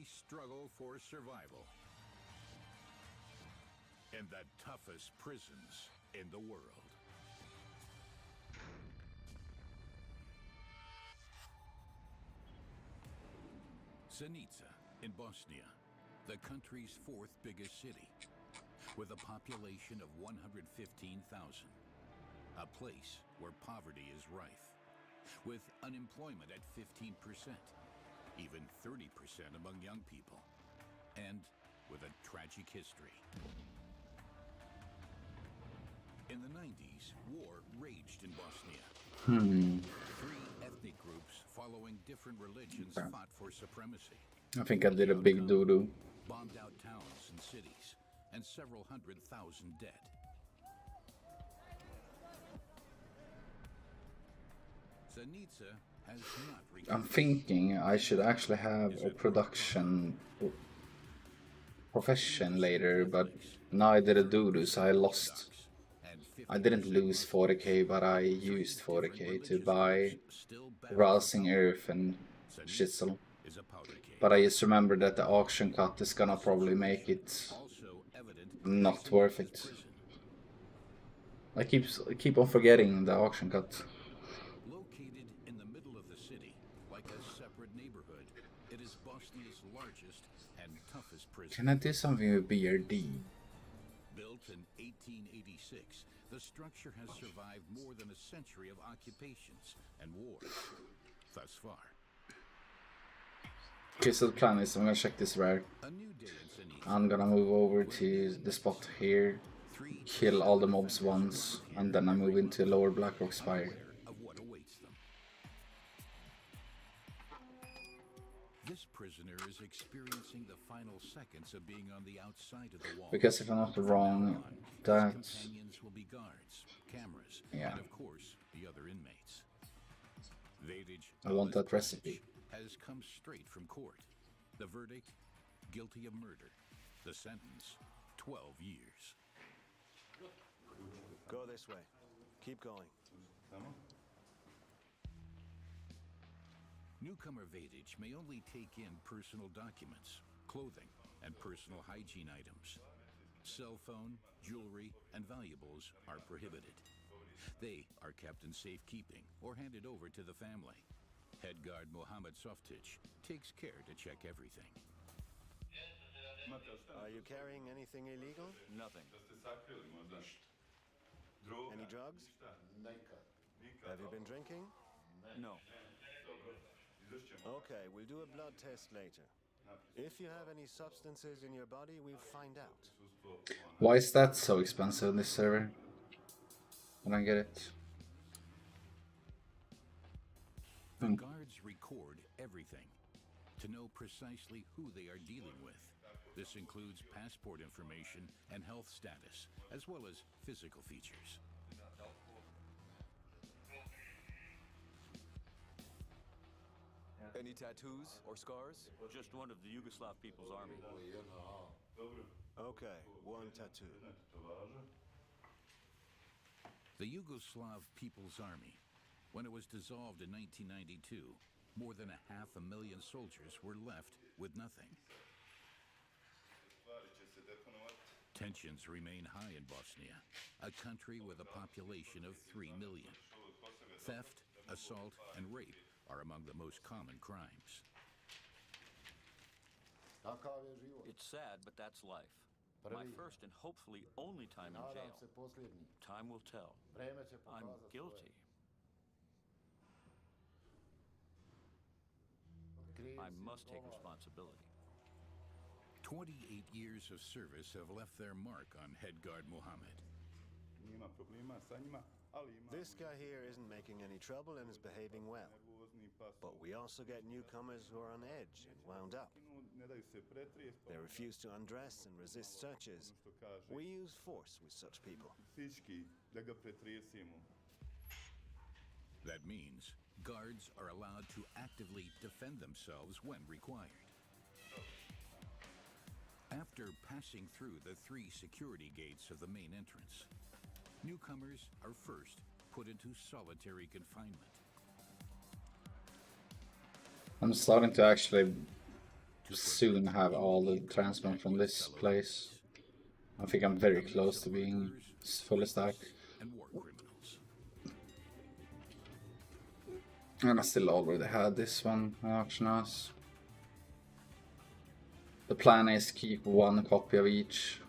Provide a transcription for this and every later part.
mighty struggle for survival in the toughest prisons in the world. Zenica in Bosnia, the country's fourth biggest city, with a population of 115,000. A place where poverty is rife, with unemployment at 15%, even 30% among young people, and with a tragic history. In the 90s, war raged in Bosnia. Three ethnic groups following different religions fought for supremacy. I think I did a big doo-doo. Bombed out towns and cities, and several 100,000 dead. Zenica has not I'm thinking I should actually have a production profession later, but now I did a doo-doo, so I lost. I didn't lose 40k, but I used 40k to buy Rousing Earth and Schitzel. But I just remember that the auction cut is gonna probably make it not worth it. I keep on forgetting the auction cut. Located in the middle of the city, like a separate neighborhood, it is Bosnia's largest and toughest prison. Can I do something with BRD? Built in 1886, the structure has survived more than a century of occupations and wars thus far. Okay, so the plan is I'm gonna check this rare. I'm gonna move over to the spot here, kill all the mobs once, and then I move into Lower Blackrock Spire. This prisoner is experiencing the final seconds of being on the outside of the wall. Because if I'm not wrong, that's... will be guards, cameras, yeah. And of course, the other inmates. I want that recipe. Has come straight from court. The verdict, guilty of murder. The sentence, 12 years. Go this way. Keep going. Newcomer Vadage may only take in personal documents, clothing, and personal hygiene items. Cell phone, jewelry, and valuables are prohibited. They are kept in safekeeping or handed over to the family. Head guard Mohammed Softic takes care to check everything. Are you carrying anything illegal? Nothing. Any drugs? Have you been drinking? No. Okay, we'll do a blood test later. If you have any substances in your body, we'll find out. Why is that so expensive on this server? I don't get it. The guards record everything to know precisely who they are dealing with. This includes passport information and health status, as well as physical features. Any tattoos or scars? Just one of the Yugoslav People's Army. Okay, one tattoo. The Yugoslav People's Army. When it was dissolved in 1992, more than 500,000 soldiers were left with nothing. Tensions remain high in Bosnia, a country with a population of 3 million. Theft, assault, and rape are among the most common crimes. It's sad, but that's life. My first and hopefully only time in jail. Time will tell. I'm guilty. I must take responsibility. 28 years of service have left their mark on head guard Mohammed. This guy here isn't making any trouble and is behaving well. But we also get newcomers who are on edge and wound up. They refuse to undress and resist searches. We use force with such people. That means guards are allowed to actively defend themselves when required. After passing through the 3 security gates of the main entrance, newcomers are first put into solitary confinement. I'm starting to actually soon have all the transplant from this place. I think I'm very close to being fully stacked. And war criminals. And I still already had this one on auction house. The plan is to keep one copy of each.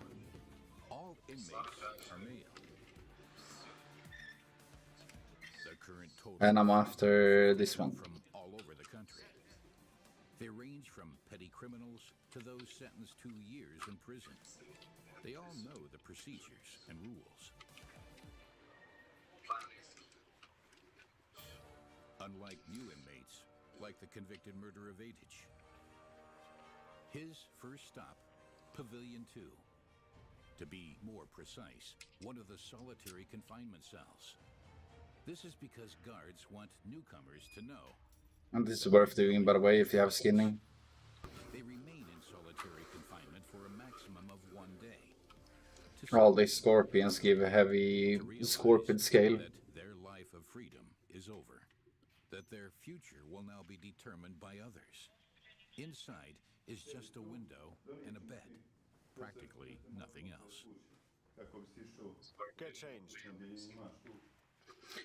All inmates are male. The current total And I'm after this one. from all over the country. They range from petty criminals to those sentenced to years in prison. They all know the procedures and rules. Unlike new inmates, like the convicted murderer of Adich. His first stop, Pavilion 2. To be more precise, one of the solitary confinement cells. This is because guards want newcomers to know And this is worth doing, by the way, if you have skinning. they remain in solitary confinement for a maximum of 1 day. To All these scorpions give a heavy scorpion scale. that their life of freedom is over, that their future will now be determined by others. Inside is just a window and a bed, practically nothing else. Get changed.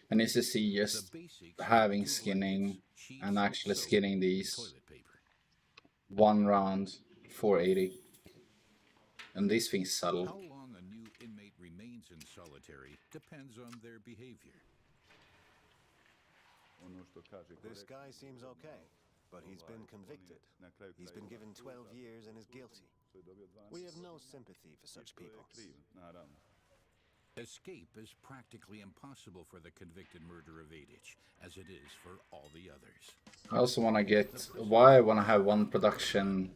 And it's to see The just basics having include skinning blankets, sheets, and actually soap, skinning these. toilet paper. 1 round, 480. And these things sell. How long a new inmate remains in solitary depends on their behavior. This guy seems okay, but he's been convicted. He's been given 12 years and is guilty. We have no sympathy for such people. Escape is practically impossible for the convicted murderer of Adich, as it is for all the others. I also want to get why I want to have one production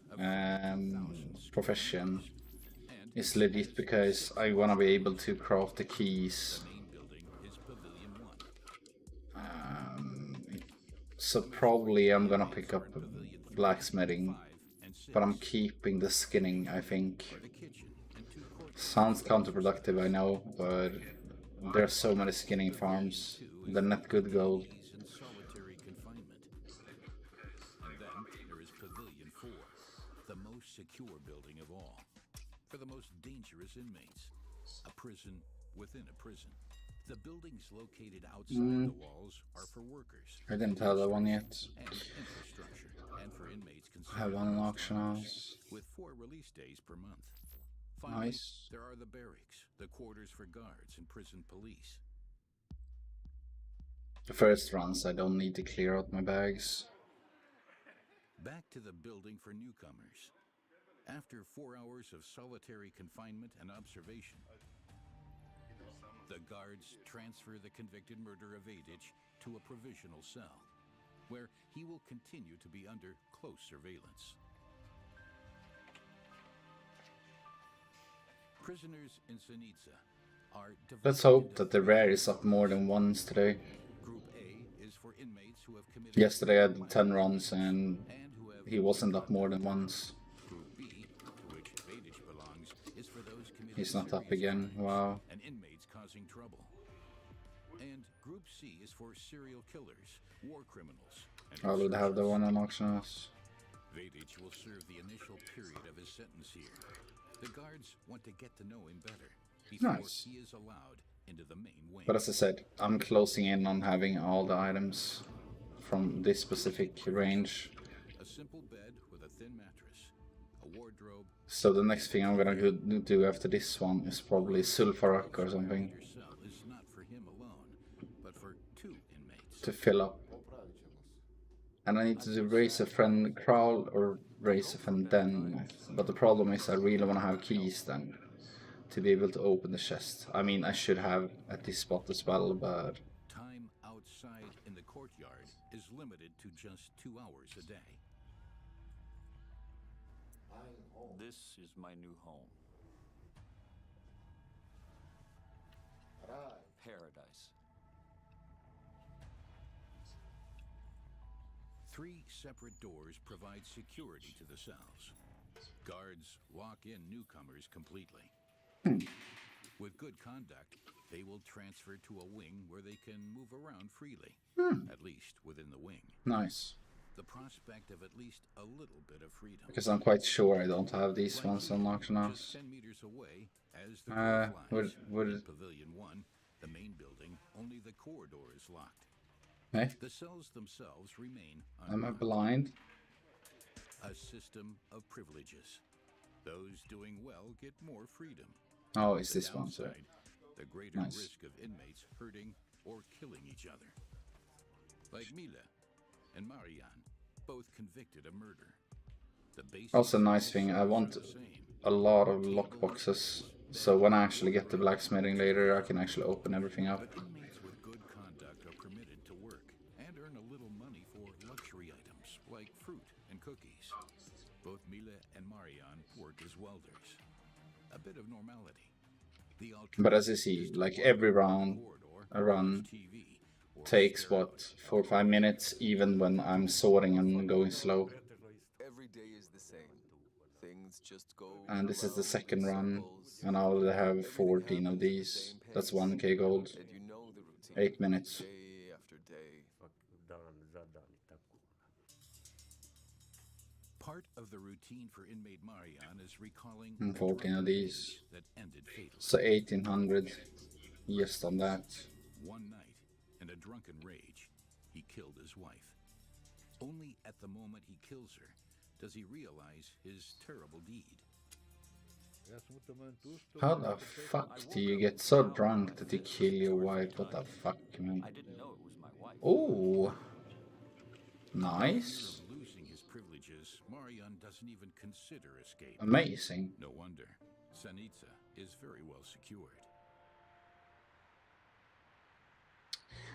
profession And is legit because I want to be able to craft the keys. the main building is Pavilion 1. So probably I'm gonna pick up blacksmithing, 5 and 6 but I'm keeping the skinning, I think. the kitchen and 2 courtyards. Sounds counterproductive, I know, but there are so many skinning farms. They're not good gold. He's in solitary confinement. And then there is Pavilion 4, the most secure building of all. For the most dangerous inmates. A prison within a prison. The buildings located outside the walls are for workers I didn't have that one yet. and infrastructure, and for inmates I have considered one in most auction house. with 4 release days per month. Finally, Nice. there are the barracks, the quarters for guards and prison police. The first runs I don't need to clear out my bags. Back to the building for newcomers. After 4 hours of solitary confinement and observation, the guards transfer the convicted murderer of Adich to a provisional cell, where he will continue to be under close surveillance. Prisoners in Sinitsa are divided Let's hope into that the rare is up more than once today. Group A is for inmates who have committed Yesterday I did 10 runs and and who have he wasn't up more than once. Group B, to which Adich belongs, is for those committing He's not up serious again. crimes Wow. and inmates causing trouble. And Group C is for serial killers, war criminals, and I would have the one on auction house. Adich will serve the initial period of his sentence here. The guards want to get to know him better before Nice. he is allowed into the main wing. But as I said, I'm closing in on having all the items from this specific range. A simple bed with a thin mattress, a wardrobe, So the next thing I'm gonna do after this one is probably Sulfarak or something your cell is not for him alone, but for 2 inmates. to fill up. And I need to do raise a friend crawl or raise a friend den. But the problem is I really want to have keys then to be able to open the chest. I mean, I should have at this spot as well, but Time outside in the courtyard is limited to just 2 hours a day. This is my new home. Paradise. 3 separate doors provide security to the cells. Guards lock in newcomers completely. With good conduct, they will transfer to a wing where they can move around freely, at least within the wing. nice. the prospect of at least a little bit of freedom. Because I'm quite sure I don't have these ones on auction Just house. 10 meters away, as the crow flies, would in Pavilion 1, the main building, only the corridor is locked. Hey, The cells themselves remain am I unlocked. blind? A system of privileges. Those doing well get more freedom. Oh, it's The this one, sir. downside, the greater Nice. risk of inmates hurting or killing each other. Like Mila and Marianne, both convicted of murder. The basic Also, nice thing, I principles want are the same. a lot of lockboxes. So when I actually get the blacksmithing later, I can actually open everything up. But inmates with good conduct are permitted to work and earn a little money for luxury items like fruit and cookies. Both Mila and Marianne work as welders. A bit of normality. The But as you alternative see, is to like work every on the round, corridor, a run watch TV, or takes stare what, out 4 or 5 minutes, even when I'm sorting and going slow. Every day is the same. Things just go. And this is the round in second run, circles. and I already have Everything 14 of happens at the these. same That's pace. 1k gold. And you know the routine. 8 minutes. Day after day. Part of the routine for inmate Marianne is recalling And a 14 of drunken these. rage that ended fatally. So 1800 just on that. One night, in a drunken rage, he killed his wife. Only at the moment he kills her does he realize his terrible deed. How the fuck do you get so drunk that you kill your wife? What the fuck, man? I didn't know it was my wife. Oh, In nice. fear of losing his privileges, Marianne doesn't even consider escape. Amazing. No wonder. Sanitza is very well secured.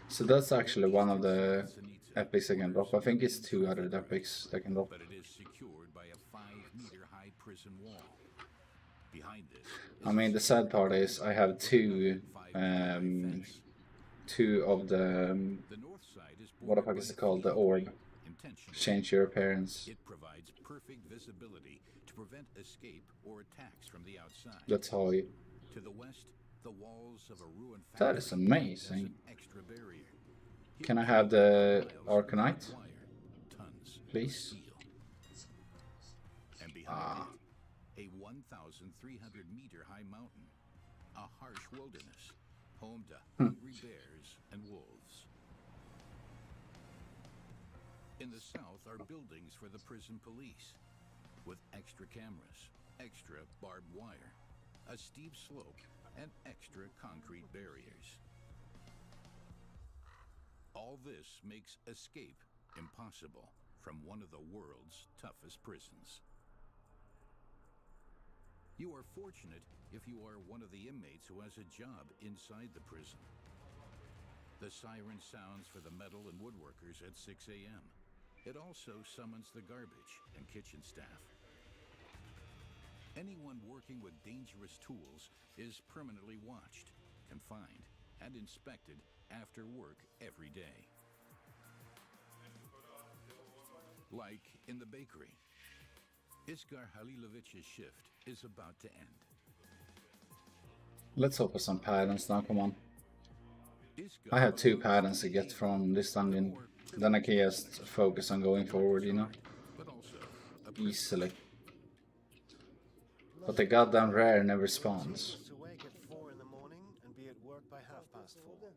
So that's actually one of the epics I can drop. I think it's 2 other epics I can drop. But it is secured by a 5-meter-high prison wall. Behind this, I mean, the sad part is I have two of the the north side is what the fuck is it called? The orb. intentionally. Change your appearance. It provides perfect visibility to prevent escape or attacks from the outside. That's how you. To the west, the walls of a ruined That factory is amazing. as an extra barrier. Can I have the Miles Arcanite, of wire, tons of please? steel. And behind it, a 1,300-meter-high mountain, a harsh wilderness, home to hungry bears and wolves. In the south are buildings for the prison police, with extra cameras, extra barbed wire, a steep slope, and extra concrete barriers. All this makes escape impossible from one of the world's toughest prisons. You are fortunate if you are one of the inmates who has a job inside the prison. The siren sounds for the metal and woodworkers at 6 a.m. It also summons the garbage and kitchen staff. Anyone working with dangerous tools is permanently watched, confined, and inspected after work every day. Like in the bakery, Iskar Halilovich's shift is about to end. Let's hope for some patterns now, come on. Iskar I have 2 allows patterns to get from this dungeon. more Then I can just focus on going forward, you know, but also a privilege. easily. But the goddamn rare never spawns. To wake at 4 in the morning and be at work by 4:30.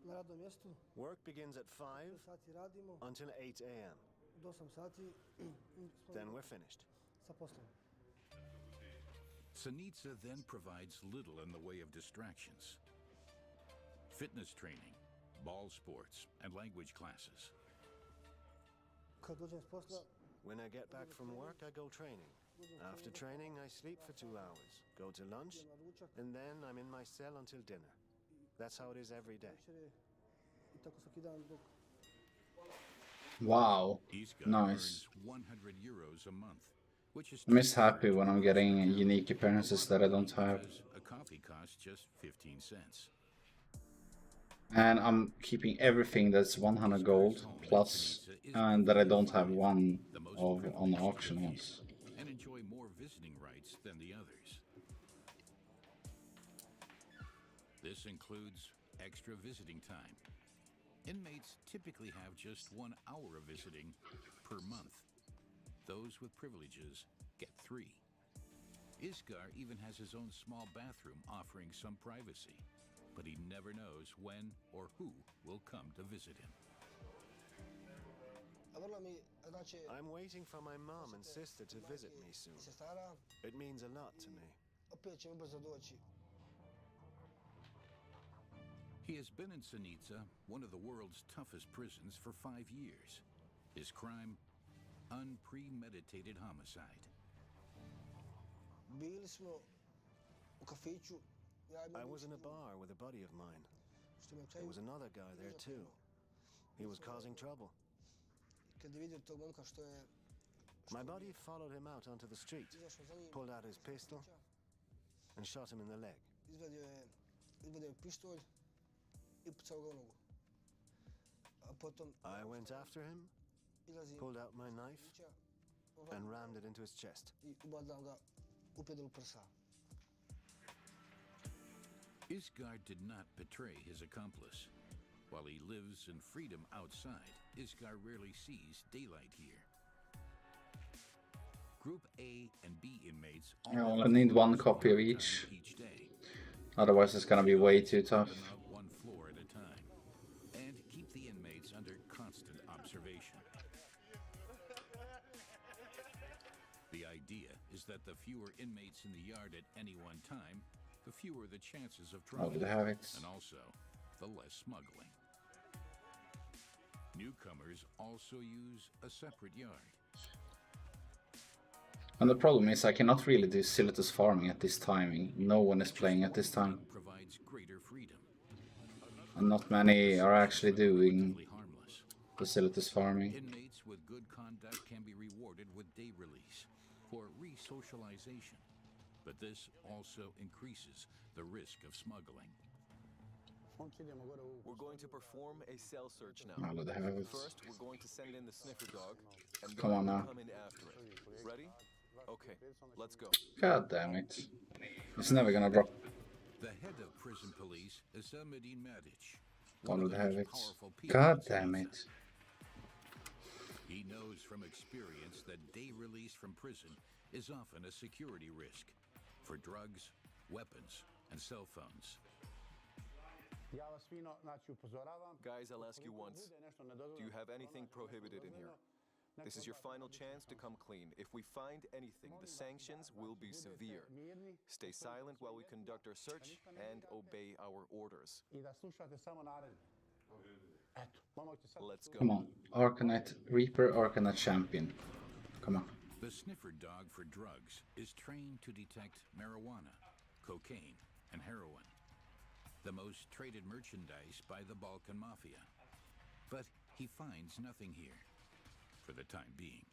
Na radnom mjestu, Work begins at 5 2 sati radimo, until 8 a.m. do 8 sati Then we're finished. sa poslom. Sanitza then provides little in the way of distractions. Fitness training, ball sports, and language classes. Kad dođem s posla, When I get back from work, I go training. After training, I sleep for 2 hours, go to lunch, idem na ručak, and then I'm in my cell until dinner. That's how it is every day. večere i tako svaki dan dok Wow, Iskar nice. earns 100 euros a month, which is I'm just happy when I'm getting unique appearances that I don't have. because a coffee costs just 15 cents. And I'm keeping everything that's 100 gold plus, and that I don't have one of on the auction house. And enjoy more visiting rights than the others. This includes extra visiting time, Inmates typically have just 1 hour of visiting per month. Those with privileges get 3. Isgar even has his own small bathroom offering some privacy, but he never knows when or who will come to visit him. A vrlo mi, znači, I'm waiting for my mom and sister to visit me soon. sestara, It means a lot to me. opet će ubrzo doći. He has been in Senica, one of the world's toughest prisons, for 5 years. His crime? Unpremeditated homicide. Bili smo u kafiću, ja i I moj was in a bivši drug, bar with a buddy of mine. što me na There kraju was another guy there too. He was causing trouble. kad je vidio tog momka što je My buddy followed him out onto the street, izašao za njim, pulled out his pistol, and shot him in the leg. izvadio je pištolj i pucao ga u nogu. A potom I went after him, izlazim pulled out my knife, kafića, and rammed it into his chest. i ubadam ga u pedal prsa. Isgar did not betray his accomplice. While he lives in freedom outside, Isgar rarely sees daylight here. Group A and B inmates I only need 1 copy of each. day. Otherwise it's gonna be way too tough. Them out 1 floor at a time, and keep the inmates under constant observation. The idea is that the fewer inmates in the yard at any one time, the fewer the chances of Oh, trouble, they have it. and also the less smuggling. Newcomers also use a separate yard. And the problem is I cannot really do Silithus farming at this timing. No one is playing at this time. Provides greater freedom. And not many are actually doing Totally harmless. the Silithus farming. Inmates with good conduct can be rewarded with day release or re-socialization, but this also increases the risk of smuggling. We're going to perform a cell search now. Oh, they have it. First, we're going to send in the sniffer dog, and Come then on we'll now. come in after it. Ready? Okay, let's go. God damn it. It's never gonna drop. The head of prison police is Medin Madic. Oh, they have it. God damn it. He knows from experience that day release from prison is often a security risk for drugs, weapons, and cell phones. Guys, I'll ask you once. Do you have anything prohibited in here? This is your final chance to come clean. If we find anything, the sanctions will be severe. Stay silent while we conduct our search and obey our orders. Let's go. Come on. Arcanite Reaper, Arcanite Champion. Come on. The sniffer dog for drugs is trained to detect marijuana, cocaine, and heroin, the most traded merchandise by the Balkan Mafia. But he finds nothing here, for the time being.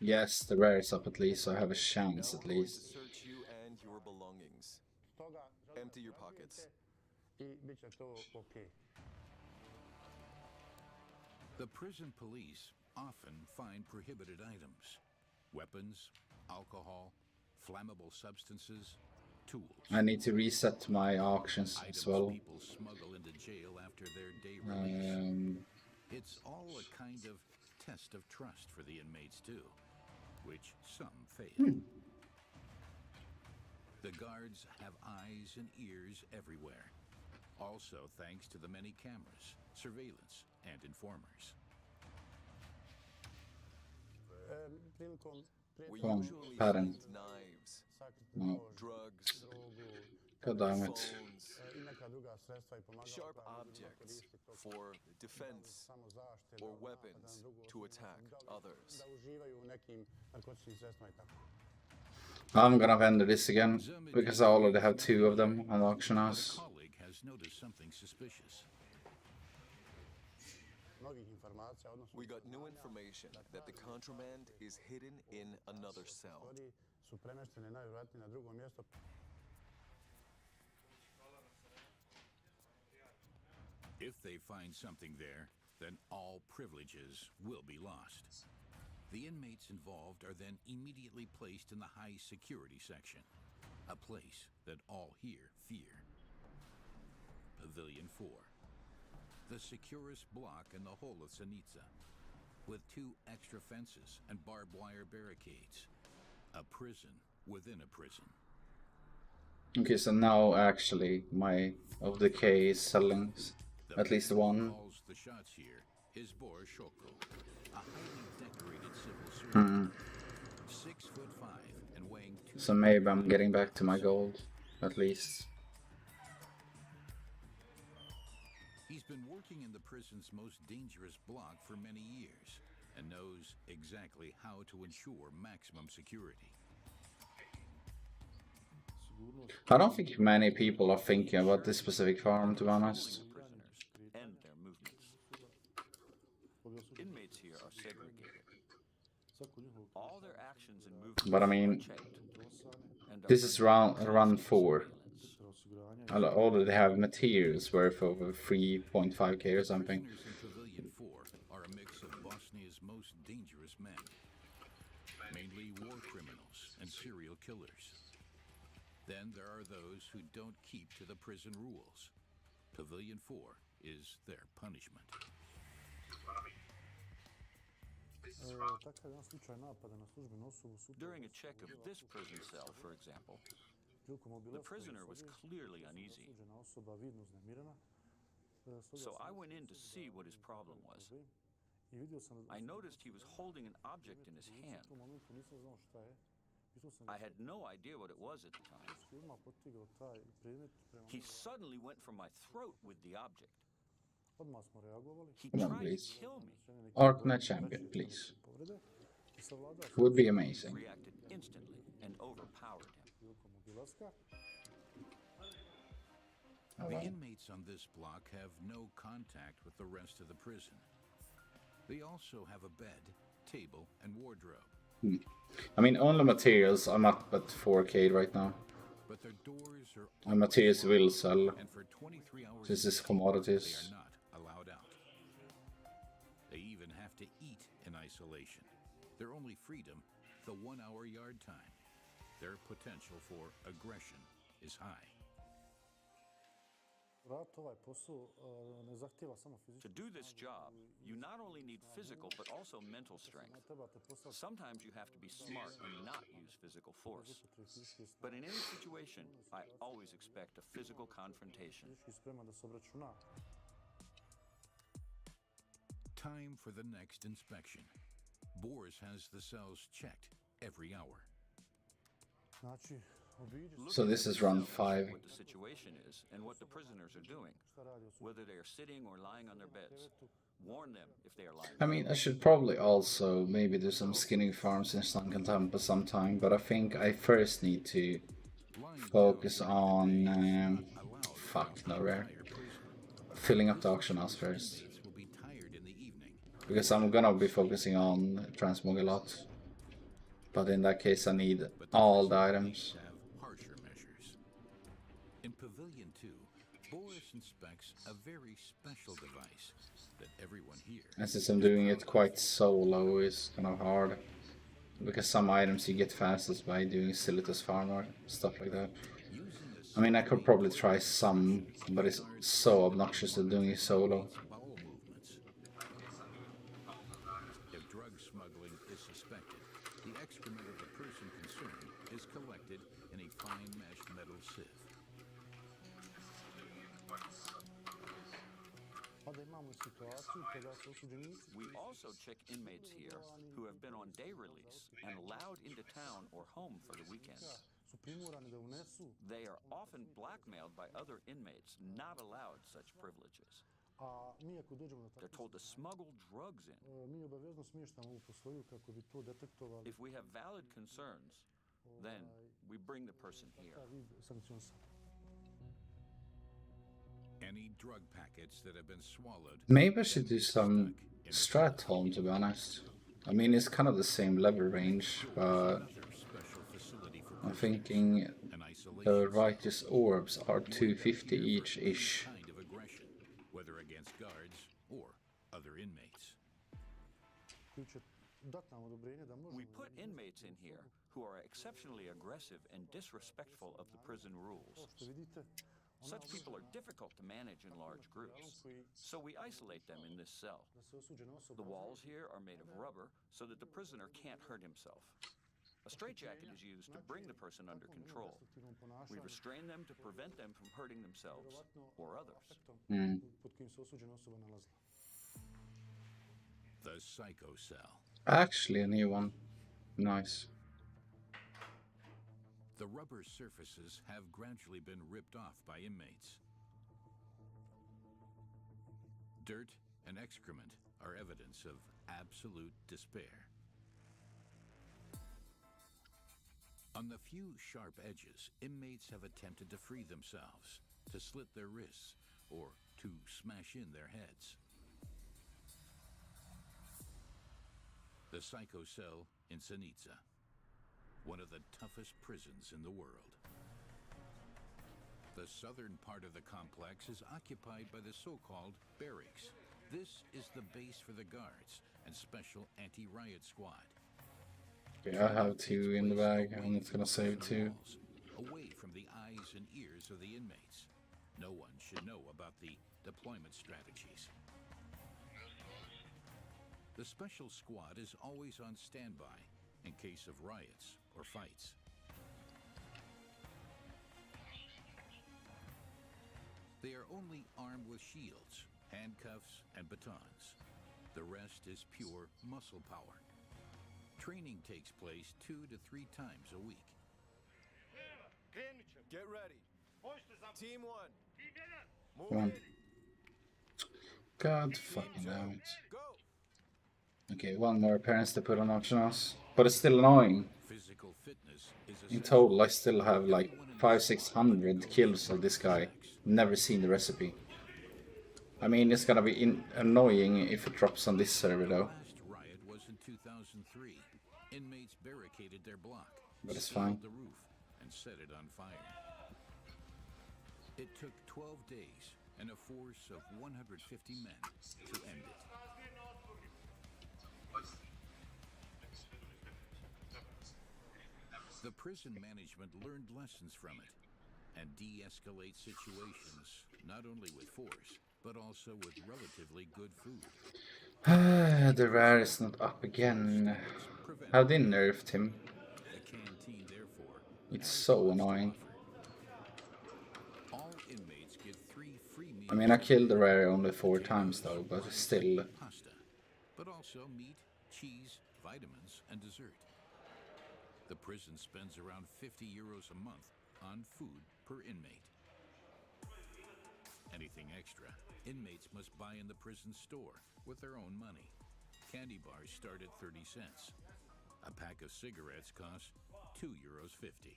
Yes, the rare is up at least, so I have a chance Now at I'm going to least. search you and your belongings. Empty your pockets. The prison police often find prohibited items, weapons, alcohol, flammable substances, tools. I need to reset my auctions as Items well. people smuggle into jail after their day release. It's all a kind of test of trust for the inmates too, which some fail. The guards have eyes and ears everywhere, also thanks to the many cameras, surveillance, and informers. We Come on, usually pattern. find knives, No. drugs, God damn it. phones, sharp objects for defense or weapons to attack others. I'm gonna vendor this again, because I already have 2 of them on the auction A house. colleague has noticed something suspicious. We got new information that the contraband is hidden in another cell. If they find something there, then all privileges will be lost. The inmates involved are then immediately placed in the high security section, a place that all here fear. Pavilion 4. the securest block in the whole of Sinitsa, with 2 extra fences and barbed wire barricades. A prison within a prison. Okay, so now actually my of the K is selling at least one. Calls the shots here is Bor Shoko, a highly decorated civil servant, 6'5" and weighing 2. So maybe I'm getting back to my gold, at least. He's been working in the prison's most dangerous block for many years and knows exactly how to ensure maximum security. I don't think many people are thinking about this specific farm, to be honest. Prisoners and their movements. Inmates here are segregated. All their actions and movements But I mean, are checked. And this is run 4. surveillance. I already have materials worth over 3.5k or something. Prisoners in Pavilion 4 are a mix of Bosnia's most dangerous men, mainly war criminals and serial killers. Then there are those who don't keep to the prison rules. Pavilion 4 is their punishment. During a check of this prison cell, for example, the prisoner was clearly uneasy. So I went in to see what his problem was. I noticed he was holding an object in his hand. I had no idea what it was at the time. He suddenly went for my throat with the object. He Come on, tried please. to kill me. Arknight champion, please. Would be amazing. Reacted instantly and overpowered him. The inmates on this block have no contact with the rest of the prison. They also have a bed, table, and wardrobe. I mean, only materials, I'm up at 4k right now. But their doors are And materials will sell. and for 23 hours This a is day, commodities. they are not allowed out. They even have to eat in isolation. Their only freedom, the 1-hour yard time. Their potential for aggression is high. To do this job, you not only need physical but also mental strength. Sometimes you have to be smart and not use physical force. But in any situation, I always expect a physical confrontation. Time for the next inspection. Boris has the cells checked every hour. So this is run 5. What the situation is and what the prisoners are doing, whether they are sitting or lying on their beds. Warn them if they are lying. I mean, I should probably also maybe do some skinning farms in Slankentampa sometime, but I think I first need to focus on fuck, no rare. Filling up the auction house first. Inmates will be tired in the evening. Because I'm gonna be focusing on transmog a lot. But in that case I need all the items. Have harsher measures. In Pavilion 2, Boris inspects a very special device that everyone here. And since I'm doing it quite solo, it's kind of hard. Because some items you get fastest by doing Silitus farm or stuff like that. I mean, I could probably try some, but it's so obnoxious to doing it solo. Bowel movements. If drug smuggling is suspected, the excrement of the person concerned is collected in a fine mesh metal sieve. We also check inmates here who have been on day release and allowed into town or home for the weekend. They are often blackmailed by other inmates not allowed such privileges. They're told to smuggle drugs in. If we have valid concerns, then we bring the person here. Any drug packets that have been swallowed. Maybe I should do some strat home, to be honest. I mean, it's kind of the same level range, but Special facility for I'm thinking an isolation. the righteous orbs are 250 each-ish. Kind of aggression, whether against guards or other inmates. We put inmates in here who are exceptionally aggressive and disrespectful of the prison rules. Such people are difficult to manage in large groups, so we isolate them in this cell. The walls here are made of rubber so that the prisoner can't hurt himself. A straitjacket is used to bring the person under control. We restrain them to prevent them from hurting themselves or others. The Psycho Cell. Actually, a new one. Nice. The rubber surfaces have gradually been ripped off by inmates. Dirt and excrement are evidence of absolute despair. On the few sharp edges, inmates have attempted to free themselves, to slit their wrists, or to smash in their heads. The Psycho Cell in Synica, one of the toughest prisons in the world. The southern part of the complex is occupied by the so-called barracks. This is the base for the guards and special anti-riot squad. Okay, I have two in the bag. I'm not gonna save two. Away from the eyes and ears of the inmates. No one should know about the deployment strategies. The special squad is always on standby in case of riots or fights. They are only armed with shields, handcuffs, and batons. The rest is pure muscle power. Training takes place 2 to 3 times a week. Get ready. Team 1. Move Come on. in. God fucking damn it. Go. Okay, one more appearance to put on optionals. But it's still annoying. Physical fitness is In total, I still have like 500-600 kills of this guy. Never seen the recipe. I mean, it's gonna be annoying if it drops on this server though. last riot was in 2003. Inmates barricaded their block, But it's sealed fine. the roof, and set it on fire. It took 12 days and a force of 150 men to end it. The prison management learned lessons from it and de-escalate situations not only with force, but also with relatively good food. The rare is not up again. How they nerfed him. The canteen, therefore, It's so annoying. all inmates get 3 free meals. I mean, I killed the rare only 4 times though, but still. Pasta, but also meat, cheese, vitamins, and dessert. The prison spends around €50 a month on food per inmate. Anything extra, inmates must buy in the prison store with their own money. Candy bars start at 30 cents. A pack of cigarettes costs €2.50.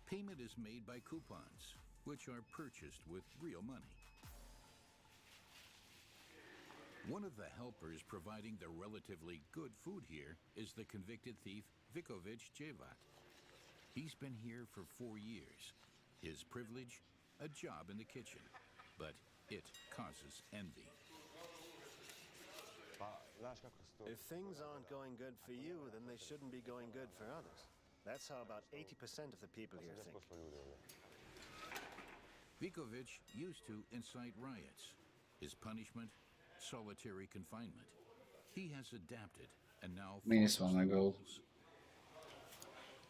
Payment is made by coupons, which are purchased with real money. One of the helpers providing the relatively good food here is the convicted thief Vikovic Jevat. He's been here for 4 years. His privilege, a job in the kitchen, but it causes envy. If things aren't going good for you, then they shouldn't be going good for others. That's how about 80% of the people here think. Vikovic used to incite riots. His punishment, solitary confinement. He has adapted and now Minus follows 1 the goal. rules.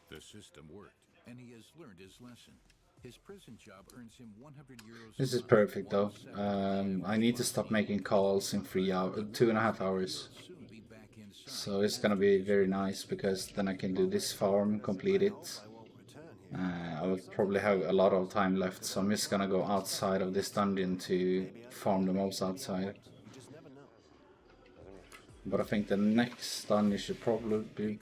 The system worked, and he has learned his lesson. His prison job earns him €100. This is a month, perfect though. 170 I need to stop making calls in 2.5 hours. He'll soon be back inside. So it's gonna be very nice because then I can do this farm, complete it. I won't return here. I will probably have a lot of time left, so I'm just gonna go outside of this dungeon to farm the mobs outside. You just never know. But I think the next dungeon should probably be...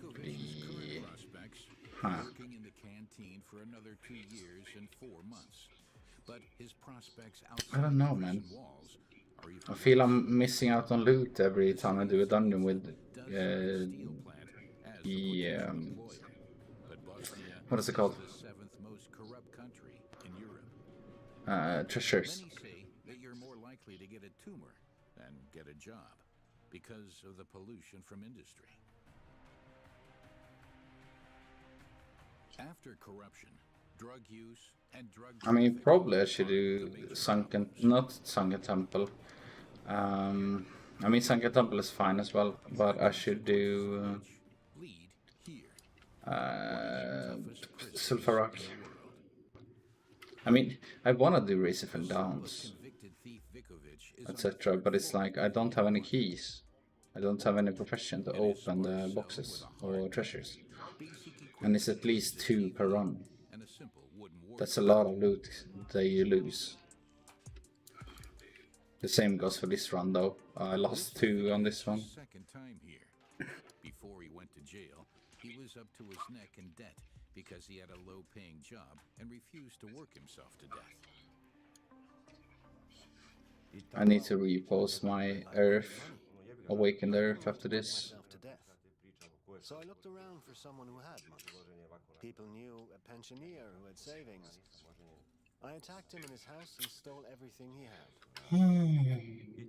Prospects, Huh. working in the canteen for another 2 years and 4 months. But his prospects outside I don't know, the man. prison walls are even I feel I'm missing out on loot every time I do a dungeon with steel plant as the, the potential employer. But Bosnia what is it called? is the 7th most corrupt country in Europe. treasures. Many say that you're more likely to get a tumor than get a job because of the pollution from industry. After corruption, drug use, and drug I mean, trafficking probably I should are do the major Sunken, problems. not Sunken Temple. I mean, Sunken Temple is fine as well, but I should do Lead here. One of the toughest prisons Sulfarak. in the world. I mean, I wanna do Razor The soul of Downs, convicted thief Vikovich is on the etc., third but it's floor like I of don't the have any apartment. keys. I don't have any profession to In his open the sparse cell boxes with a or hard treasures. basic And it's equipment at least includes a 2 per TV run. and a simple wooden That's a wardrobe. lot of loot that you lose. The same goes for this run though. I lost 2 on this one. Second time here. Before he went to jail, he was up to his neck in debt because he had a low-paying job and refused to work himself to death. I need to repose my earth. Awaken the earth after this. Myself to death. So I looked around for someone who had money. People knew a pensioner who had savings. I attacked him in his house and stole everything he had.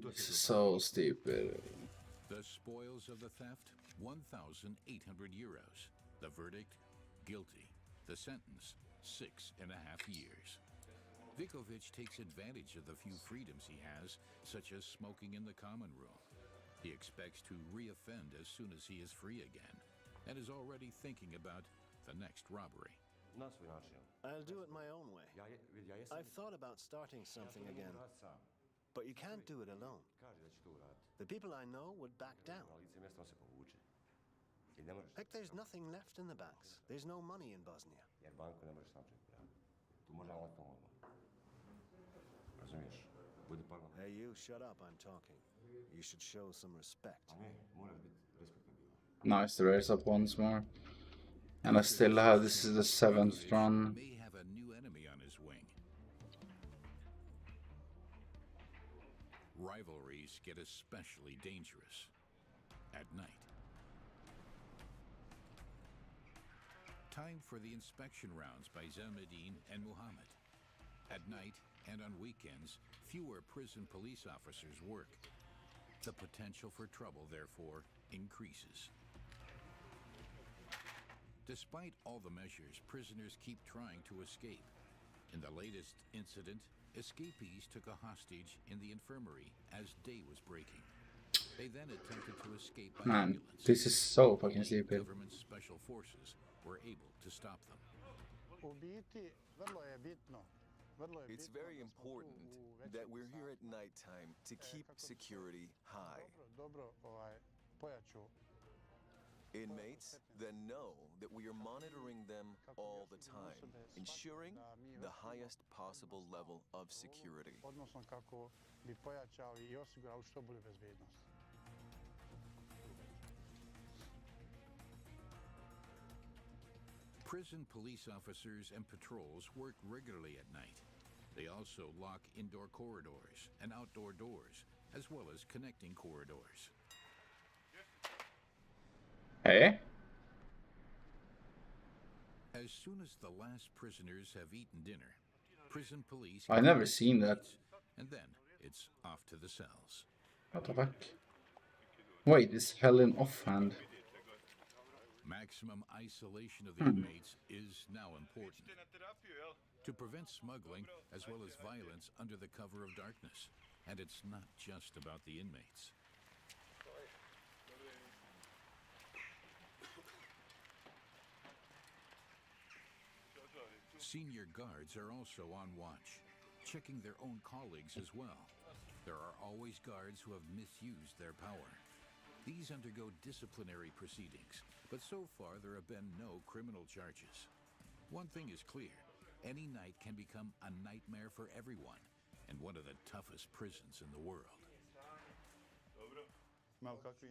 This is so stupid. The spoils of the theft, 1,800 euros. The verdict, guilty. The sentence, 6.5 years. Vikovich takes advantage of the few freedoms he has, such as smoking in the common room. He expects to reoffend as soon as he is free again, and is already thinking about the next robbery. I'll do it my own way. I've thought about starting something again, but you can't do it alone. The people I know would back down. Heck, there's nothing left in the banks. There's no money in Bosnia. Hey, you, shut up, I'm talking. You should show some respect. Nice to raise up once more. And I still have, this is the 7th run. May have a new enemy on his wing. Rivalries get especially dangerous at night. Time for the inspection rounds by Zelmedine and Muhammad. At night and on weekends, fewer prison police officers work. The potential for trouble, therefore, increases. Despite all the measures, prisoners keep trying to escape. In the latest incident, escapees took a hostage in the infirmary as day was breaking. They then attempted to escape by Man, ambulance. this is so fucking stupid. Government special forces were able to stop them. It's very important that we're here at nighttime to keep security high. Inmates then know that we are monitoring them all the time, ensuring the highest possible level of security. Prison police officers and patrols work regularly at night. They also lock indoor corridors and outdoor doors, as well as connecting corridors. Hey? As soon as the last prisoners have eaten dinner, prison police... I never seen that. And then it's off to the cells. What the fuck? Wait, it's Helen offhand. Maximum isolation of the inmates is now important to prevent smuggling as well as violence under the cover of darkness. And it's not just about the inmates. Senior guards are also on watch, checking their own colleagues as well. There are always guards who have misused their power. These undergo disciplinary proceedings, but so far there have been no criminal charges. One thing is clear, any night can become a nightmare for everyone, and one of the toughest prisons in the world.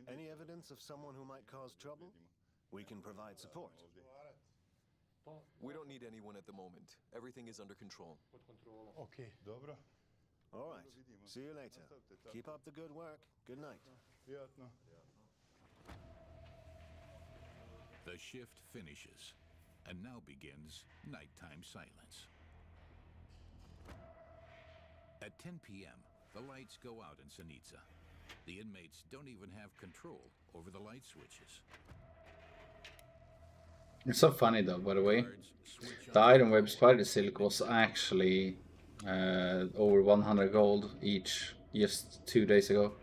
Any evidence of someone who might cause trouble? We can provide support. We don't need anyone at the moment. Everything is under control. Okay. All right. See you later. Keep up the good work. Good night. The shift finishes, and now begins nighttime silence. At 10 p.m., the lights go out in Senica. The inmates don't even have control over the light switches. It's so funny though, by the way. Guards switch The item web spider silk was actually over 100 gold each just 2 days ago.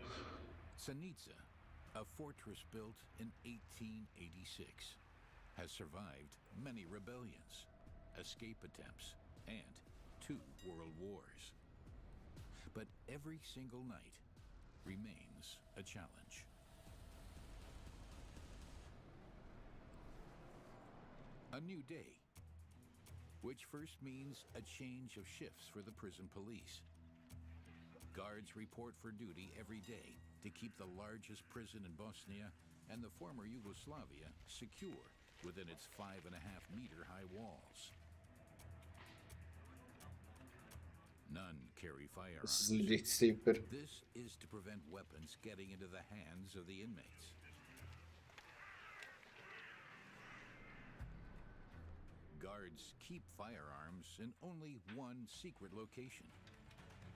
Sinitsa, a fortress built in 1886, has survived many rebellions, escape attempts, and 2 world wars. But every single night remains a challenge. A new day, which first means a change of shifts for the prison police. Guards report for duty every day to keep the largest prison in Bosnia and the former Yugoslavia secure within its 5.5-meter high walls. None carry firearms. This is legit stupid. This is to prevent weapons getting into the hands of the inmates. Guards keep firearms in only one secret location,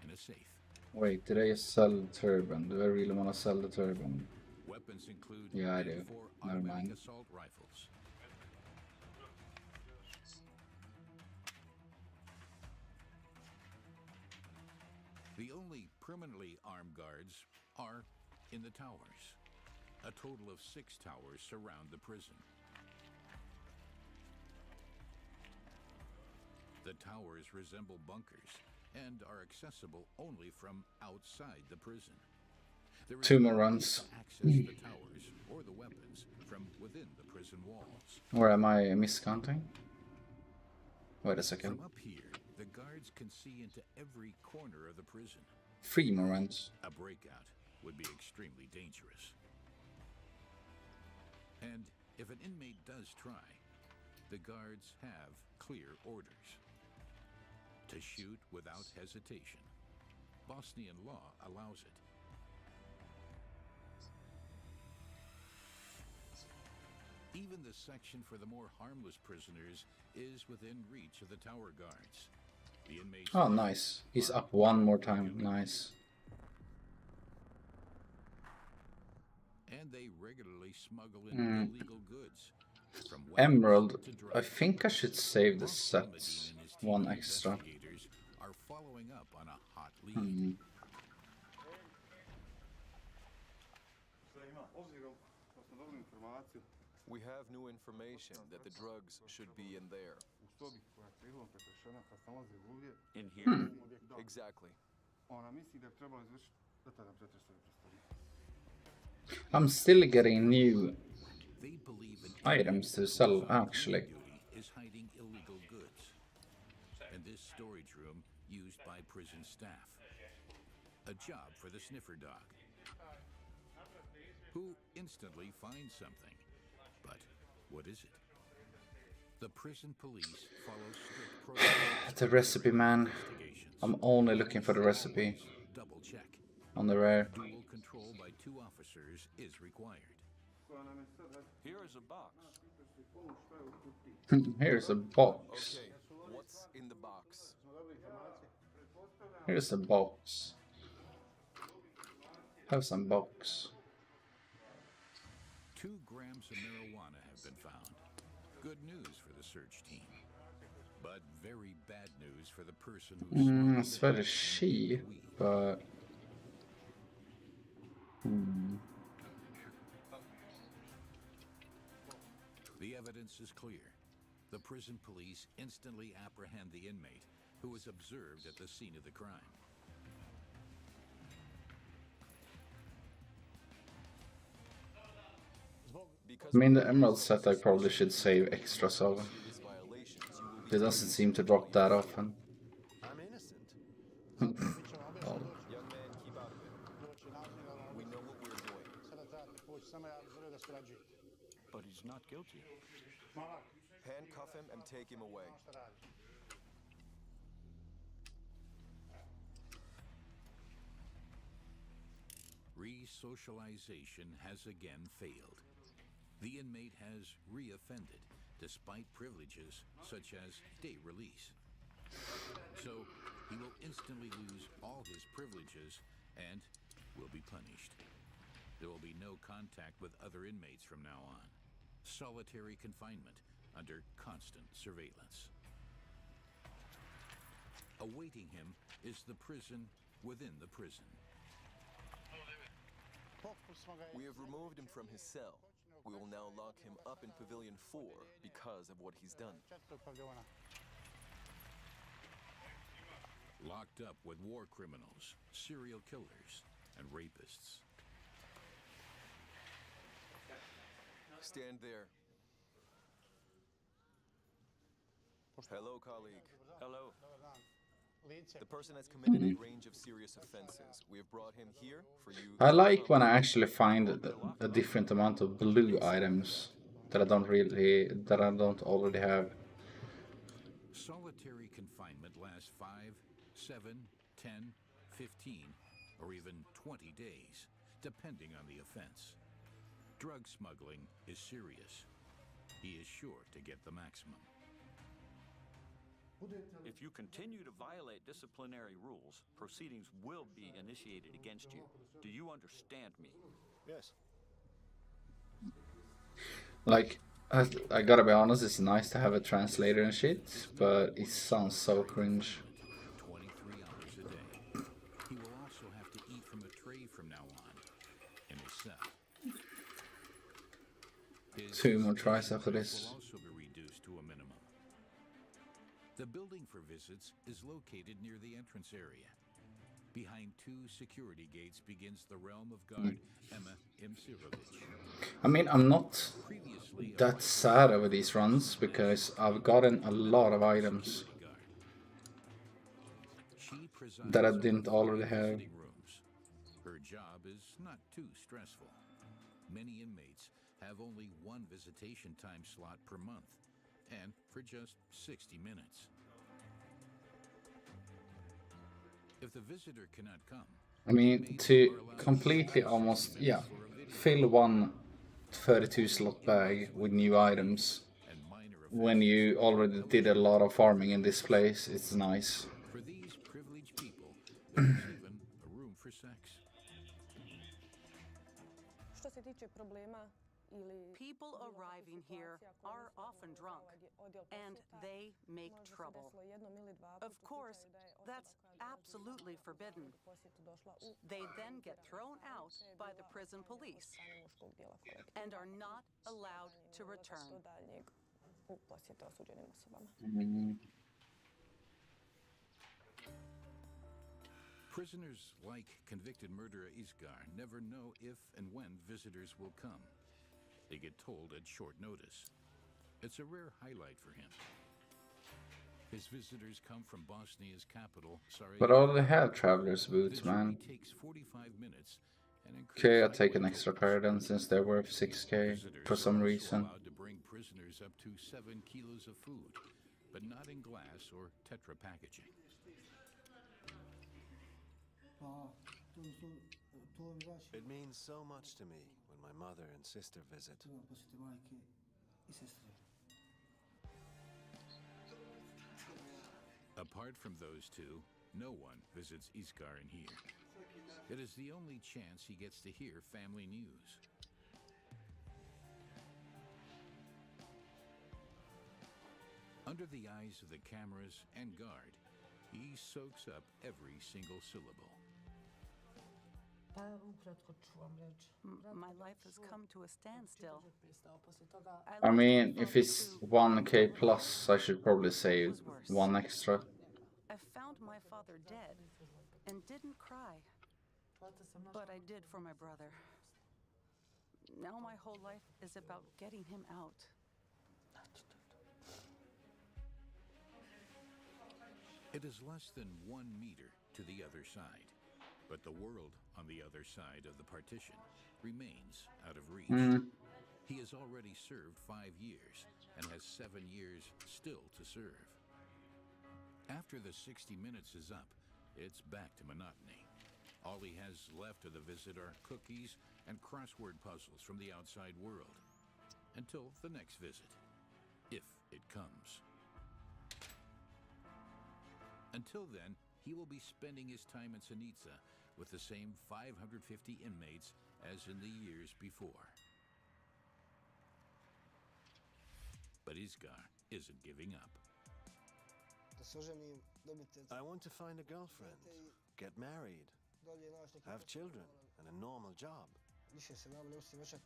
in a safe. Wait, did I just sell the turban? Do I really want to sell the turban? Weapons include Yeah, I do. 4 Never automatic mind. assault rifles. The only permanently armed guards are in the towers. A total of 6 towers surround the prison. The towers resemble bunkers and are accessible only from outside the prison. There is 2 more no way runs. to access the towers or the weapons from within the prison walls. Or am I miscounting? Wait a second. From up here, the guards can see into every corner of the prison. 3 more runs. A breakout would be extremely dangerous. And if an inmate does try, the guards have clear orders to shoot without hesitation. Bosnian law allows it. Even the section for the more harmless prisoners is within reach of the tower guards. The inmates Oh, nice. He's up 1 more time. Nice. and they regularly smuggle in illegal goods. From weapons Emerald. to I drugs. think I should save the Mohammed sets. and his team 1 of extra. investigators are following up on a hot lead. We have new information that the drugs should be in there. In here? Exactly. I'm still getting new They believe an items to sell, actually. duty is hiding illegal goods. And this storage room used by prison staff. A job for the sniffer dog, who instantly finds something. But what is it? The prison police follow strict protocols. The recipe, man. Investigations. I'm only looking for the recipe Double check. on the rare. Dual control by 2 officers is required. Here is a box. Here's a box. Okay, what's in the box? Here's a box. Have some box. 2 grams of marijuana have been found. Good news for the search team, but very bad news for the person who smuggled It's it very and she, the weed. but The evidence is clear. The prison police instantly apprehend the inmate who was observed at the scene of the crime. Because I mean the emerald set I probably should save extras of. these violations, you will be It doesn't seem to drop that often. I'm innocent. young man, keep out of it. We know what we're doing. But he's not guilty. Handcuff him and take him away. Re-socialization has again failed. The inmate has re-offended, despite privileges such as day release. So, he will instantly lose all his privileges and will be punished. There will be no contact with other inmates from now on. Solitary confinement under constant surveillance. Awaiting him is the prison within the prison. We have removed him from his cell. We will now lock him up in Pavilion 4 because of what he's done. Locked up with war criminals, serial killers, and rapists. Stand there. Hello, colleague. Hello. The person has committed a range of serious offenses. We have brought him here for you. I like when I actually find a different amount of blue items that I don't already have. Solitary confinement lasts 5, 7, 10, 15, or even 20 days, depending on the offense. Drug smuggling is serious. He is sure to get the maximum. If you continue to violate disciplinary rules, proceedings will be initiated against you. Do you understand me? Yes. Like, I gotta be honest, it's nice to have a translator and shit, but it sounds so cringe. 23 hours a day. He will also have to eat from a tray from now on in his cell. His 2 more tries after this. will also be reduced to a minimum. The building for visits is located near the entrance area. Behind 2 security gates begins the realm of guard Emma Imsirovich. I mean, I'm not Previously a that sad over these runs because I've gotten a lot of items guard. She presides that I over didn't already have. visiting rooms. Her job is not too stressful. Many inmates have only 1 visitation time slot per month, and for just 60 minutes. If the visitor cannot come, I mean, to completely almost, yeah, fill one 32 slot bag with new items and minor when you already did a lot of farming in this place, it's nice. for these privileged people, there's even a room for sex. Što se tiče problema ili People arriving here are often drunk, and they make trouble. Of course, that's absolutely forbidden. They then get thrown out by the prison police and are not allowed to return. Prisoners like convicted murderer Isgar never know if and when visitors will come. They get told at short notice. It's a rare highlight for him. His visitors come from Bosnia's capital, Sarajevo. But I already have traveler's boots, The man. journey takes 45 minutes and Okay, I'll increased take an highway extra tolls. pair then since they're worth 6k Visitors for some are also reason. allowed to bring prisoners up to 7 kilos of food, but not in glass or Tetra packaging. It means so much to me when my mother and sister visit. Apart from those two, no one visits Isgar in here. It is the only chance he gets to hear family news. Under the eyes of the cameras and guard, he soaks up every single syllable. My life has come to a standstill. I lost mean, my if father it's too. 1k plus, I should probably say Was worse. 1 extra. I found my father dead and didn't cry, but I did for my brother. Now my whole life is about getting him out. It is less than 1 meter to the other side, but the world on the other side of the partition remains out of reach. He has already served 5 years and has 7 years still to serve. After the 60 minutes is up, it's back to monotony. All he has left of the visit are cookies and crossword puzzles from the outside world. Until the next visit, if it comes. Until then, he will be spending his time in Sinitsa with the same 550 inmates as in the years before. But Isgar isn't giving up. se oženim, dobiti I want to find a girlfriend, get married, dolje naći neki have posao children, normalan. and a normal job. Više se nama ne uspije vraćati.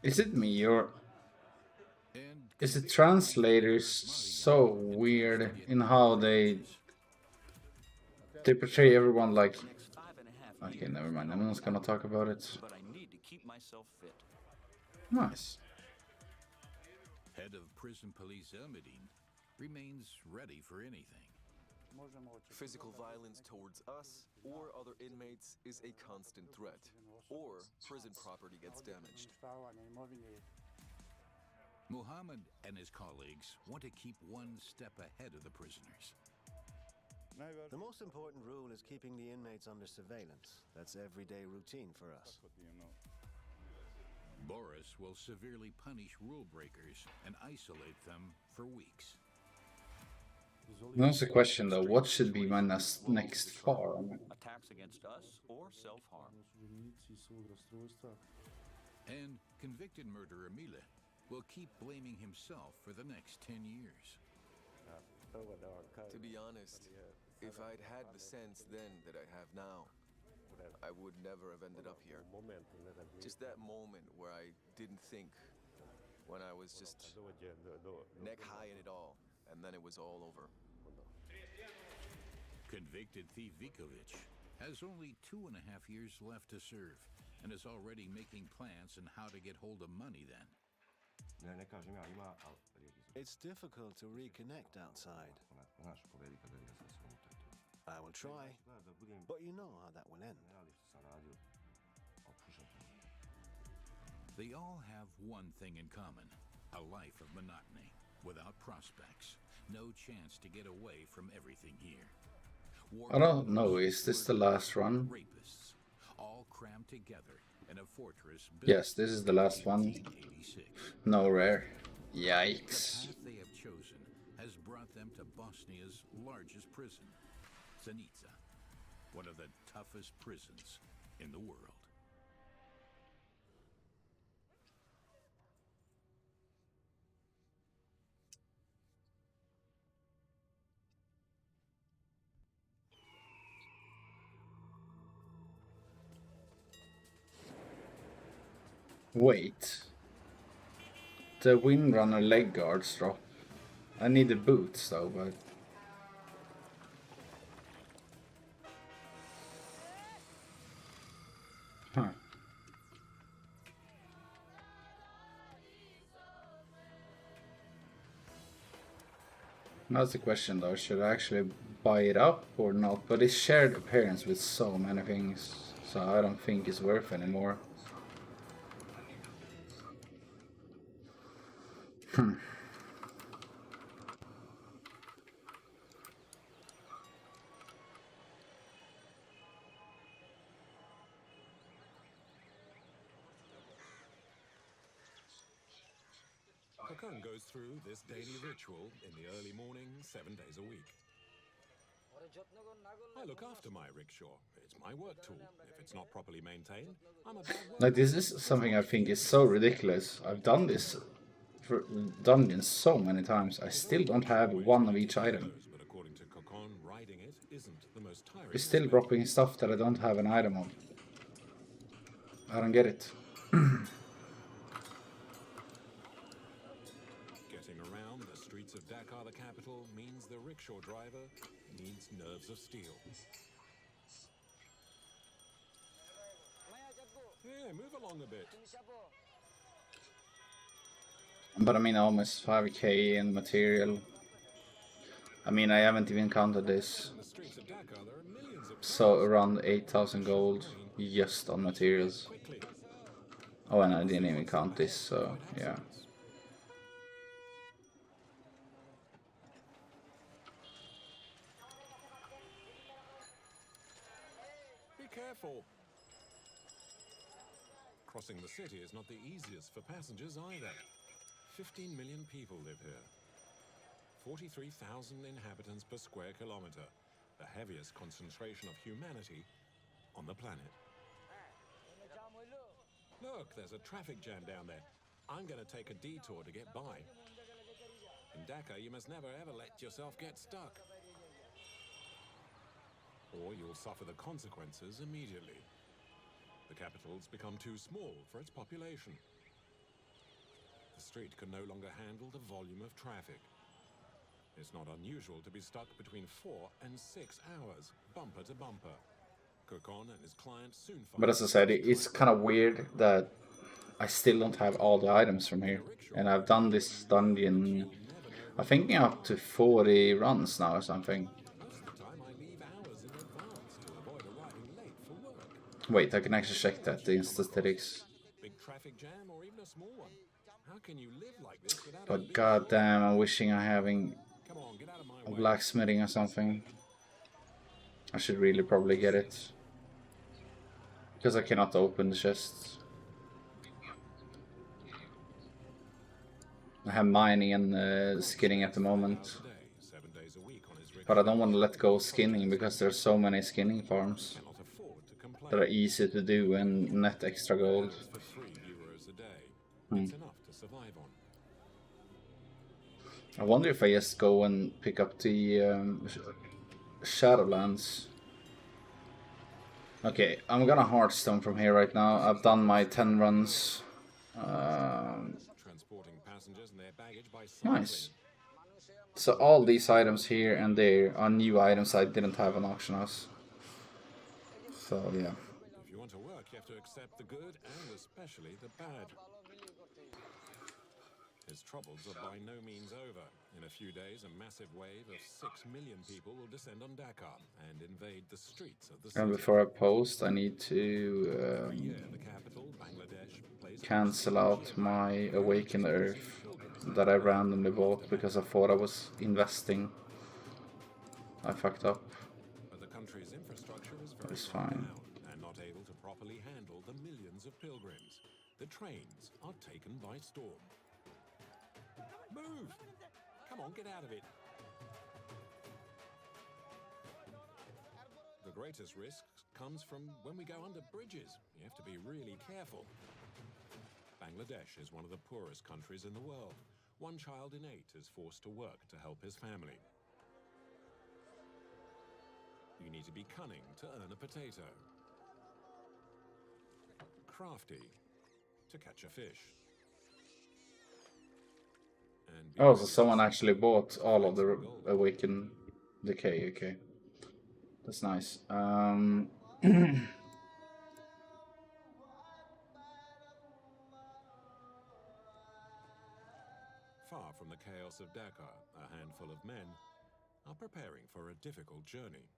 Is it me or And is the convicted translators police so money and weird trust to get in how they portray everyone like? Next 5.5 Okay, years, never mind. it I'm all not gonna talk about it. but I need to keep myself fit. Nice. Head of prison police Elmedine remains ready for anything. Physical violence towards us or other inmates is a constant threat, or prison property gets damaged. Muhammad and his colleagues want to keep one step ahead of the prisoners. The most important rule is keeping the inmates under surveillance. That's everyday routine for us. Boris will severely punish rule breakers and isolate them for weeks. That's the question though. What should be my next farm? Attacks against us or self-harm. And convicted murderer Mile will keep blaming himself for the next 10 years. To be honest, if I'd had the sense then that I have now, I would never have ended up here. Just that moment where I didn't think, when I was just neck high in it all, and then it was all over. Convicted thief Vikovic has only 2.5 years left to serve and is already making plans on how to get hold of money then. It's difficult to reconnect outside. I will try, but you know how that will end. They all have one thing in common, a life of monotony, without prospects, no chance to get away from everything here. I don't know, is this the last run? Rapists, all crammed together in a fortress built Yes, this is the last in one. 1886. No rare. The Yikes. path they have chosen has brought them to Bosnia's largest prison, Zenica, one of the toughest prisons in the world. Wait. The Windrunner leg guards drop. I need the boots though, but... Huh. That's the question though, should I actually buy it up or not? But it's shared appearance with so many things, so I don't think it's worth anymore. Kakun goes through this daily ritual in the early morning, 7 days a week. I look after my rickshaw. It's my work tool. If it's not properly maintained, I'm a bad worker. Like, this is something I think is so ridiculous. I've done this for dungeons so many times. I still don't have one of each item. But according to Kakun, riding it isn't the most tiring. It's still dropping stuff that I don't have an item on. I don't get it. Getting around the streets of Dakar, the capital, means the rickshaw driver needs nerves of steel. Yeah, move along a bit. But I mean, almost 5k in material. I mean, I haven't even counted this. On the streets of Dakar, there are millions of So around 8,000 gold just on materials. quickly. Oh, and I didn't even count this, so yeah. Be careful. Crossing the city is not the easiest for passengers either. 15 million people live here. 43,000 inhabitants per square kilometer. The heaviest concentration of humanity on the planet. Look, there's a traffic jam down there. I'm going to take a detour to get by. In Dakar, you must never ever let yourself get stuck, or you'll suffer the consequences immediately. The capital's become too small for its population. The street can no longer handle the volume of traffic. It's not unusual to be stuck between 4 and 6 hours, bumper to bumper. Kokon and his client soon find... But as I said, it's kind of weird that I still don't have all the items from here. And I've done this dungeon, I think up to 40 runs now or something. Most of the time I leave hours in advance to avoid arriving late for work. Wait, I can actually check that, the statistics. Big traffic jam or even a small one. How can you live like this without a But leash? goddamn, I'm wishing I having Come on, get out of my a way. blacksmithing or something. I should really probably get it. Because I cannot open the chests. I have mining and skinning at the moment. 7 days a week on his rickshaw. But I don't want to let go of skinning because there's so many skinning farms Cannot afford to complain. that are easy to do and net extra gold. For €3 a day. It's enough to survive on. I wonder if I just go and pick up the Shadowlands. Okay, I'm gonna Hearthstone from here right now. I've done my 10 runs. Transporting passengers and their baggage by cycling. Nice. So all these items here and there are new items I didn't have on auction house. So yeah. If you want to work, you have to accept the good and especially the bad. His troubles are by no means over. In a few days, a massive wave of 6 million people will descend on Dakar and invade the streets of the city. And before I post, I need to The capital, Bangladesh, plays cancel out my Awaken Earth that I randomly bought because I thought I was investing. I fucked up. But the country's infrastructure is very It's run fine. down and not able to properly handle the millions of pilgrims. The trains are taken by storm. Move! Come on, get out of it. The greatest risk comes from when we go under bridges. You have to be really careful. Bangladesh is one of the poorest countries in the world. 1 child in 8 is forced to work to help his family. You need to be cunning to earn a potato. Crafty to catch a fish. And be Oh, so ready someone to actually bought all of the Awaken Decay, okay. That's nice. Far from the chaos of Dakar, a handful of men are preparing for a difficult journey.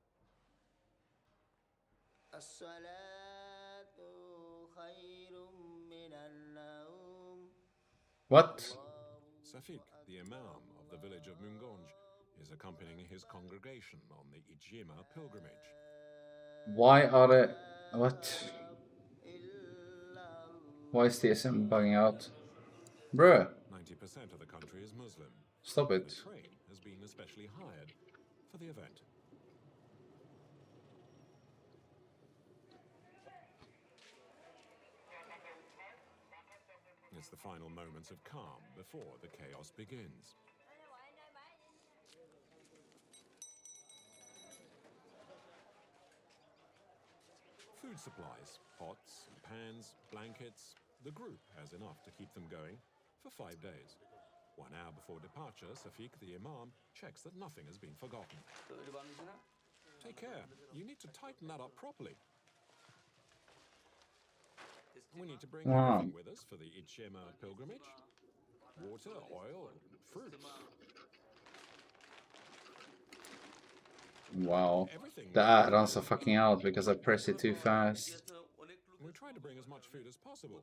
What? Safik, the imam of the village of Mungonj, is accompanying his congregation on the Ijima pilgrimage. Why are they... What? Why is TSM bugging out? Bruh, 90% of the country is Muslim. stop The it. train has been especially hired for the event. It's the final moments of calm before the chaos begins. Food supplies, pots, pans, blankets. The group has enough to keep them going for 5 days. 1 hour before departure, Safik, the imam, checks that nothing has been forgotten. Take care. You need to tighten that up properly. We need to bring everything with us for the Ijima pilgrimage. Water, oil, fruits. Wow. Everything. The add-ons are fucking out because I press it too fast. We try to bring as much food as possible.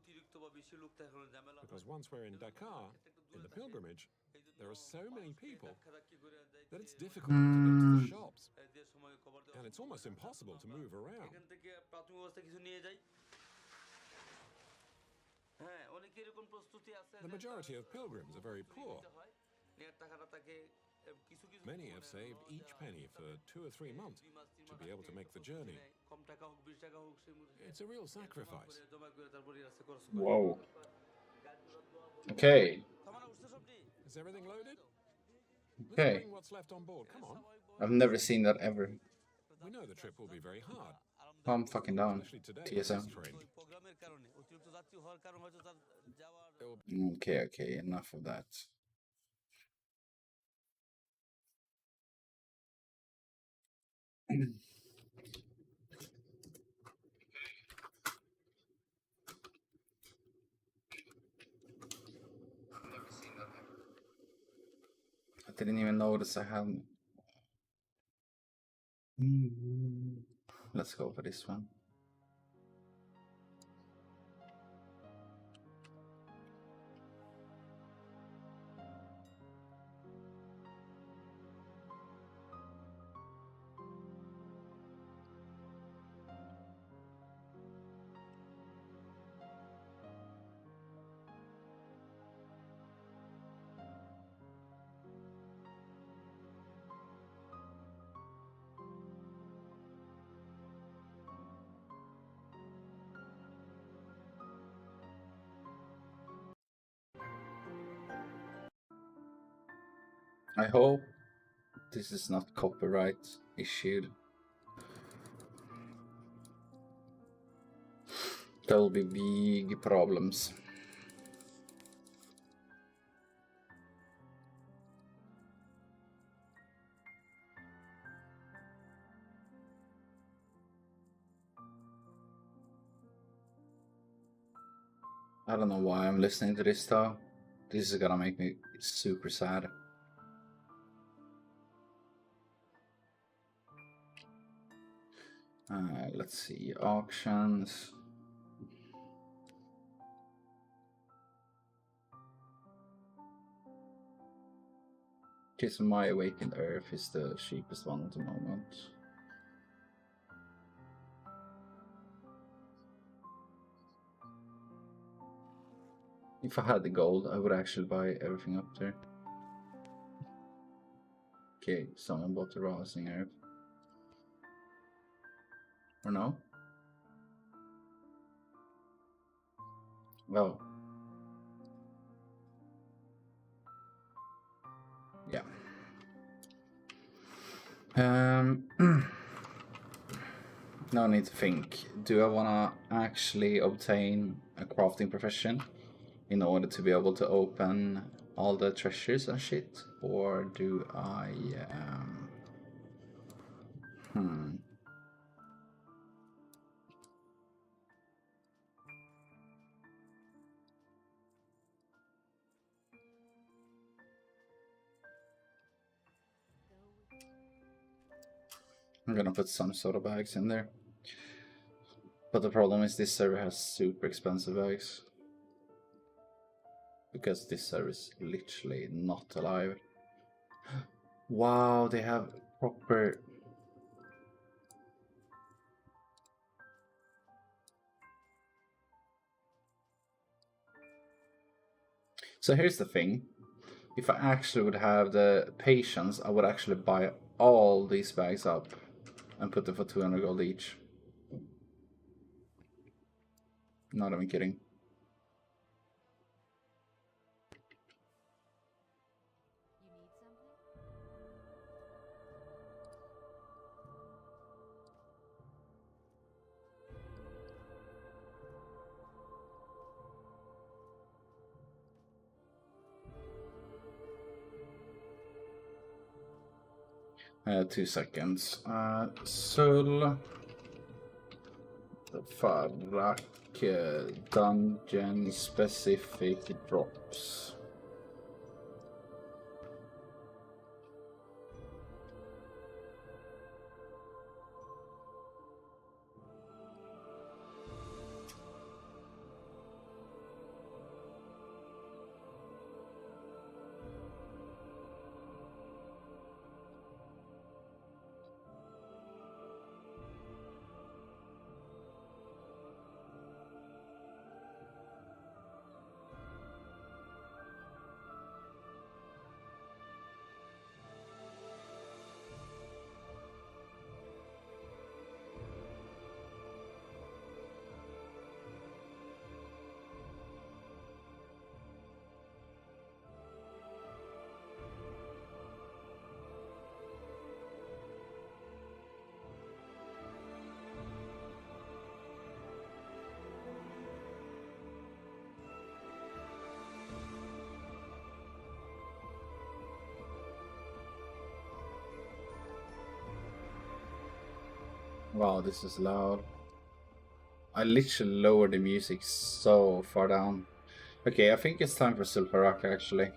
Because once we're in Dakar, in the pilgrimage, there are so many people that it's difficult to get to the shops. And it's almost impossible to move around. The majority of pilgrims are very poor. Many have saved each penny for 2 or 3 months to be able to make the journey. It's a real sacrifice. Whoa. Okay. Is everything loaded? Let's Okay. bring what's left on board. Come on. I've never seen that ever. We know the trip will be very hard. Oh, I'm fucking down. Especially today with TSM. this train. Okay, okay, enough of that. I didn't even notice I had. Let's go for this one. I hope this is not copyright issued. There will be big problems. I don't know why I'm listening to this though. This is gonna make me super sad. Let's see, auctions. Okay, so my awakened earth is the cheapest one at the moment. If I had the gold, I would actually buy everything up there. Okay, someone bought the rousing earth. Or no? Well. Yeah. Now I need to think. Do I wanna actually obtain a crafting profession in order to be able to open all the treasures and shit? Or do I I'm gonna put some sort of bags in there. But the problem is this server has super expensive bags. Because this server is literally not alive. Wow, they have proper... So here's the thing. If I actually would have the patience, I would actually buy all these bags up and put them for 200 gold each. Not even kidding. You need 2 seconds. Sul Farak dungeon specific drops. Wow, this is loud. I literally lowered the music so far down. Okay, I think it's time for Sulfarak actually.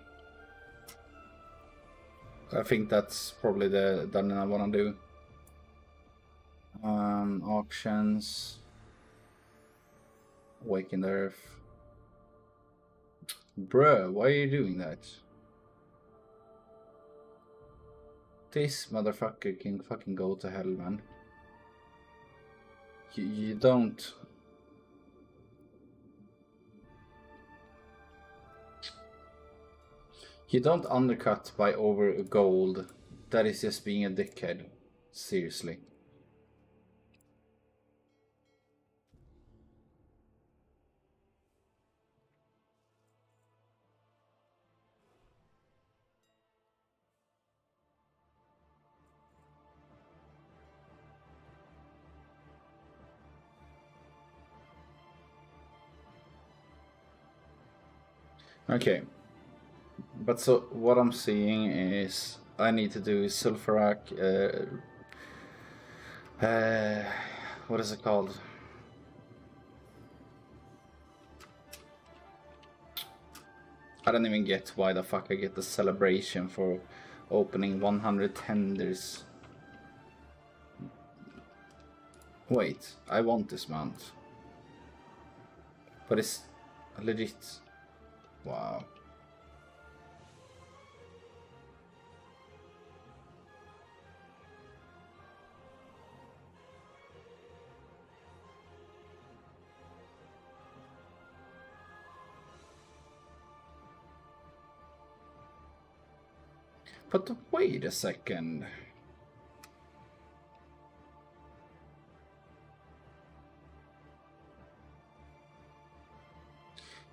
I think that's probably the dungeon I wanna do. Auctions. Awaken the Earth. Bruh, why are you doing that? This motherfucker can fucking go to hell, man. You don't... You don't undercut by over gold. That is just being a dickhead. Seriously. Okay. But so what I'm seeing is I need to do Sulfurak, what is it called? I don't even get why the fuck I get the celebration for opening 100 tenders. Wait, I want this mount. But it's legit. Wow. But wait a second.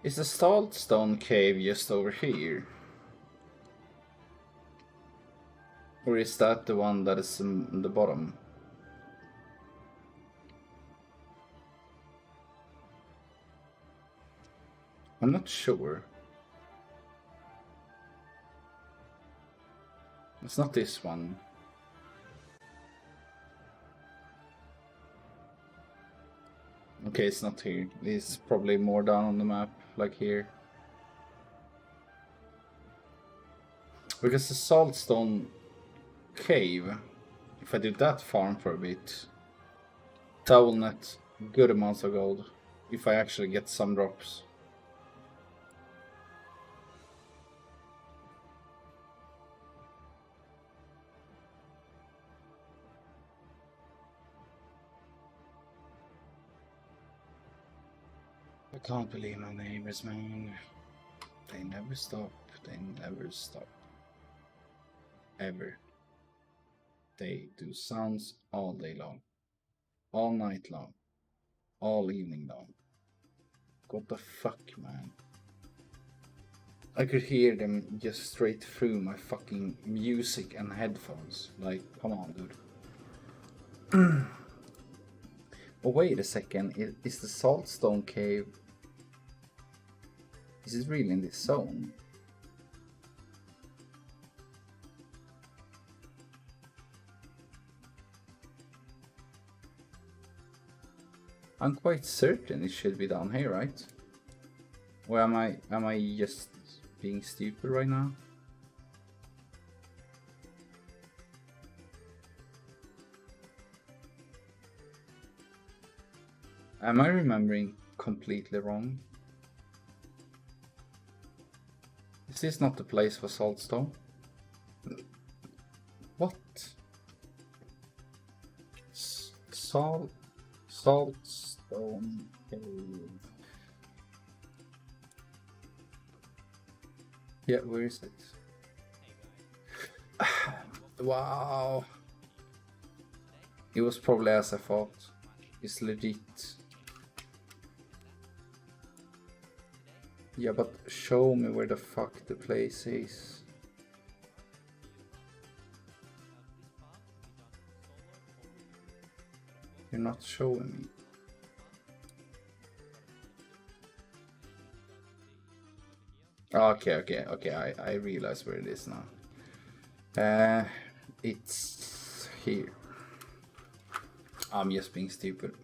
Is the Saltstone cave just over here? Or is that the one that is in the bottom? I'm not sure. It's not this one. Okay, it's not here. It's probably more down on the map, like here. Because the Saltstone cave, if I do that farm for a bit, that will net good amounts of gold. If I actually get some drops. I can't believe my neighbors, man. They never stop. They never stop. Ever. They do sounds all day long. All night long. All evening long. What the fuck, man? I could hear them just straight through my fucking music and headphones. Like, come on, dude. Oh, wait a second. Is the Saltstone cave... Is it really in this zone? I'm quite certain it should be down here, right? Or am I just being stupid right now? Am I remembering completely wrong? Is this not the place for Saltstone? What? Saltstone cave. Yeah, where is it? Wow. It was probably as I thought. It's legit. Yeah, but show me where the fuck the place is. You're not showing me. Okay, I realize where it is now. It's here. I'm just being stupid.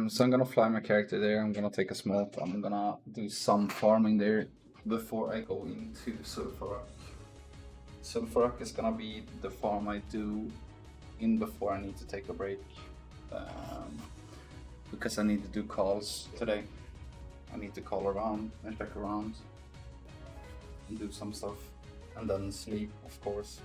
So I'm gonna fly my character there, I'm gonna take a smoke, I'm gonna do some farming there before I go into Sulfurak. Sulfurak is gonna be the farm I do in before I need to take a break. Because I need to do calls today. I need to call around and check around and do some stuff and then sleep, of course.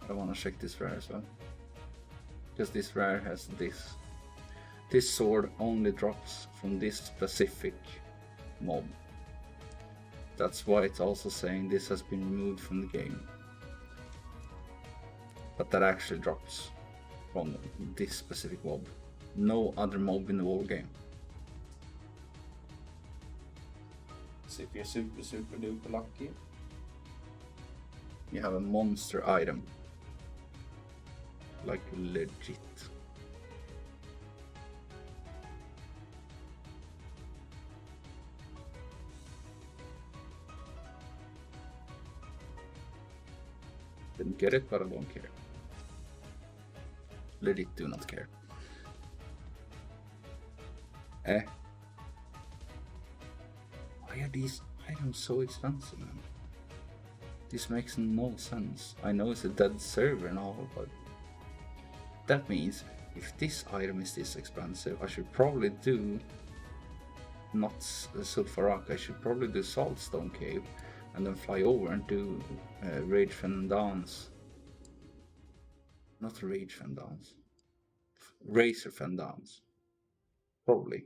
I want to check this rare as well, because this rare has this. This sword only drops from this specific mob. That's why it's also saying this has been removed from the game. But that actually drops from this specific mob. No other mob in the whole game. So if you're super duper lucky, you have a monster item. Like legit. Didn't get it, but I don't care. Legit do not care. Why are these items so expensive, man? This makes no sense. I know it's a dead server and all, but that means if this item is this expensive, I should probably do not Sulfurak, I should probably do Saltstone Cave and then fly over and do Rage Fendance. Not Rage Fendance. Razor Fendance. Probably.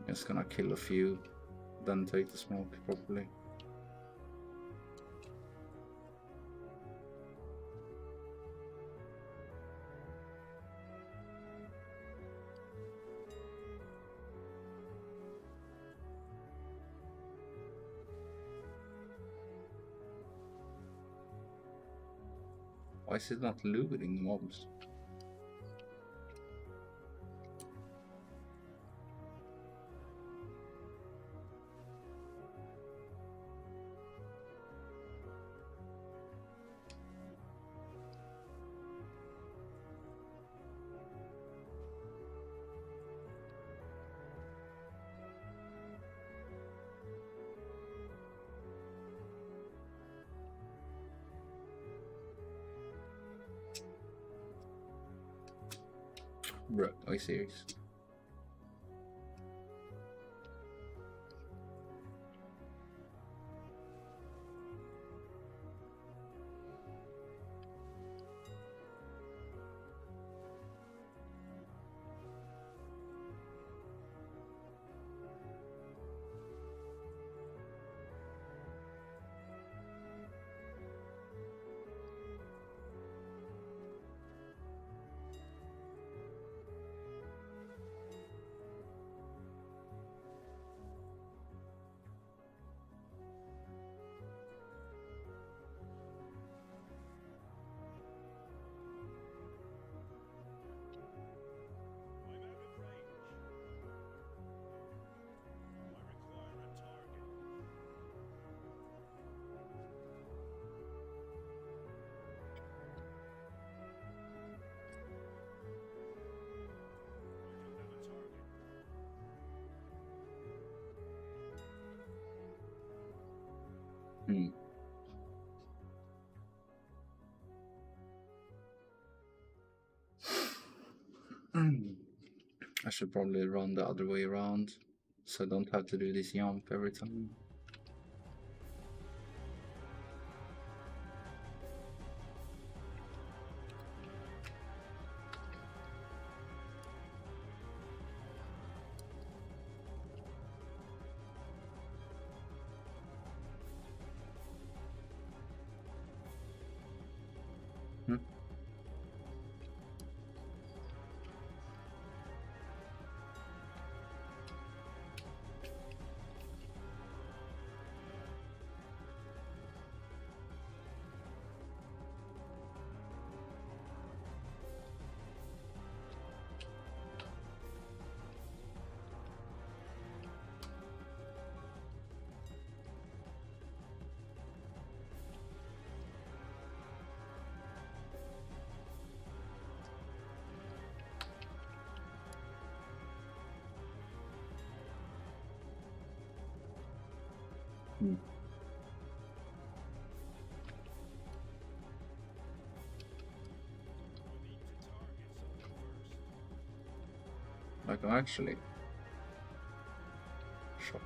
Just gonna kill a few, then take the smoke properly. Why is it not looting mobs? Bro, are you serious? I should probably run the other way around, so I don't have to do this jump every time. Like, I'm actually shocked.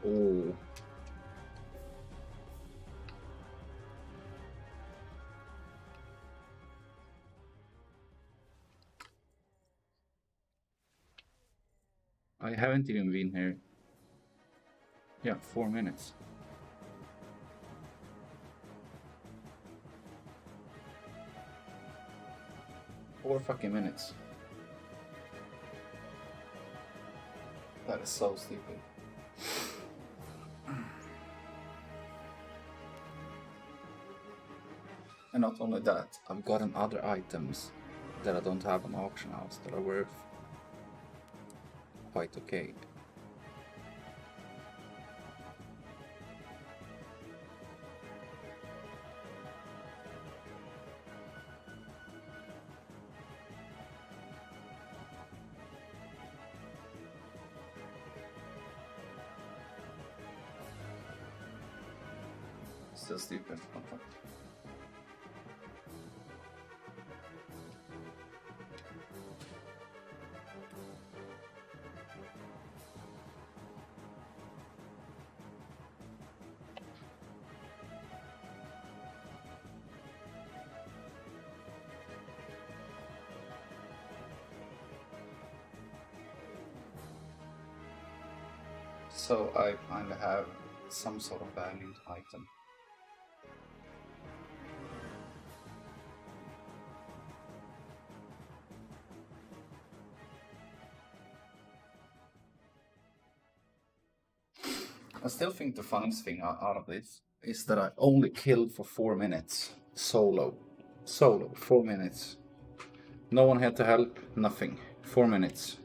Oh. I haven't even been here. Yeah, 4 minutes. 4 fucking minutes. That is so stupid. And not only that, I've gotten other items that I don't have on auction house that are worth quite okay. Still stupid. So I finally have some sort of valued item. I still think the funniest thing out of this is that I only killed for 4 minutes. Solo. 4 minutes. No one had to help, nothing. 4 minutes.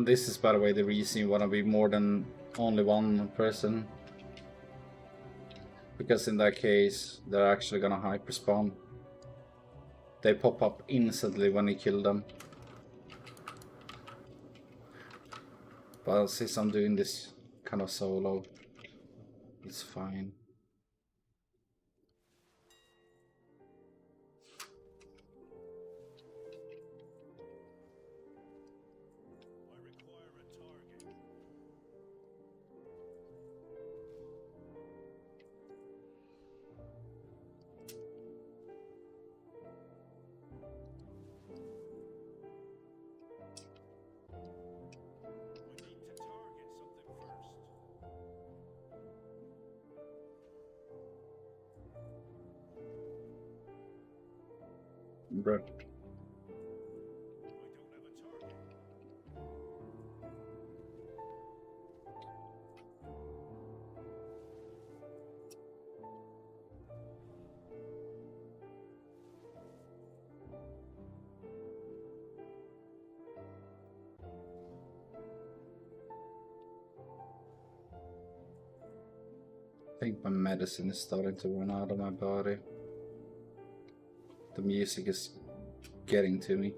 This is, by the way, the reason you want to be more than only one person. Because in that case, they're actually gonna hyper spawn. They pop up instantly when you kill them. But since I'm doing this kind of solo, it's fine. Bruh. I think my medicine is starting to run out of my body. The music is getting to me.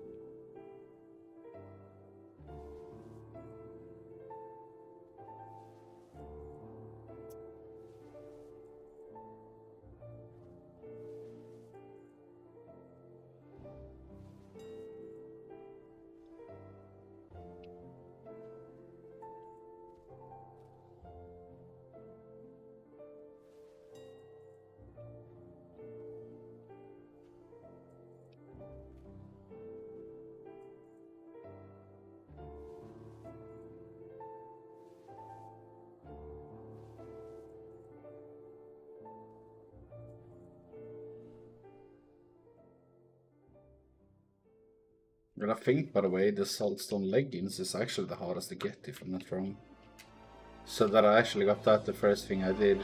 But I think, by the way, the Saltstone leggings is actually the hardest to get, if I'm not wrong. So that I actually got that the first thing I did.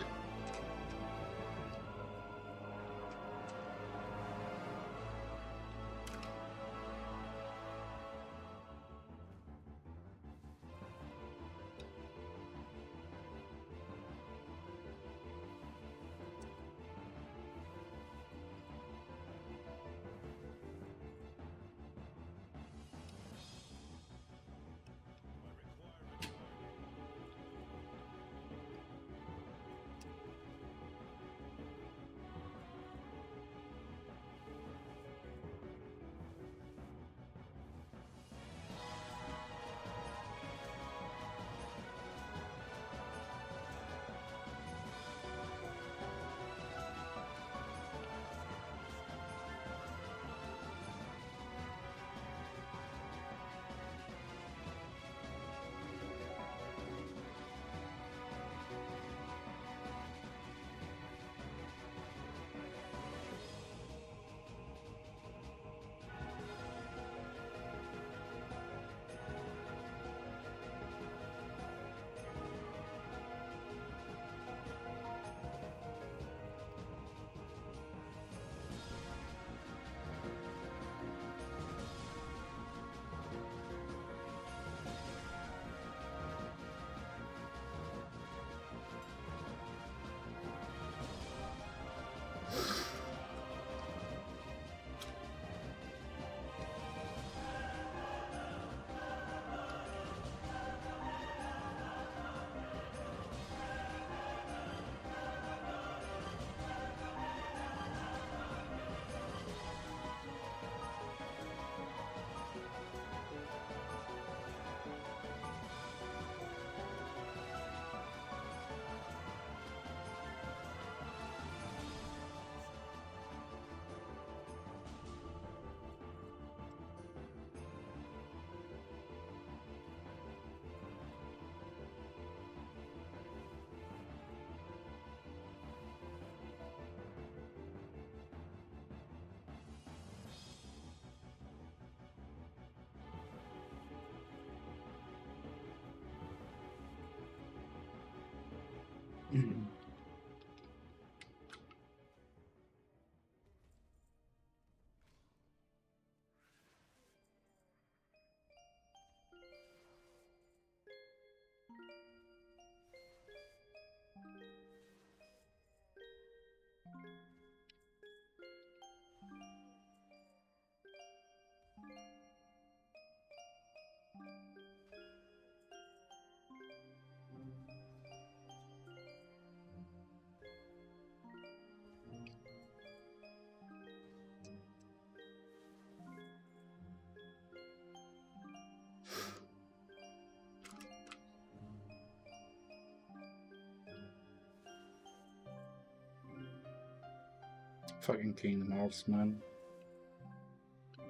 Fucking Kingdom Hearts, man.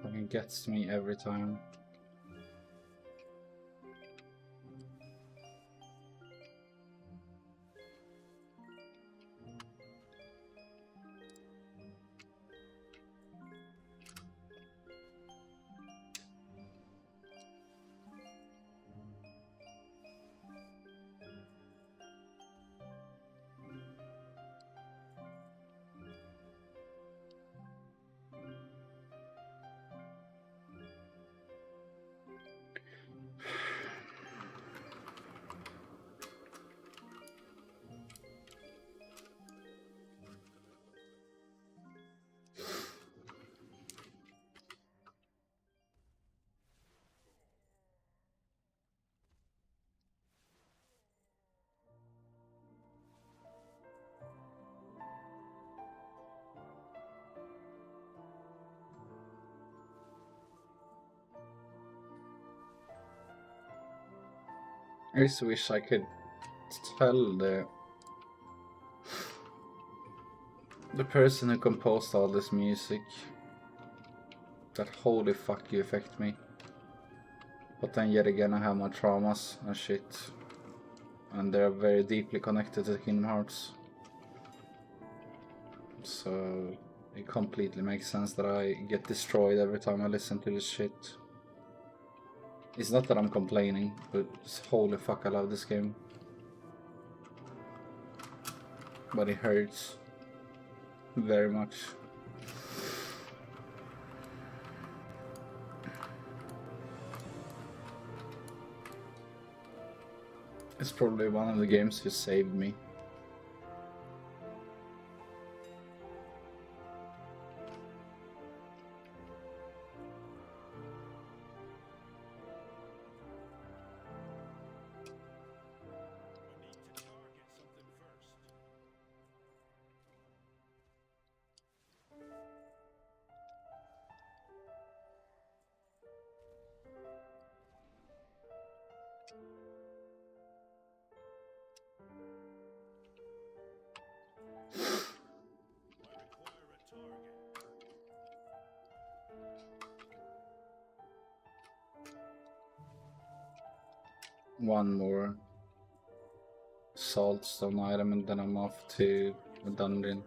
Fucking gets to me every time. I just wish I could tell the person who composed all this music that holy fuck you affect me. But then yet again I have my traumas and shit. And they're very deeply connected to Kingdom Hearts. So it completely makes sense that I get destroyed every time I listen to this shit. It's not that I'm complaining, but holy fuck I love this game. But it hurts. Very much. It's probably one of the games who saved me. One more saltstone item and then I'm off to a dungeon.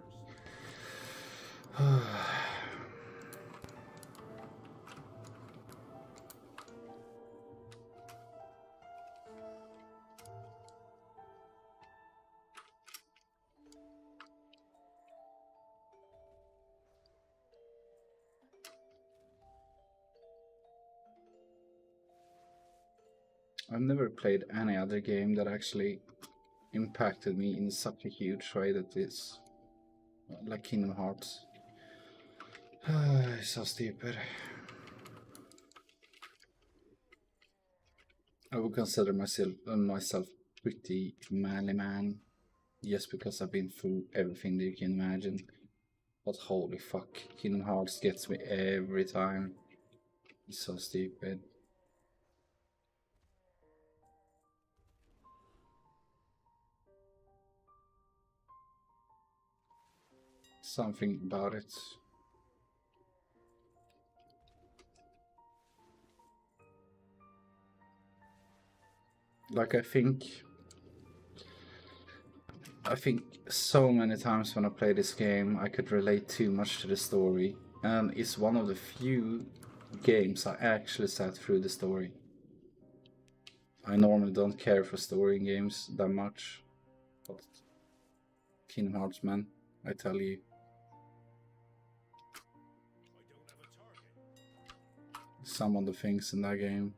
I've never played any other game that actually impacted me in such a huge way that this, like Kingdom Hearts. It's so stupid. I would consider myself pretty manly man, just because I've been through everything that you can imagine. But holy fuck, Kingdom Hearts gets me every time. It's so stupid. Something about it. Like I think so many times when I play this game I could relate too much to the story, and it's one of the few games I actually sat through the story. I normally don't care for story in games that much, but Kingdom Hearts, man, I tell you. Some of the things in that game.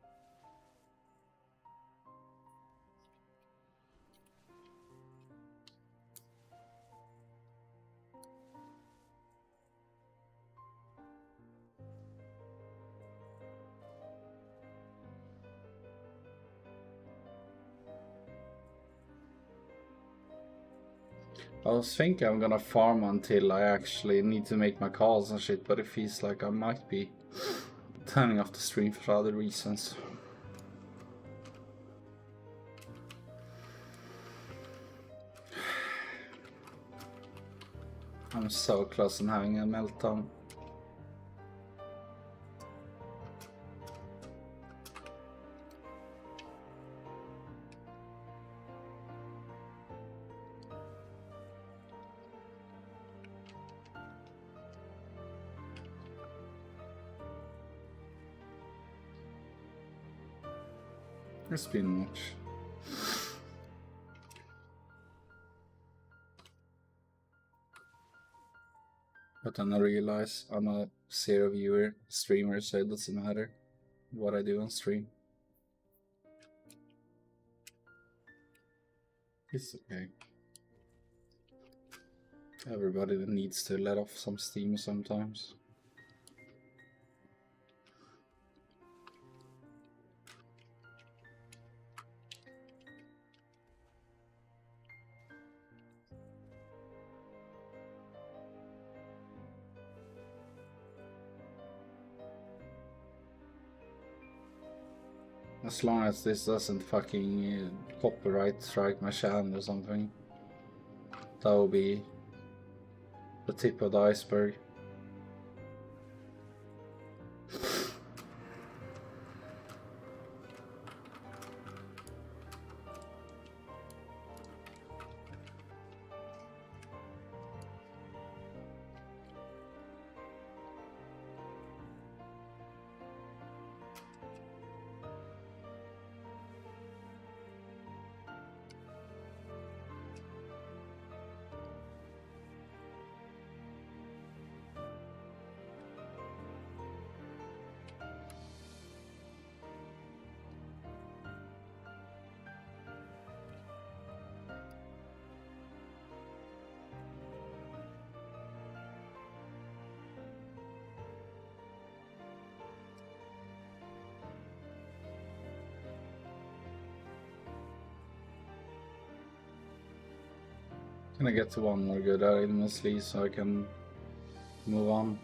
I was thinking I'm gonna farm until I actually need to make my calls and shit, but it feels like I might be turning off the stream for other reasons. I'm so close on having a meltdown. It's been much. But then I realize I'm a 0 viewer streamer, so it doesn't matter what I do on stream. It's okay. Everybody needs to let off some steam sometimes. As long as this doesn't fucking copyright strike my channel or something. That will be the tip of the iceberg. Can I get to one more good item at least so I can move on?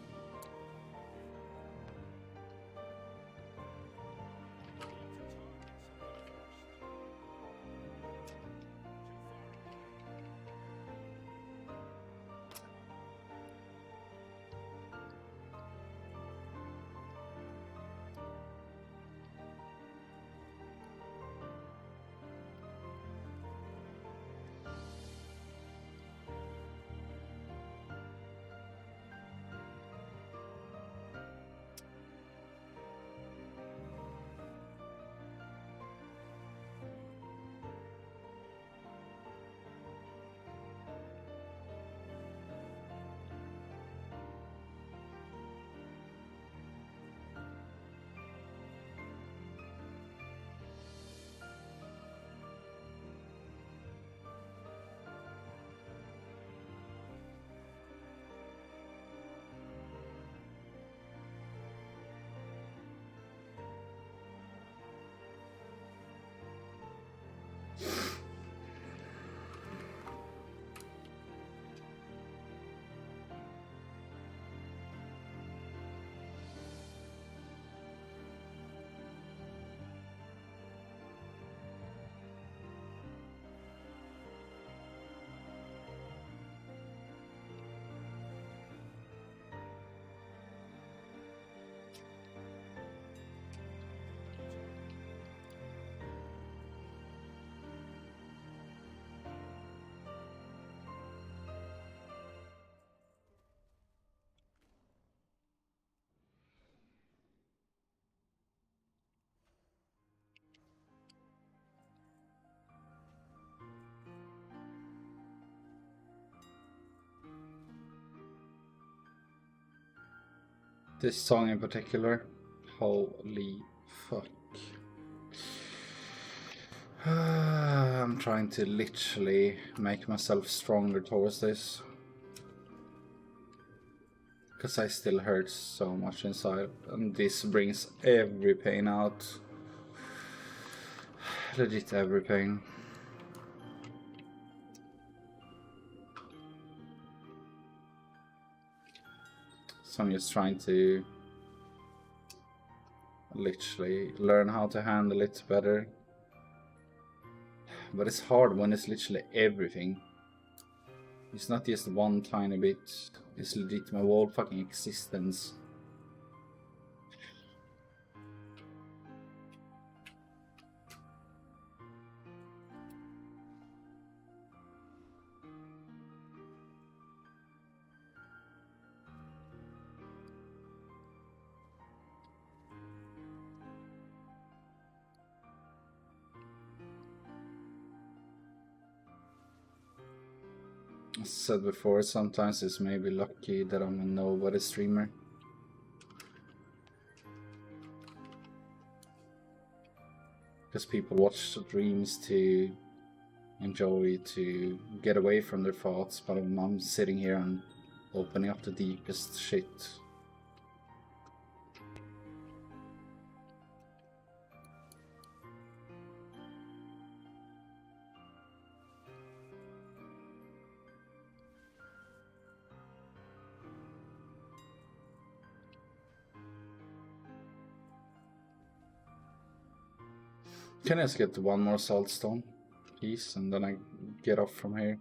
This song in particular, holy fuck. I'm trying to literally make myself stronger towards this. Because I still hurt so much inside, and this brings every pain out. Legit every pain. So I'm just trying to literally learn how to handle it better. But it's hard when it's literally everything. It's not just one tiny bit. It's legit my whole fucking existence. As I said before, sometimes it's maybe lucky that I'm a nobody streamer. Because people watch streams to enjoy, to get away from their thoughts, but I'm sitting here and opening up the deepest shit. Can I just get one more saltstone, please, and then I get off from here?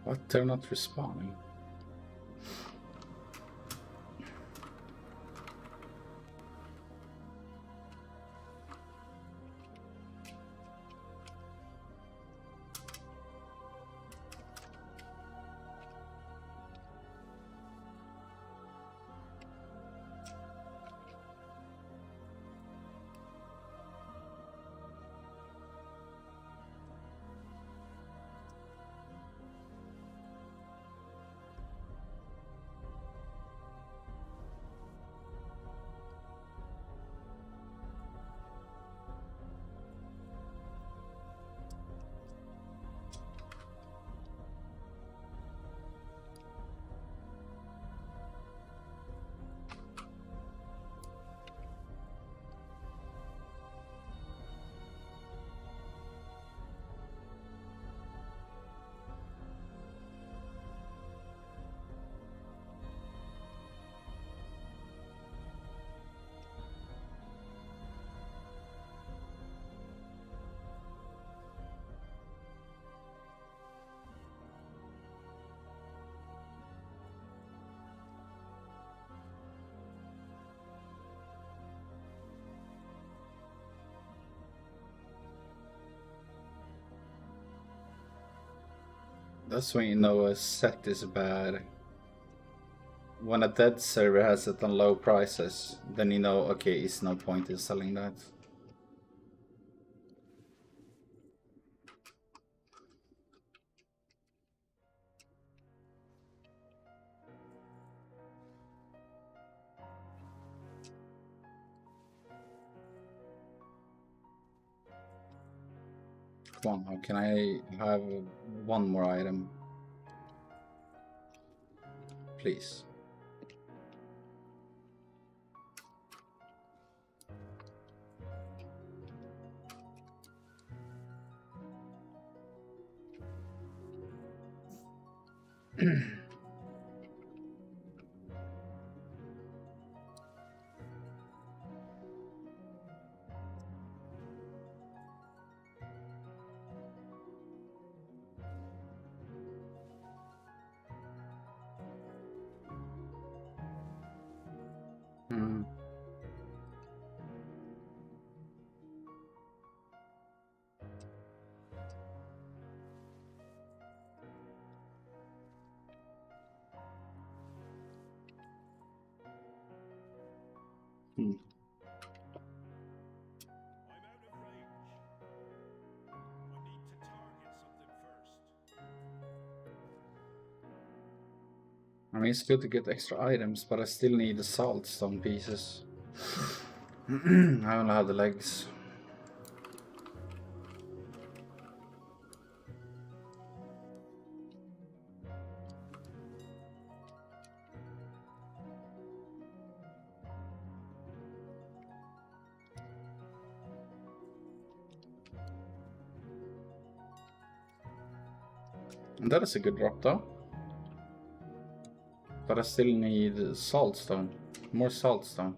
What? They're not respawning. That's when you know a set is bad. When a dead server has it on low prices, then you know, okay, it's no point in selling that. Come on, how can I have one more item? Please. Hmm. Hmm. I mean, it's good to get extra items, but I still need the salt stone pieces. I only have the legs. And that is a good drop though. But I still need saltstone. More saltstone.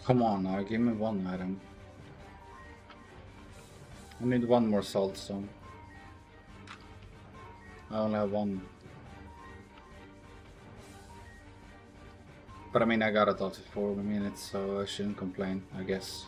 Come on now, give me one item. I need one more salt stone. I only have one. But I mean, I got it after 4 minutes, so I shouldn't complain, I guess.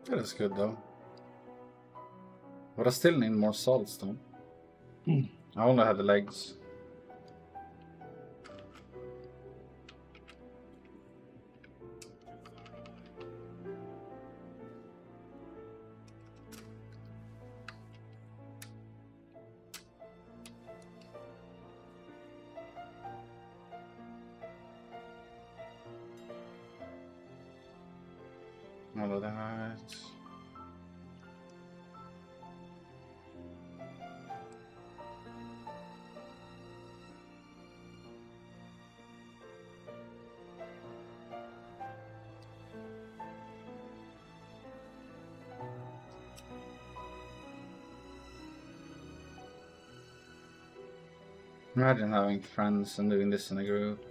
That is good though. But I still need more salts though. I only have the legs. All of that. Imagine having friends and doing this in a group.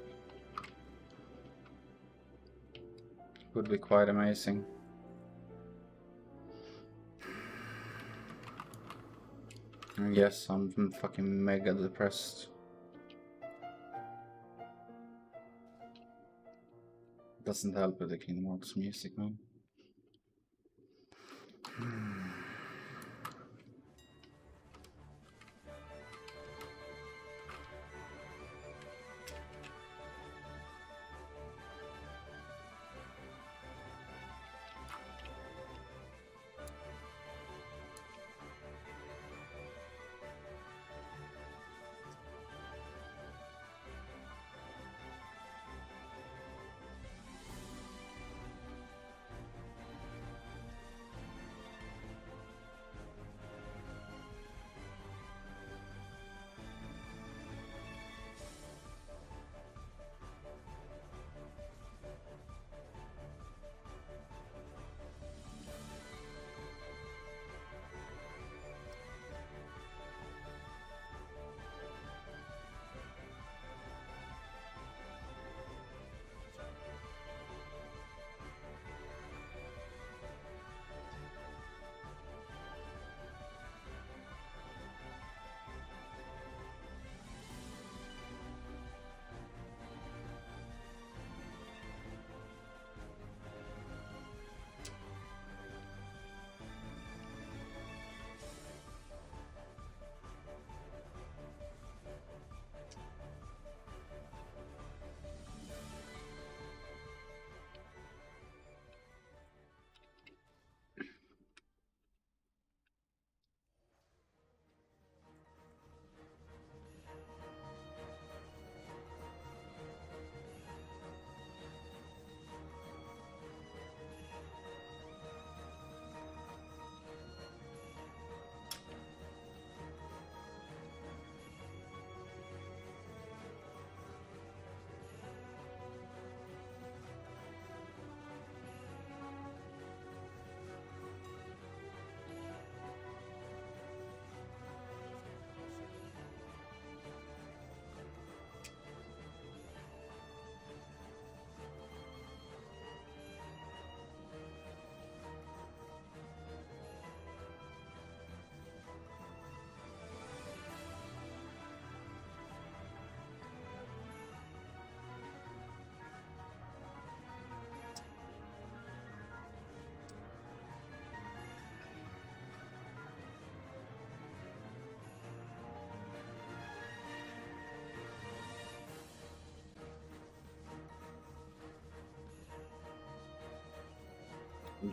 Would be quite amazing. I guess I'm fucking mega depressed. Doesn't help with the Kingdom Hearts music, man.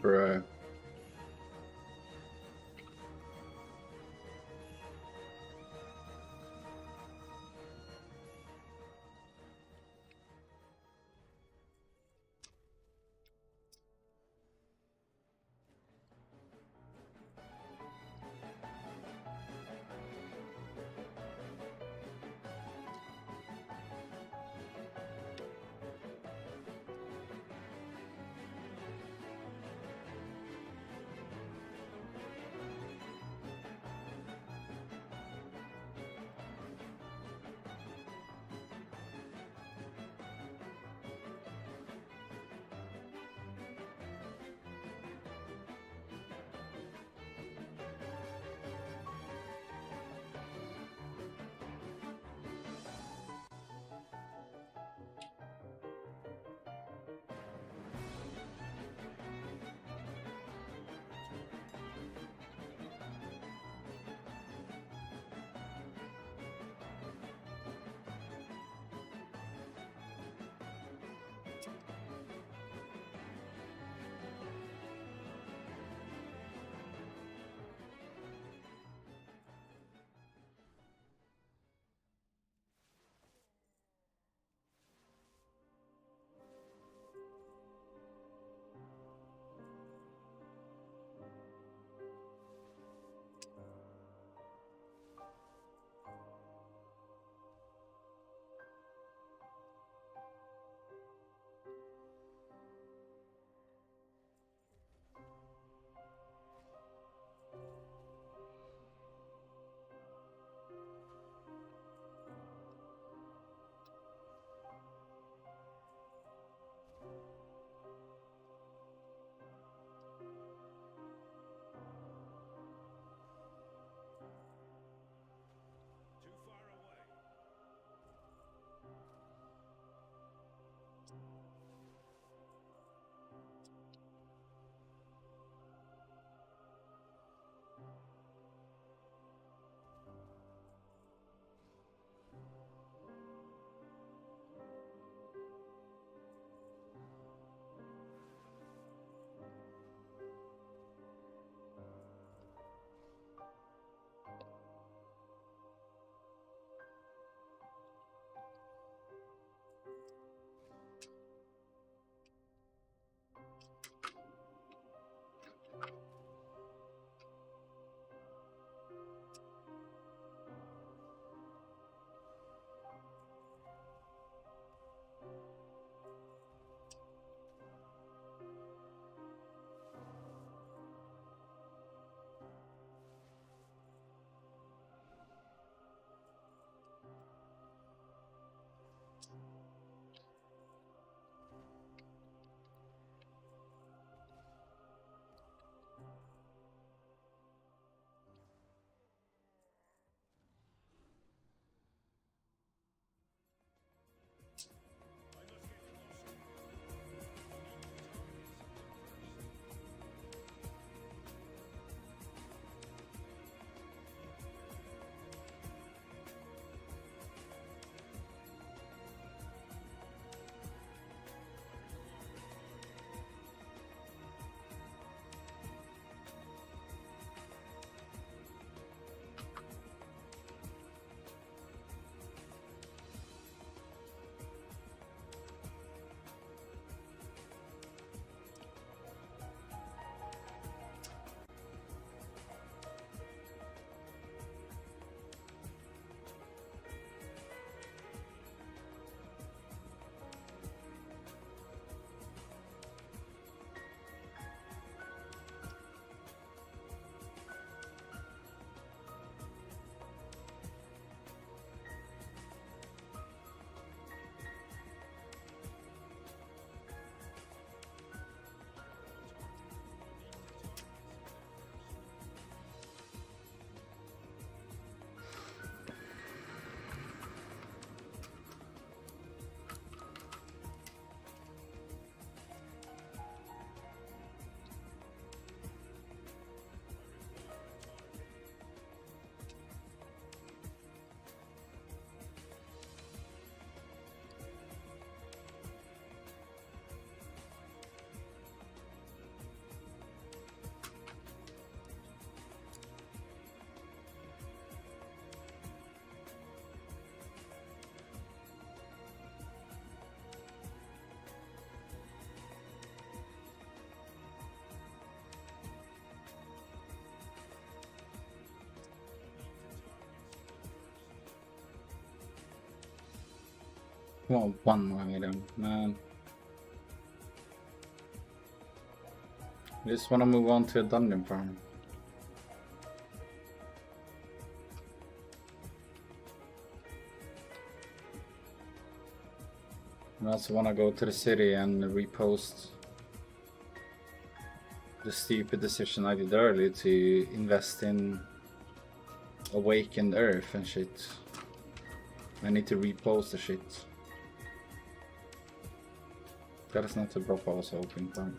Bruh. Come on, one more item, man. I just want to move on to a dungeon farm. I also want to go to the city and repost the stupid decision I did earlier to invest in Awakened Earth and shit. I need to repost the shit. That is not the drop I was hoping for.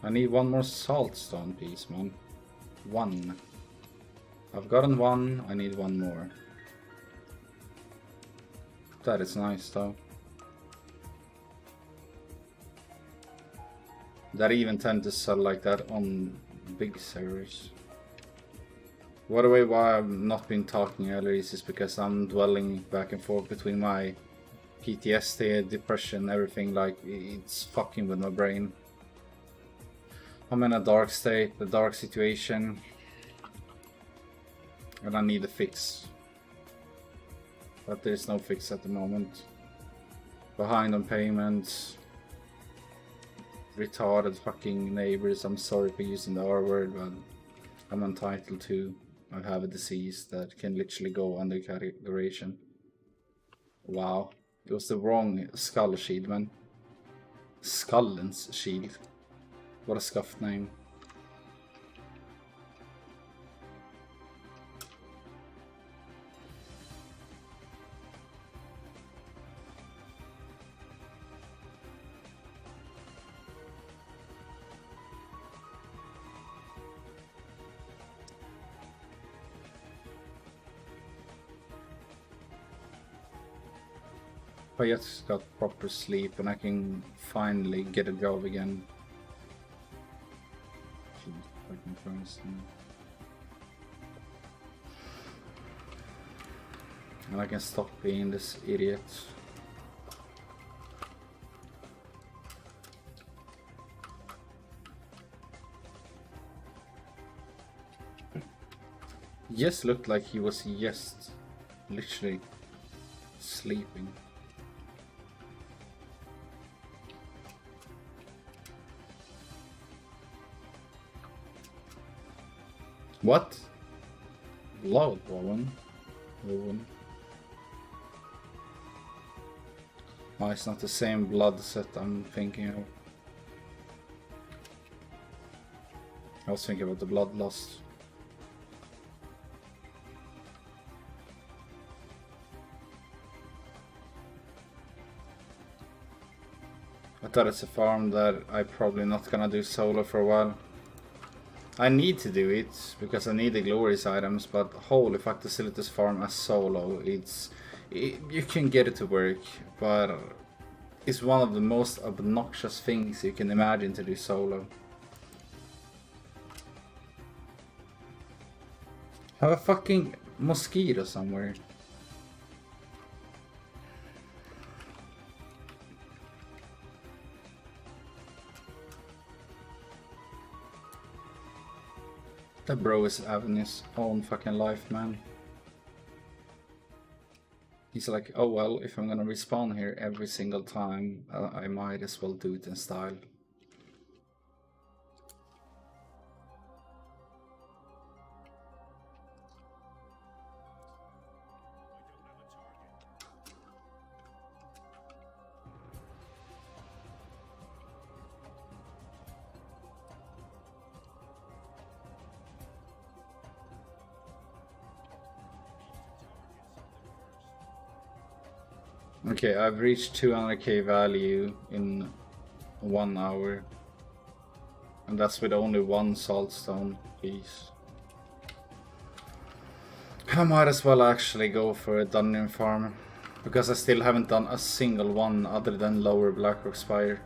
I need one more saltstone piece, man. One. I've gotten one, I need one more. That is nice though. That even tend to sell like that on big servers. By the way, why I've not been talking earlier is just because I'm dwelling back and forth between my PTSD, depression, everything. Like, it's fucking with my brain. I'm in a dark state, a dark situation, and I need a fix. But there's no fix at the moment. Behind on payments. Retarded fucking neighbors. I'm sorry for using the R word, but I'm entitled to. I have a disease that can literally go under categorization. Wow. It was the wrong skull shield, man. Skullen's shield. What a scuffed name. I just got proper sleep and I can finally get a job again. Jesus fucking Christ, man. And I can stop being this idiot. Yes, looked like he was just literally sleeping. What? Blood woman. Oh, it's not the same blood set I'm thinking of. I was thinking about the bloodlust. I thought it's a farm that I'm probably not gonna do solo for a while. I need to do it because I need the glorious items, but holy fuck, the Silithus farm as solo, you can get it to work, but it's one of the most obnoxious things you can imagine to do solo. Have a fucking mosquito somewhere. That bro is having his own fucking life, man. He's like, oh well, if I'm gonna respawn here every single time, I might as well do it in style. Okay, I've reached 200k value in 1 hour. And that's with only one saltstone piece. I might as well actually go for a dungeon farm. Because I still haven't done a single one other than lower Blackrock Spire.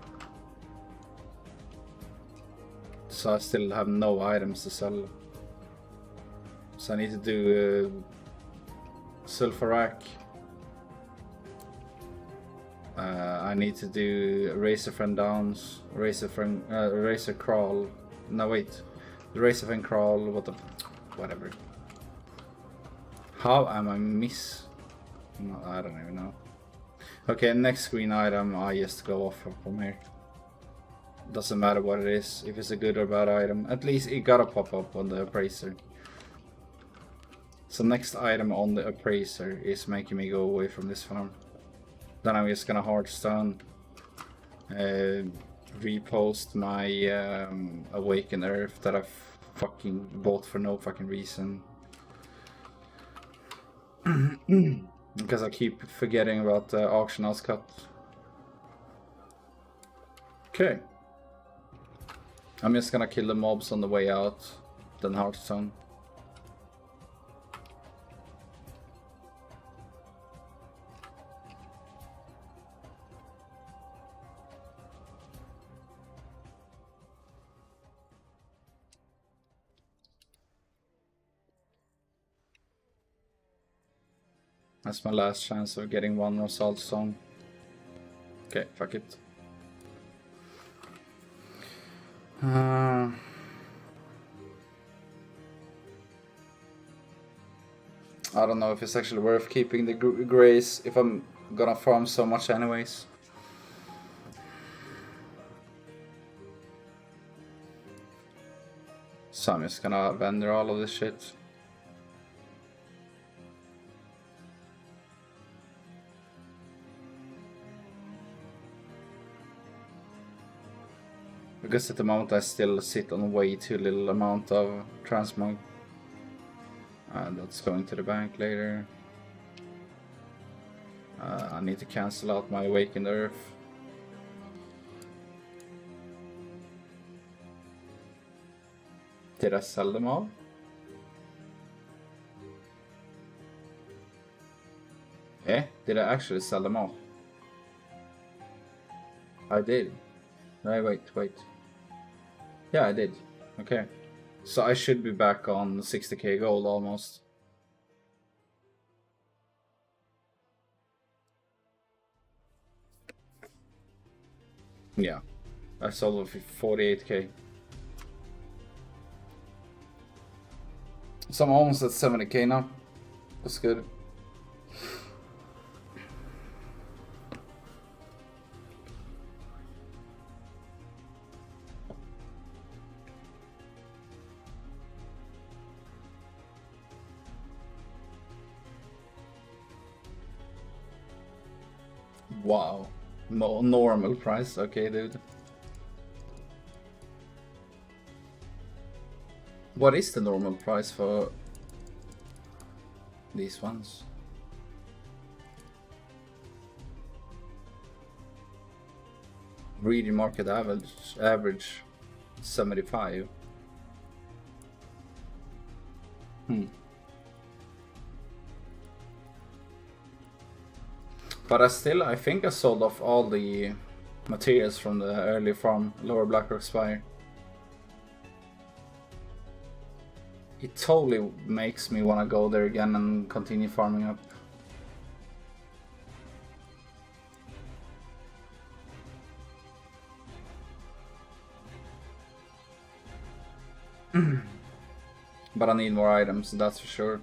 So I still have no items to sell. So I need to do Sulfurak. I need to do Razorfen Downs, Razor Crawl. No wait, the Razorfen Crawl. Whatever. How am I miss? No, I don't even know. Okay, next green item, I just go off from here. Doesn't matter what it is, if it's a good or bad item. At least it gotta pop up on the appraiser. So next item on the appraiser is making me go away from this farm. Then I'm just gonna hardstone, repost my Awakened Earth that I fucking bought for no fucking reason. Because I keep forgetting about the auction house cut. Okay. I'm just gonna kill the mobs on the way out, then hardstone. That's my last chance of getting one more salt stone. Okay, fuck it. I don't know if it's actually worth keeping the grays if I'm gonna farm so much anyways. So I'm just gonna vendor all of this shit. Because at the moment I still sit on way too little amount of transmog. And that's going to the bank later. I need to cancel out my Awakened Earth. Did I sell them all? Eh? Did I actually sell them all? I did. No, wait. Yeah, I did. Okay. So I should be back on 60k gold almost. Yeah. I sold for 48k. So I'm almost at 70k now. That's good. Wow. Normal price. Okay, dude. What is the normal price for these ones? Reading market average 75. But I think I sold off all the materials from the early farm, Lower Blackrock Spire. It totally makes me want to go there again and continue farming up. But I need more items, that's for sure.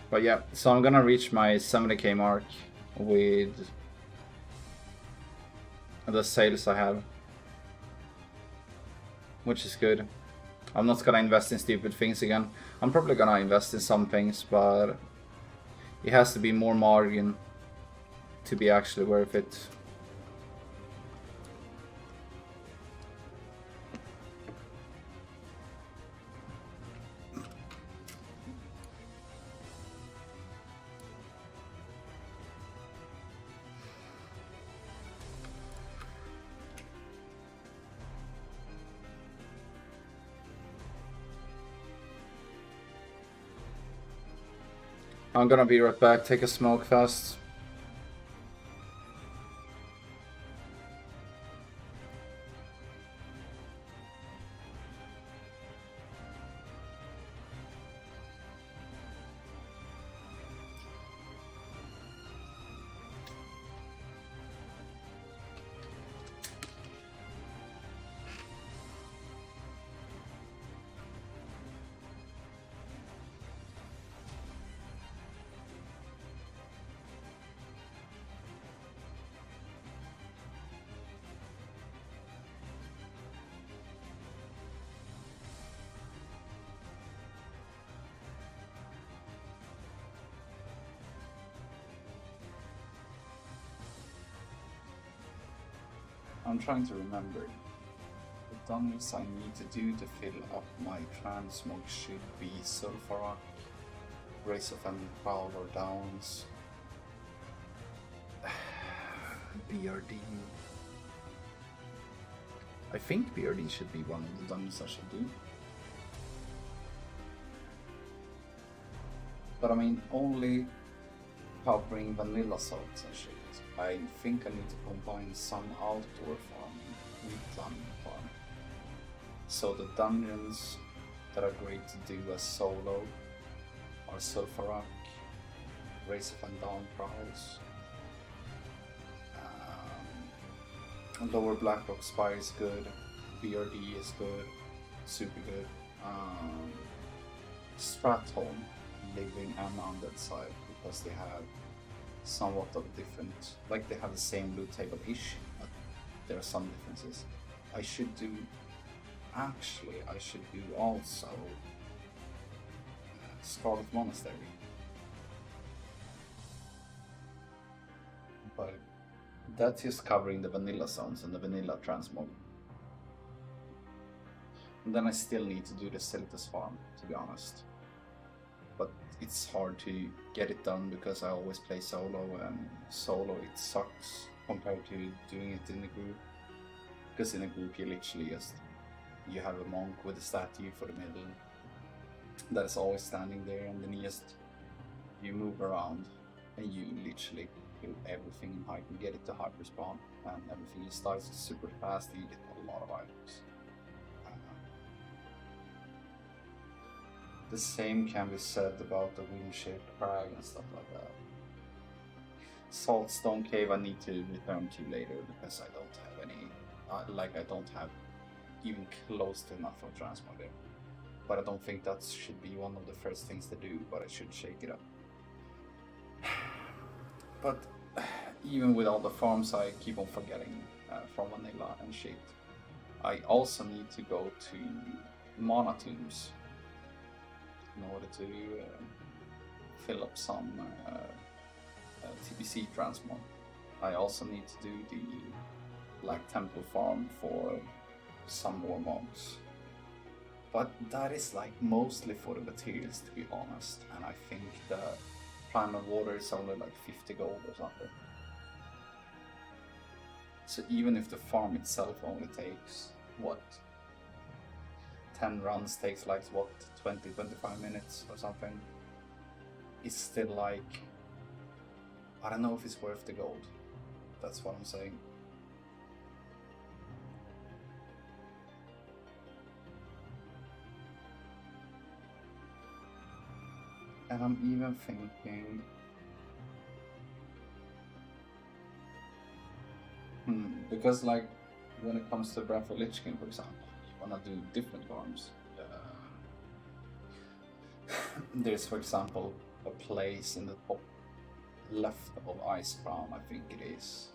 But yeah, so I'm gonna reach my 70k mark with the sales I have, which is good. I'm not gonna invest in stupid things again. I'm probably gonna invest in some things, but it has to be more margin to be actually worth it. I'm gonna be right back, take a smoke fast. I'm trying to remember. The dungeons I need to do to fill up my transmog should be Sulfurock, Race of Ended Prowler Downs, BRD. I think BRD should be one of the dungeons I should do. But I mean, only covering vanilla salts and shit. I think I need to combine some outdoor farming with dungeon farming. So the dungeons that are great to do as solo are Sulfurock, Race of Ended Prowls, Lower Blackrock Spire is good, BRD is good, super good. Stratholme, living and undead side, because they have somewhat of a different, like they have the same loot table-ish, but there are some differences. I should do also Scarlet Monastery. But that's just covering the vanilla zones and the vanilla transmog. And then I still need to do the Siltus farm, to be honest. But it's hard to get it done because I always play solo, and solo it sucks compared to doing it in a group. Because in a group you literally just, you have a monk with a statue for the middle that is always standing there, and then you move around and you literally do everything in hype and get it to hyper spawn, and everything just dies super fast. You get a lot of items. The same can be said about the wind-shaped crag and stuff like that. Saltstone Cave I need to return to later because I don't have any, I don't have even close to enough of transmog there. But I don't think that should be one of the first things to do, but I should shake it up. But even with all the farms I keep on forgetting from vanilla and shit, I also need to go to mana tombs in order to fill up some TBC transmog. I also need to do the Black Temple farm for some more monks. But that is like mostly for the materials, to be honest, and I think the Primal Water is only like 50 gold or something. So even if the farm itself only takes, what, 10 runs takes like, what, 20-25 minutes or something, it's still like, I don't know if it's worth the gold. That's what I'm saying. And I'm even thinking, because like when it comes to Breath of Lich King, for example, you wanna do different farms. There's, for example, a place in the top left of Icecrown, I think it is,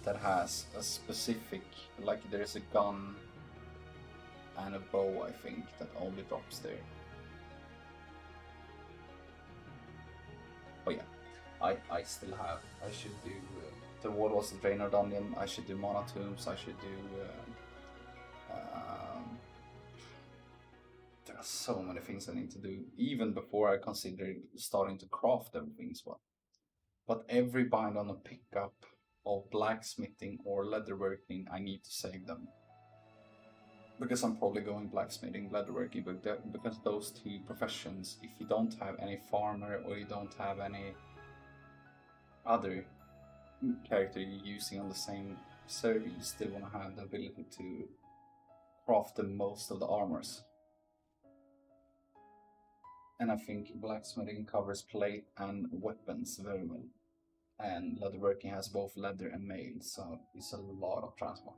that has a specific, like there's a gun and a bow, I think, that only drops there. Oh yeah, I still have, I should do the Warlords of Draenor dungeon, I should do Mana Tombs, I should do, there are so many things I need to do, even before I consider starting to craft everything as well. But every bind on a pickup of blacksmithing or leatherworking, I need to save them. Because I'm probably going blacksmithing, leatherworking, because those two professions, if you don't have any farmer or you don't have any other character you're using on the same server, you still want to have the ability to craft the most of the armors. And I think blacksmithing covers plate and weapons very well. And leatherworking has both leather and mail, so it's a lot of transmog.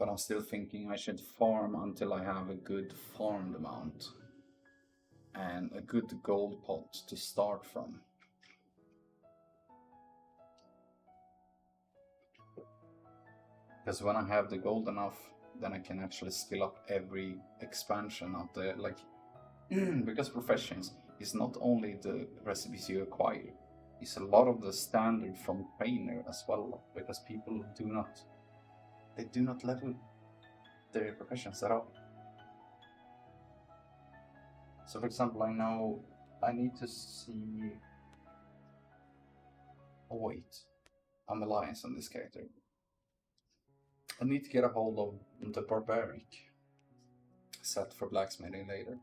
But I'm still thinking I should farm until I have a good farmed amount and a good gold pot to start from. Because when I have the gold enough, then I can actually skill up every expansion of the, like, because professions is not only the recipes you acquire, is a lot of the standard from trainer as well, because people do not level their professions at all. So for example, I know I need to see... Oh wait, I'm alliance on this character. I need to get a hold of the barbaric set for blacksmithing later,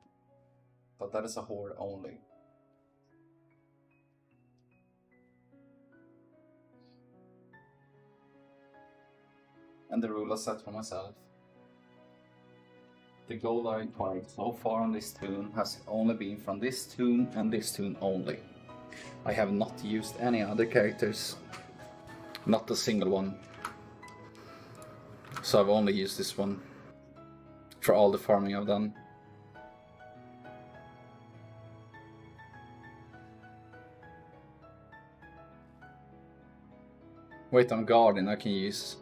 but that is a horde only. And the rule I set for myself. The gold I acquired so far on this toon has only been from this toon and this toon only. I have not used any other characters, not a single one. So I've only used this one for all the farming I've done. Wait, I'm guarding, I can use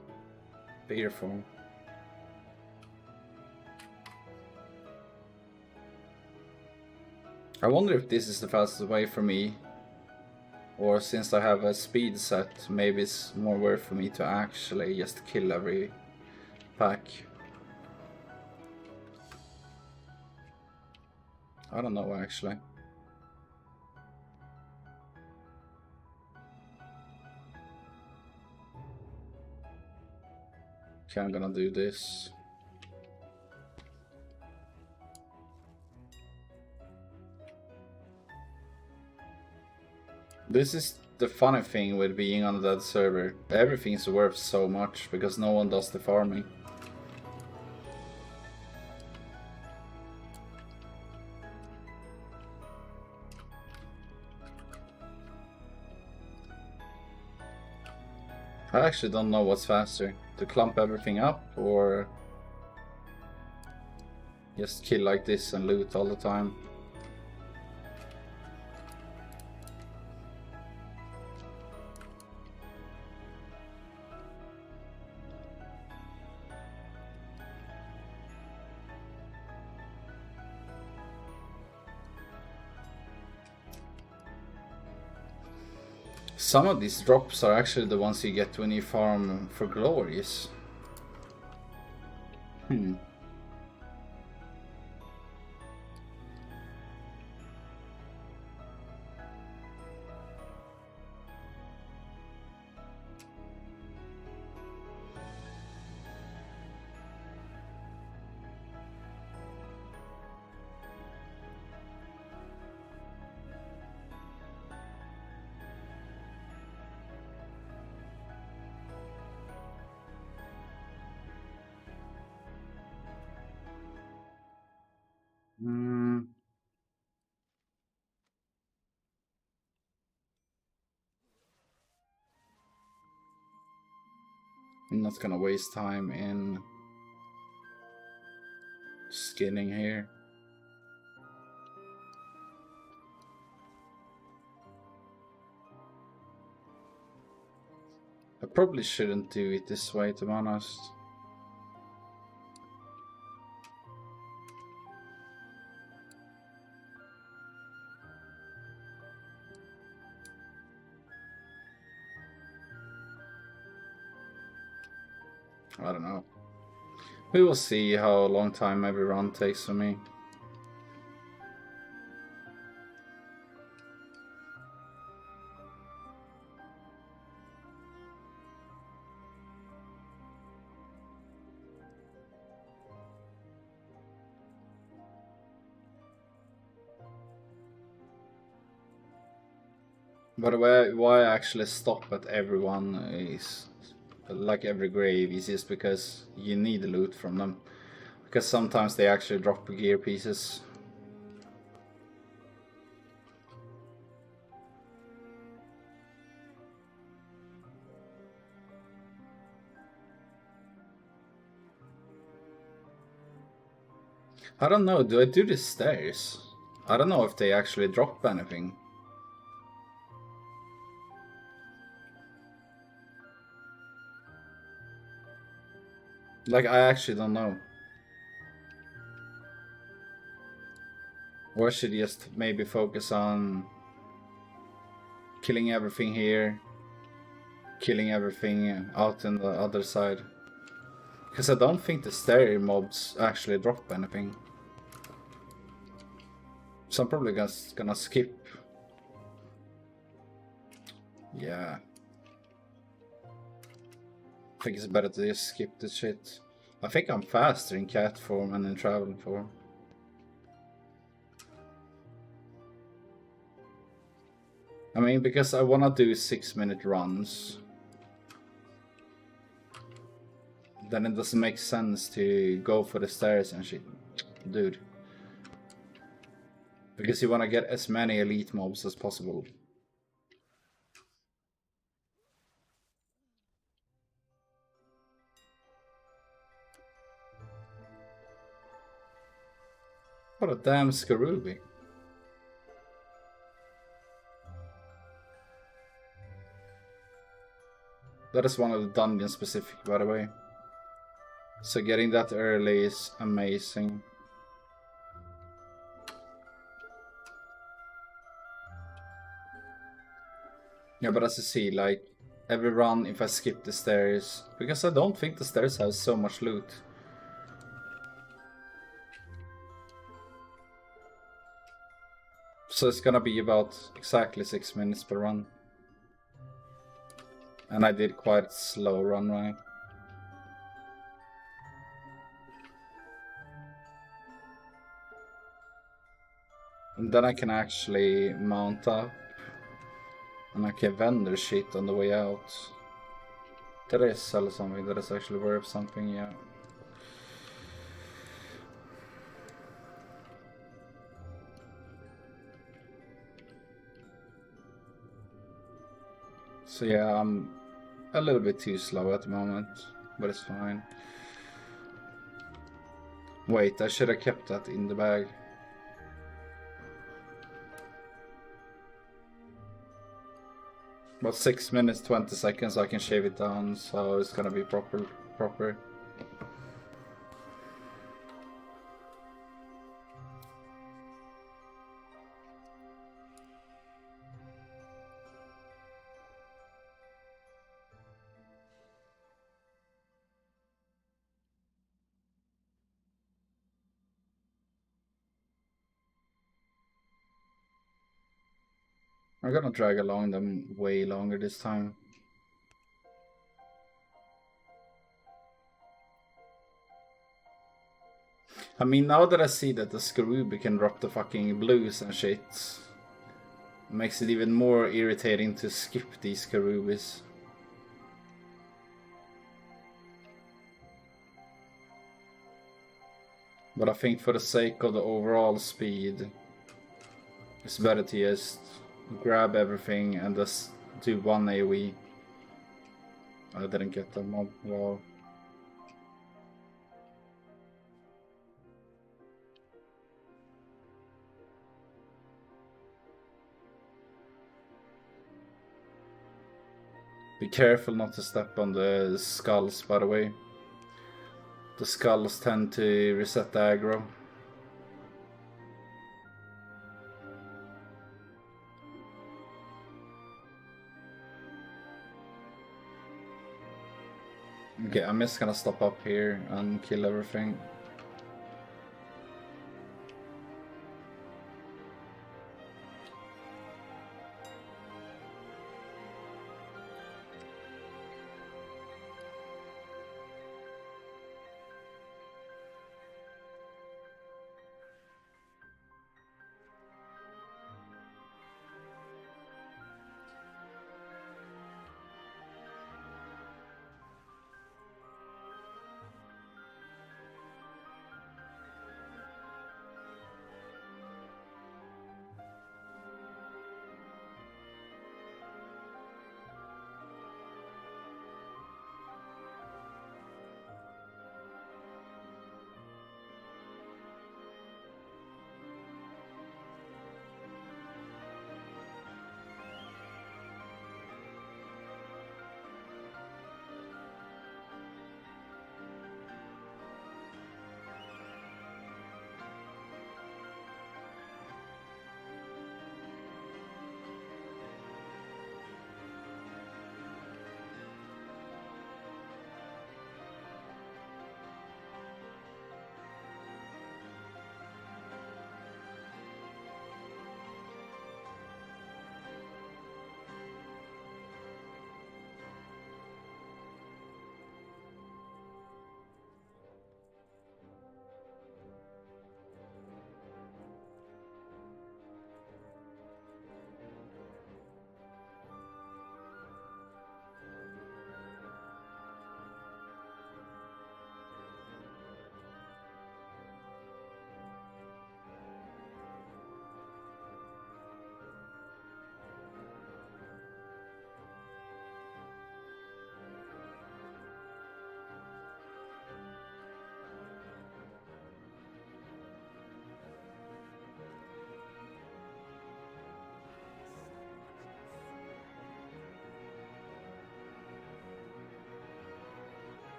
beer form. I wonder if this is the fastest way for me, or since I have a speed set, maybe it's more worth for me to actually just kill every pack. I don't know actually. Okay, I'm gonna do this. This is the funny thing with being on that server. Everything's worth so much because no one does the farming. I actually don't know what's faster, to clump everything up or just kill like this and loot all the time. Some of these drops are actually the ones you get when you farm for glories. I'm not gonna waste time in skinning here. I probably shouldn't do it this way, to be honest. I don't know. We will see how long time every run takes for me. But why I actually stop at everyone is, like every grave, is just because you need loot from them. Because sometimes they actually drop gear pieces. I don't know, do I do the stairs? I don't know if they actually drop anything. Like, I actually don't know. Or I should just maybe focus on killing everything here, killing everything out on the other side. Because I don't think the stair mobs actually drop anything. So I'm probably gonna skip. Yeah. I think it's better to just skip this shit. I think I'm faster in cat form and in travel form. I mean, because I wanna do 6-minute runs. Then it doesn't make sense to go for the stairs and shit. Dude. Because you wanna get as many elite mobs as possible. What a damn Skarubi. That is one of the dungeon specific, by the way. So getting that early is amazing. Yeah, but as you see, like, every run if I skip the stairs, because I don't think the stairs have so much loot. So it's gonna be about exactly 6 minutes per run. And I did quite a slow run, right? And then I can actually mount up. And I can vendor shit on the way out. Did I sell something that is actually worth something? Yeah. So yeah, I'm a little bit too slow at the moment, but it's fine. Wait, I should have kept that in the bag. About 6 minutes 20 seconds I can shave it down, so it's gonna be proper. I'm gonna drag along them way longer this time. I mean, now that I see that the Skarubi can drop the fucking blues and shit, it makes it even more irritating to skip these Skarubis. But I think for the sake of the overall speed, it's better to just grab everything and just do one AoE. I didn't get the mob. Wow. Be careful not to step on the skulls, by the way. The skulls tend to reset the aggro. Okay, I'm just gonna stop up here and kill everything.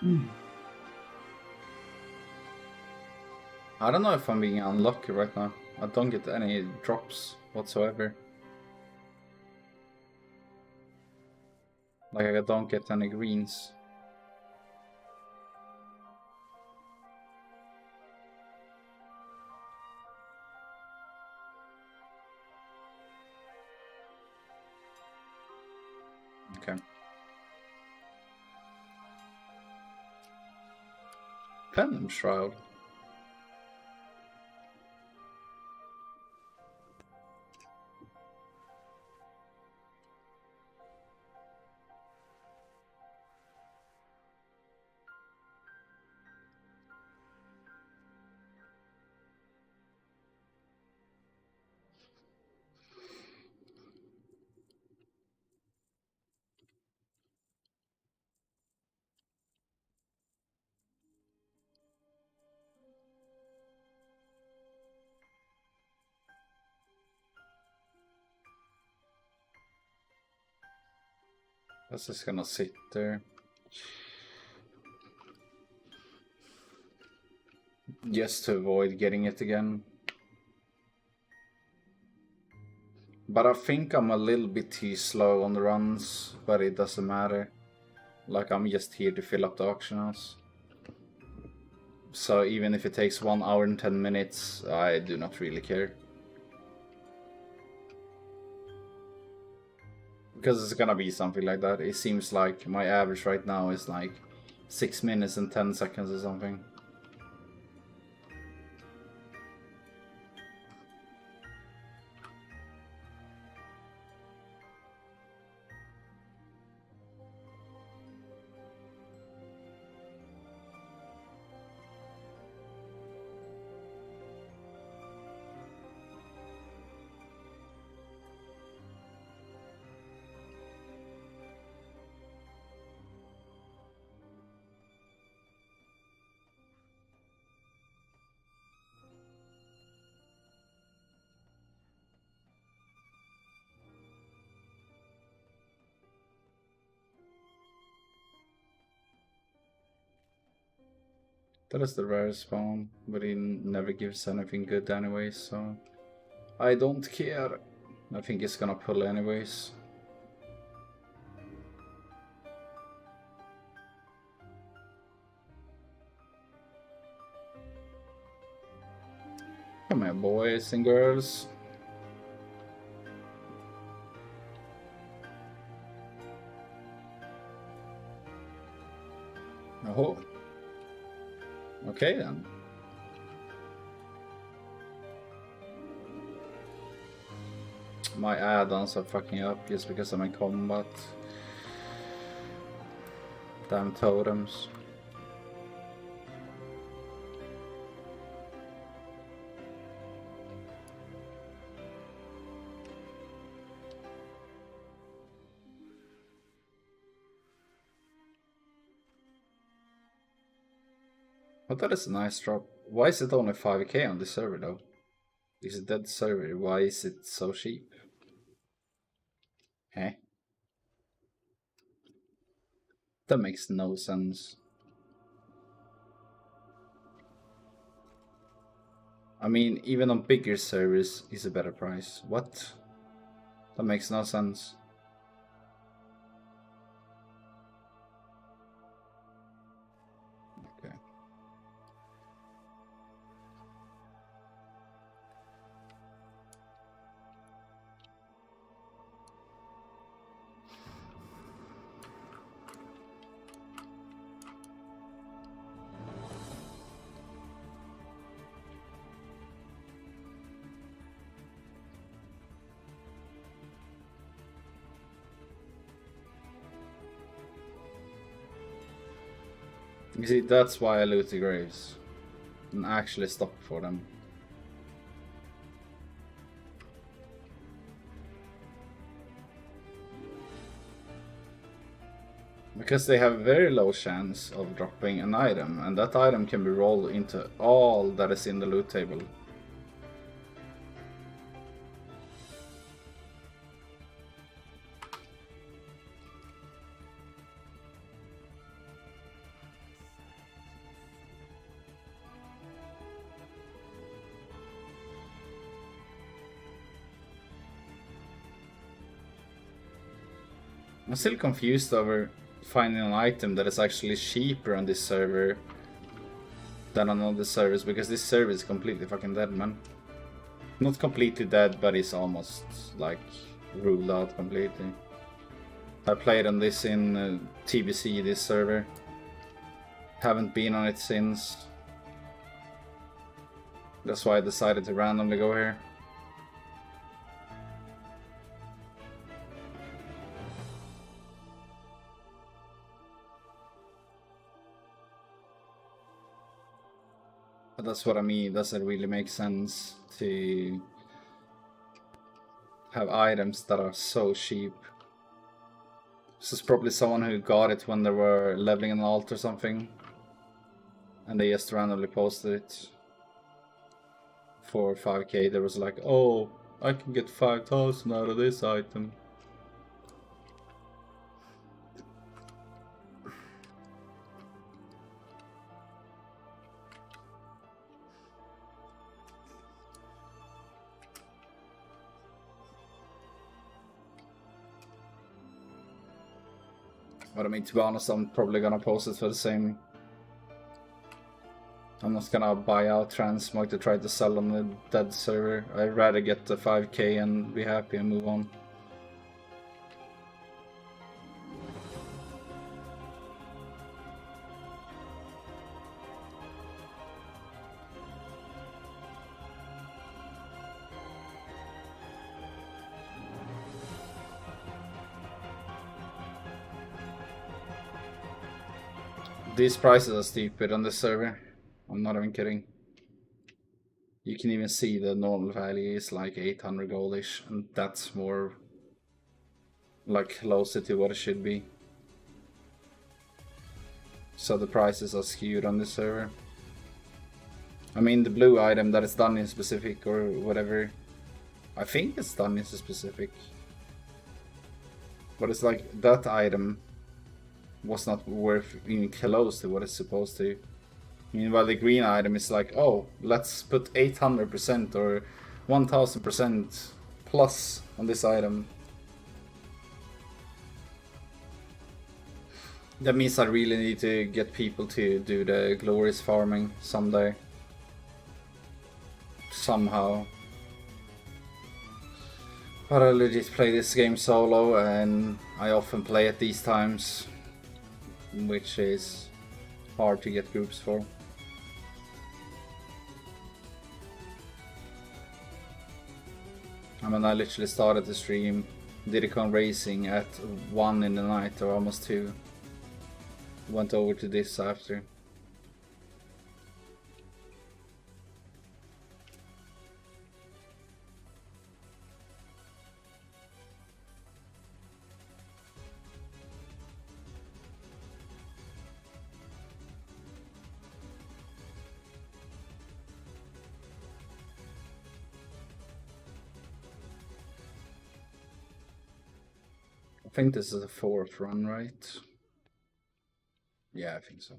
I don't know if I'm being unlucky right now. I don't get any drops whatsoever. Like, I don't get any greens. Okay. Phantom Shroud. That's just gonna sit there. Just to avoid getting it again. But I think I'm a little bit too slow on the runs, but it doesn't matter. Like, I'm just here to fill up the auction house. So even if it takes 1 hour and 10 minutes, I do not really care. Because it's gonna be something like that. It seems like my average right now is like 6 minutes and 10 seconds or something. That is the rarest spawn, but he never gives anything good anyways, so I don't care. I think it's gonna pull anyways. Come here, boys and girls. Oh. Okay then. My add-ons are fucking up just because I'm in combat. Damn totems. But that is a nice drop. Why is it only 5k on this server though? It's a dead server, why is it so cheap? Eh? That makes no sense. I mean, even on bigger servers is a better price. What? That makes no sense. Okay. You see, that's why I loot the graves and actually stop for them. Because they have very low chance of dropping an item, and that item can be rolled into all that is in the loot table. I'm still confused over finding an item that is actually cheaper on this server than on other servers, because this server is completely fucking dead, man. Not completely dead, but it's almost like ruled out completely. I played on this in TBC, this server. Haven't been on it since. That's why I decided to randomly go here. But that's what I mean, does it really make sense to have items that are so cheap? This is probably someone who got it when they were leveling an alt or something, and they just randomly posted it for 5k. They was like, oh, I can get 5,000 out of this item. But I mean, to be honest, I'm probably gonna post it for the same. I'm not gonna buy out Transmog to try to sell on the dead server. I'd rather get the 5k and be happy and move on. These prices are stupid on this server. I'm not even kidding. You can even see the normal value is like 800 goldish, and that's more like closer to what it should be. So the prices are skewed on this server. I mean, the blue item that is done in specific or whatever, I think it's done in specific. But it's like that item was not worth even close to what it's supposed to. Meanwhile, the green item is like, oh, let's put 800% or 1000% plus on this item. That means I really need to get people to do the glorious farming someday. Somehow. But I legit play this game solo, and I often play at these times, which is hard to get groups for. I mean, I literally started the stream, did a con racing at 1 in the night or almost 2. Went over to this after. I think this is the 4th run, right? Yeah, I think so.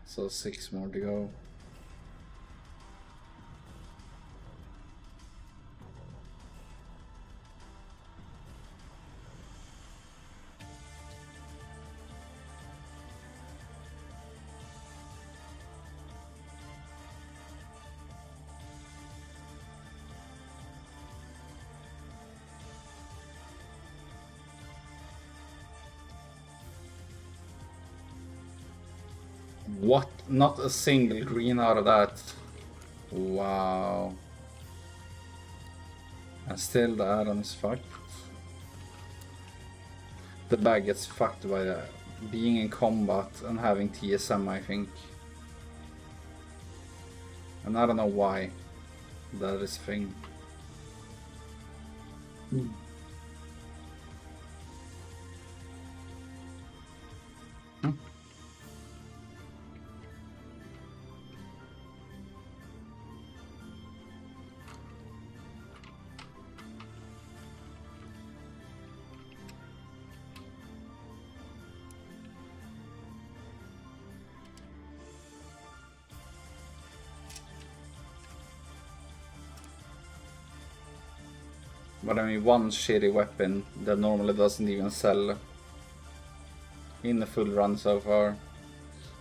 So 6 more to go. What? Not a single green out of that. Wow. And still the add-on is fucked. The bag gets fucked by being in combat and having TSM, I think. And I don't know why that is a thing. But I mean, one shitty weapon that normally doesn't even sell in the full run so far.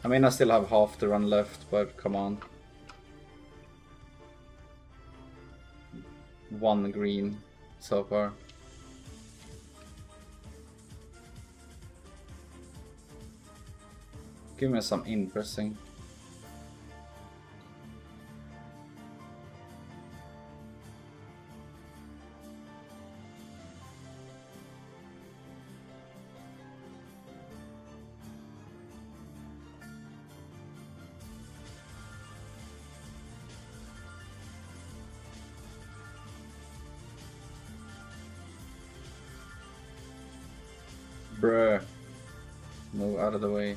I mean, I still have half the run left, but come on. One green so far. Give me some interesting. Bruh. Move out of the way.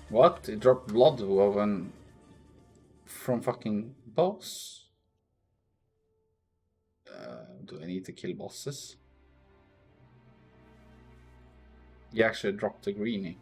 What? It dropped blood woven from fucking boss? Do I need to kill bosses? You actually dropped a greenie.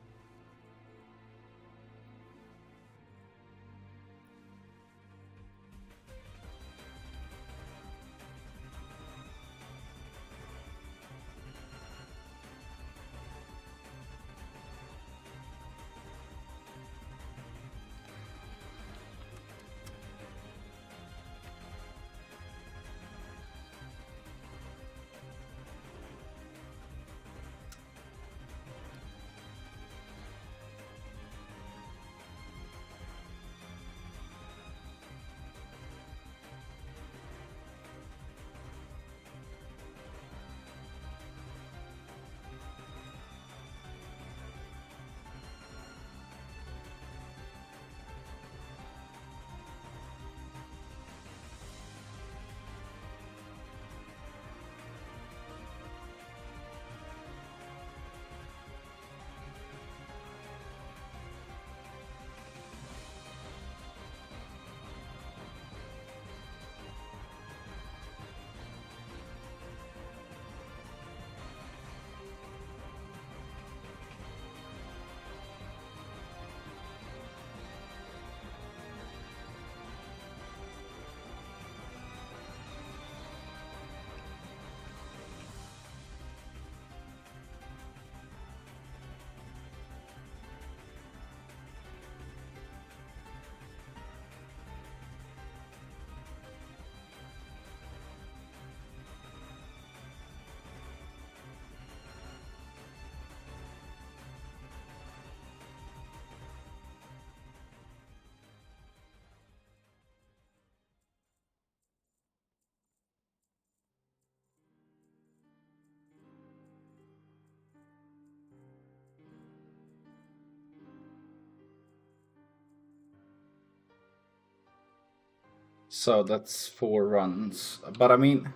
So that's 4 runs. But I mean,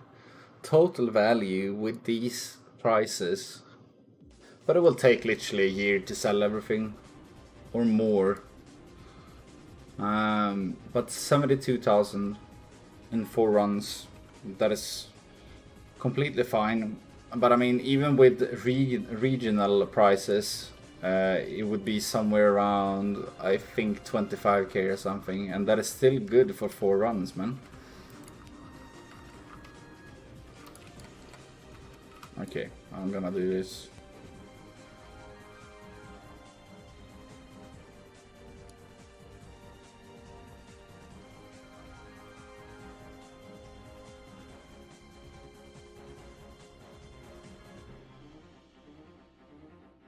total value with these prices. But it will take literally a year to sell everything. Or more. But 72,000 in 4 runs. That is completely fine. But I mean, even with regional prices, it would be somewhere around, I think, 25k or something, and that is still good for 4 runs, man. Okay, I'm gonna do this.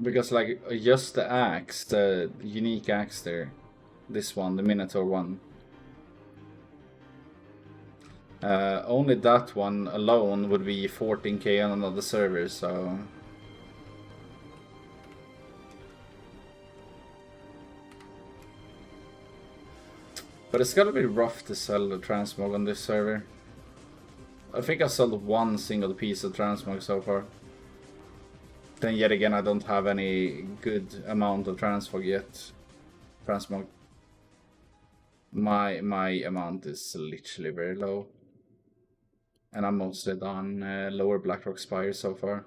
Because like just the axe, the unique axe there, this one, the Minotaur one, only that one alone would be 14k on another server, so... But it's gotta be rough to sell the transmog on this server. I think I sold 1 single piece of transmog so far. Then yet again, I don't have any good amount of transmog yet. Transmog. My amount is literally very low. And I'm mostly done Lower Blackrock Spire so far.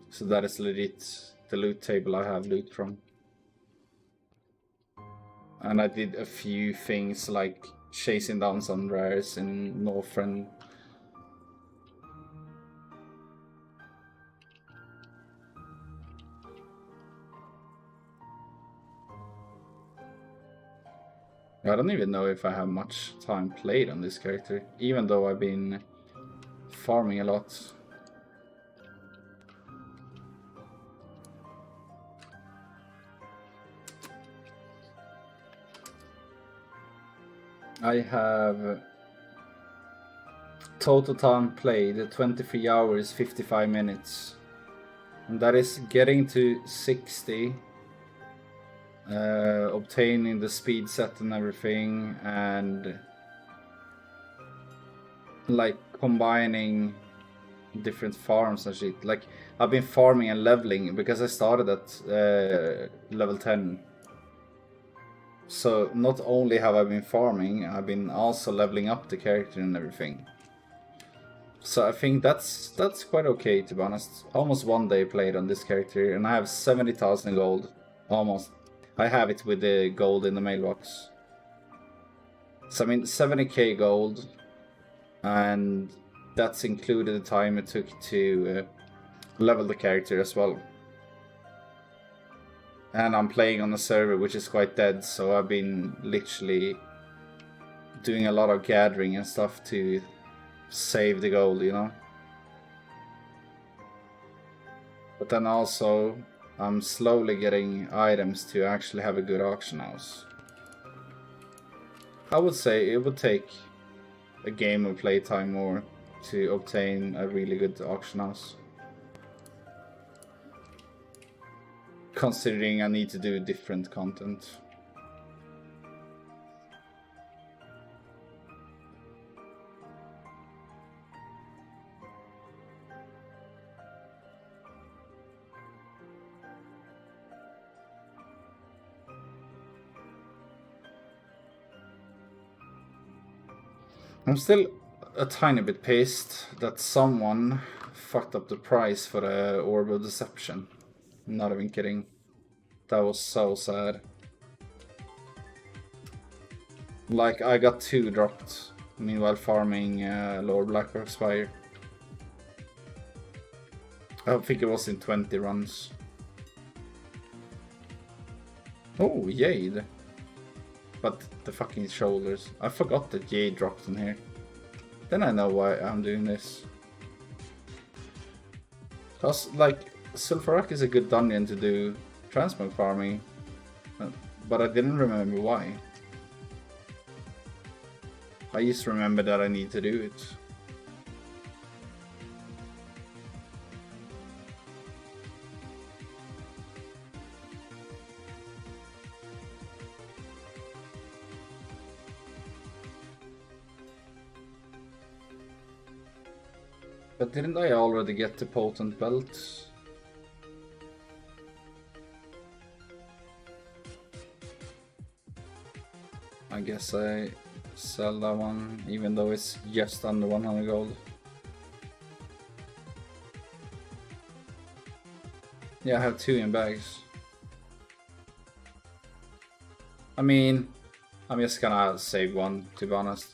So that is legit the loot table I have loot from. And I did a few things like chasing down some rares in Northern. I don't even know if I have much time played on this character, even though I've been farming a lot. I have total time played 23 hours 55 minutes, and that is getting to 60, obtaining the speed set and everything, and like combining different farms and shit. Like I've been farming and leveling because I started at level 10. So not only have I been farming, I've been also leveling up the character and everything. So I think that's quite okay, to be honest. Almost 1 day played on this character, and I have 70,000 gold. Almost. I have it with the gold in the mailbox. So I mean 70k gold, and that's included the time it took to level the character as well. And I'm playing on a server which is quite dead, so I've been literally doing a lot of gathering and stuff to save the gold, you know. But then also, I'm slowly getting items to actually have a good auction house. I would say it would take a game of playtime more to obtain a really good auction house. Considering I need to do different content. I'm still a tiny bit pissed that someone fucked up the price for the Orb of Deception. I'm not even kidding. That was so sad. Like, I got 2 dropped, meanwhile farming Lower Blackrock Spire. I think it was in 20 runs. Oh, Jade. But the fucking shoulders. I forgot that Jade dropped in here. Then I know why I'm doing this. Cause, like, Sulfurak is a good dungeon to do transmog farming, but I didn't remember why. I just remember that I need to do it. But didn't I already get the potent belt? I guess I sell that one, even though it's just under 100 gold. Yeah, I have 2 in bags. I mean, I'm just gonna save one, to be honest.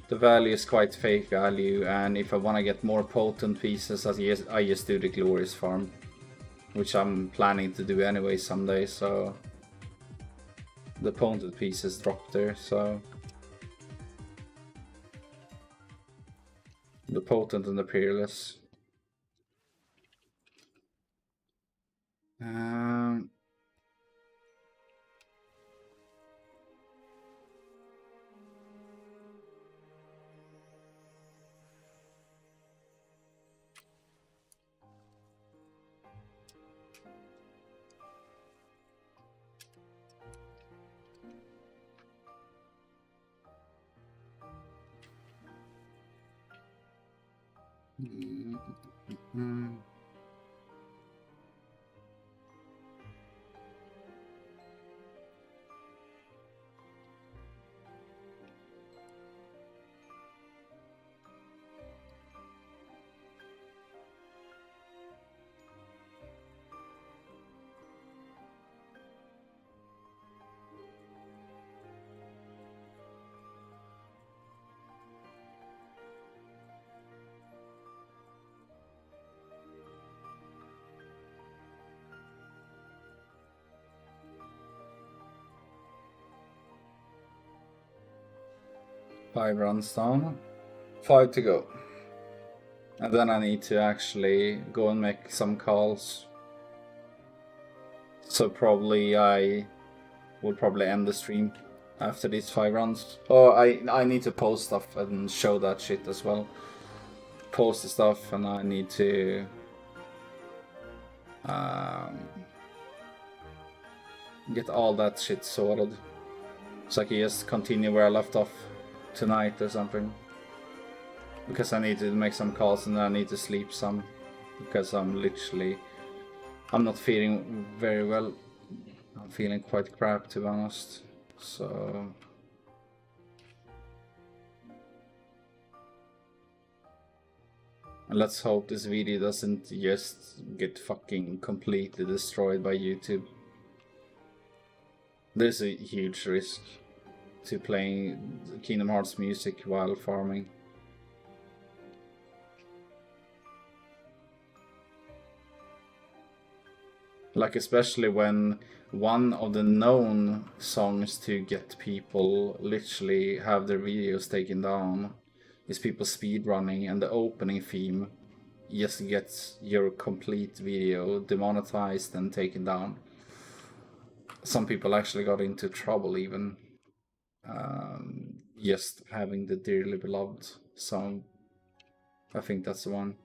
The value is quite fake value, and if I want to get more potent pieces, I just do the glorious farm, which I'm planning to do anyway someday, so the potent pieces drop there, so the potent and the peerless. 5 runs down. 5 to go. And then I need to actually go and make some calls. So probably I will probably end the stream after these 5 runs. Oh, I need to post stuff and show that shit as well. Post the stuff, and I need to get all that shit sorted. So I can just continue where I left off tonight or something. Because I need to make some calls and I need to sleep some. Because I'm not feeling very well. I'm feeling quite crap, to be honest. So... and let's hope this video doesn't just get fucking completely destroyed by YouTube. There's a huge risk to playing Kingdom Hearts music while farming. Like, especially when one of the known songs to get people literally have their videos taken down is people speedrunning, and the opening theme just gets your complete video demonetized and taken down. Some people actually got into trouble even just having the Dearly Beloved song. I think that's the one.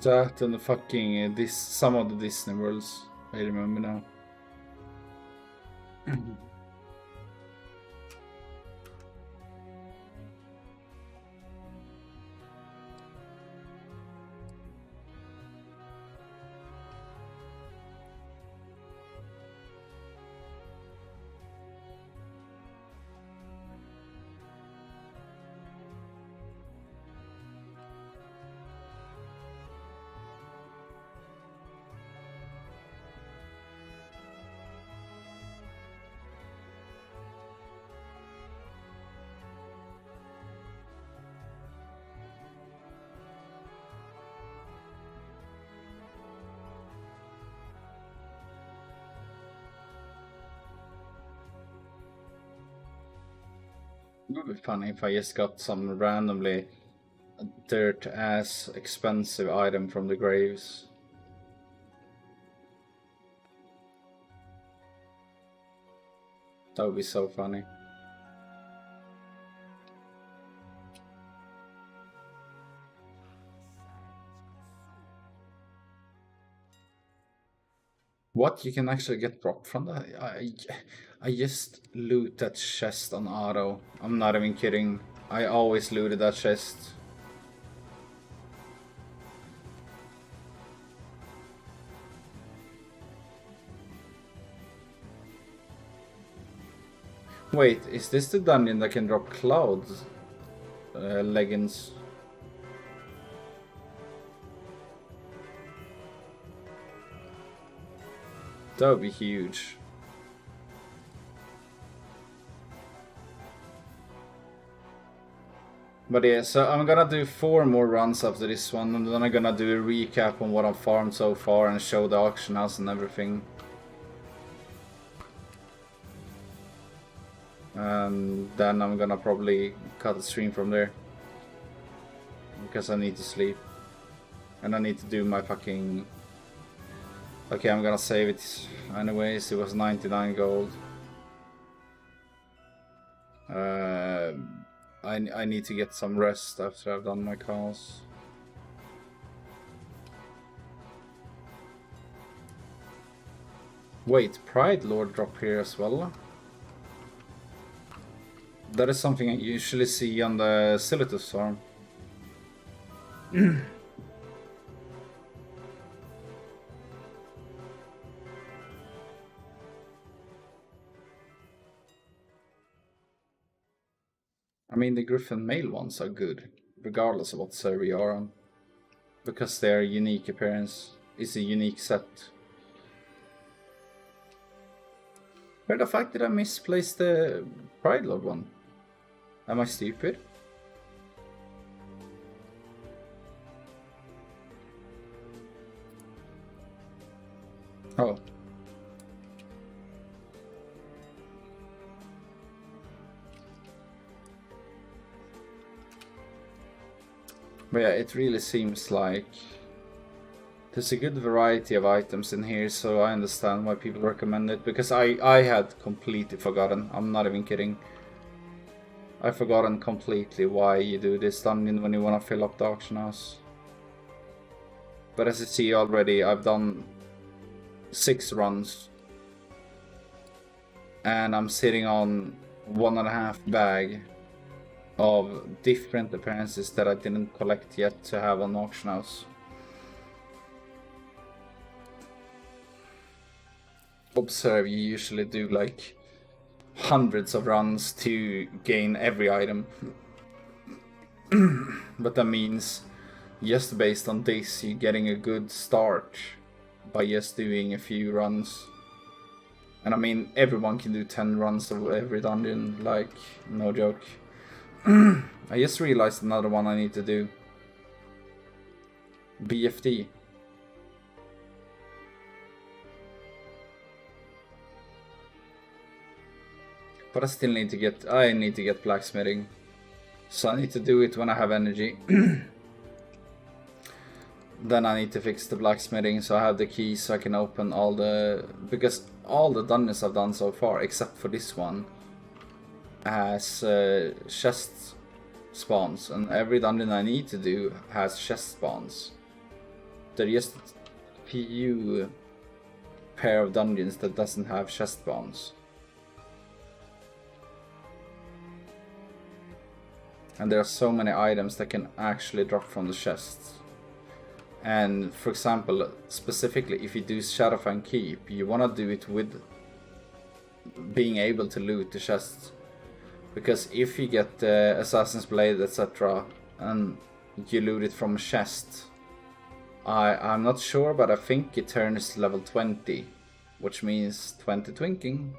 That and the fucking some of the Disney worlds, I remember now. It would be funny if I just got some randomly dirt-ass expensive item from the graves. That would be so funny. What? You can actually get rock from that? I just loot that chest on auto. I'm not even kidding. I always looted that chest. Wait, is this the dungeon that can drop clouds? Leggings. That would be huge. But yeah, so I'm gonna do 4 more runs after this one, and then I'm gonna do a recap on what I've farmed so far and show the auction house and everything. And then I'm gonna probably cut the stream from there. Because I need to sleep. And I need to do my fucking Okay, I'm gonna save it anyways. It was 99 gold. I need to get some rest after I've done my calls. Wait, Pride Lord drop here as well? That is something I usually see on the Silitus farm. I mean, the Griffin male ones are good, regardless of what server you are on. Because their unique appearance is a unique set. Where the fuck did I misplace the Pride Lord one? Am I stupid? Oh. But yeah, it really seems like there's a good variety of items in here, so I understand why people recommend it, because I had completely forgotten. I'm not even kidding. I've forgotten completely why you do this dungeon when you want to fill up the auction house. But as you see already, I've done 6 runs. And I'm sitting on 1.5 bag of different appearances that I didn't collect yet to have on auction house. Observe, you usually do like hundreds of runs to gain every item. But that means just based on this, you're getting a good start by just doing a few runs. And I mean, everyone can do 10 runs of every dungeon, like, no joke. I just realized another one I need to do. BFD. But I still need to get blacksmithing. So I need to do it when I have energy. Then I need to fix the blacksmithing so I have the keys so I can open all the... Because all the dungeons I've done so far, except for this one, has chest spawns. And every dungeon I need to do has chest spawns. There are just a few pair of dungeons that doesn't have chest spawns. And there are so many items that can actually drop from the chests. And for example, specifically if you do Shadowfang Keep, you want to do it with being able to loot the chests. Because if you get Assassin's Blade, etc., and you loot it from a chest, I'm not sure, but I think it turns level 20, which means 20 twinking.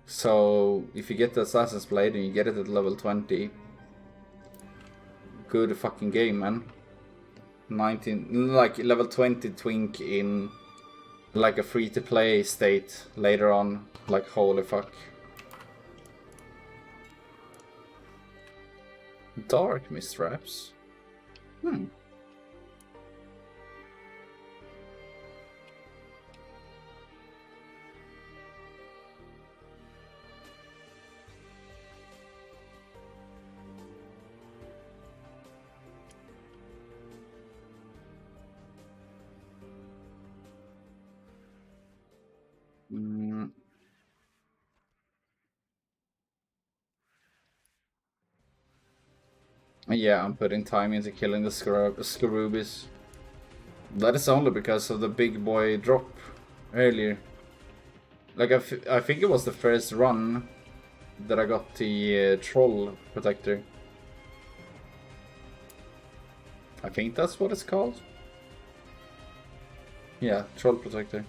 So if you get the Assassin's Blade and you get it at level 20, good fucking game, man. 19, like level 20 twink in like a free to play state later on, like holy fuck. Dark mist wraps. Yeah, I'm putting time into killing the Scarubis. That is only because of the big boy drop earlier. Like, I think it was the first run that I got the Troll Protector. I think that's what it's called. Yeah, Troll Protector.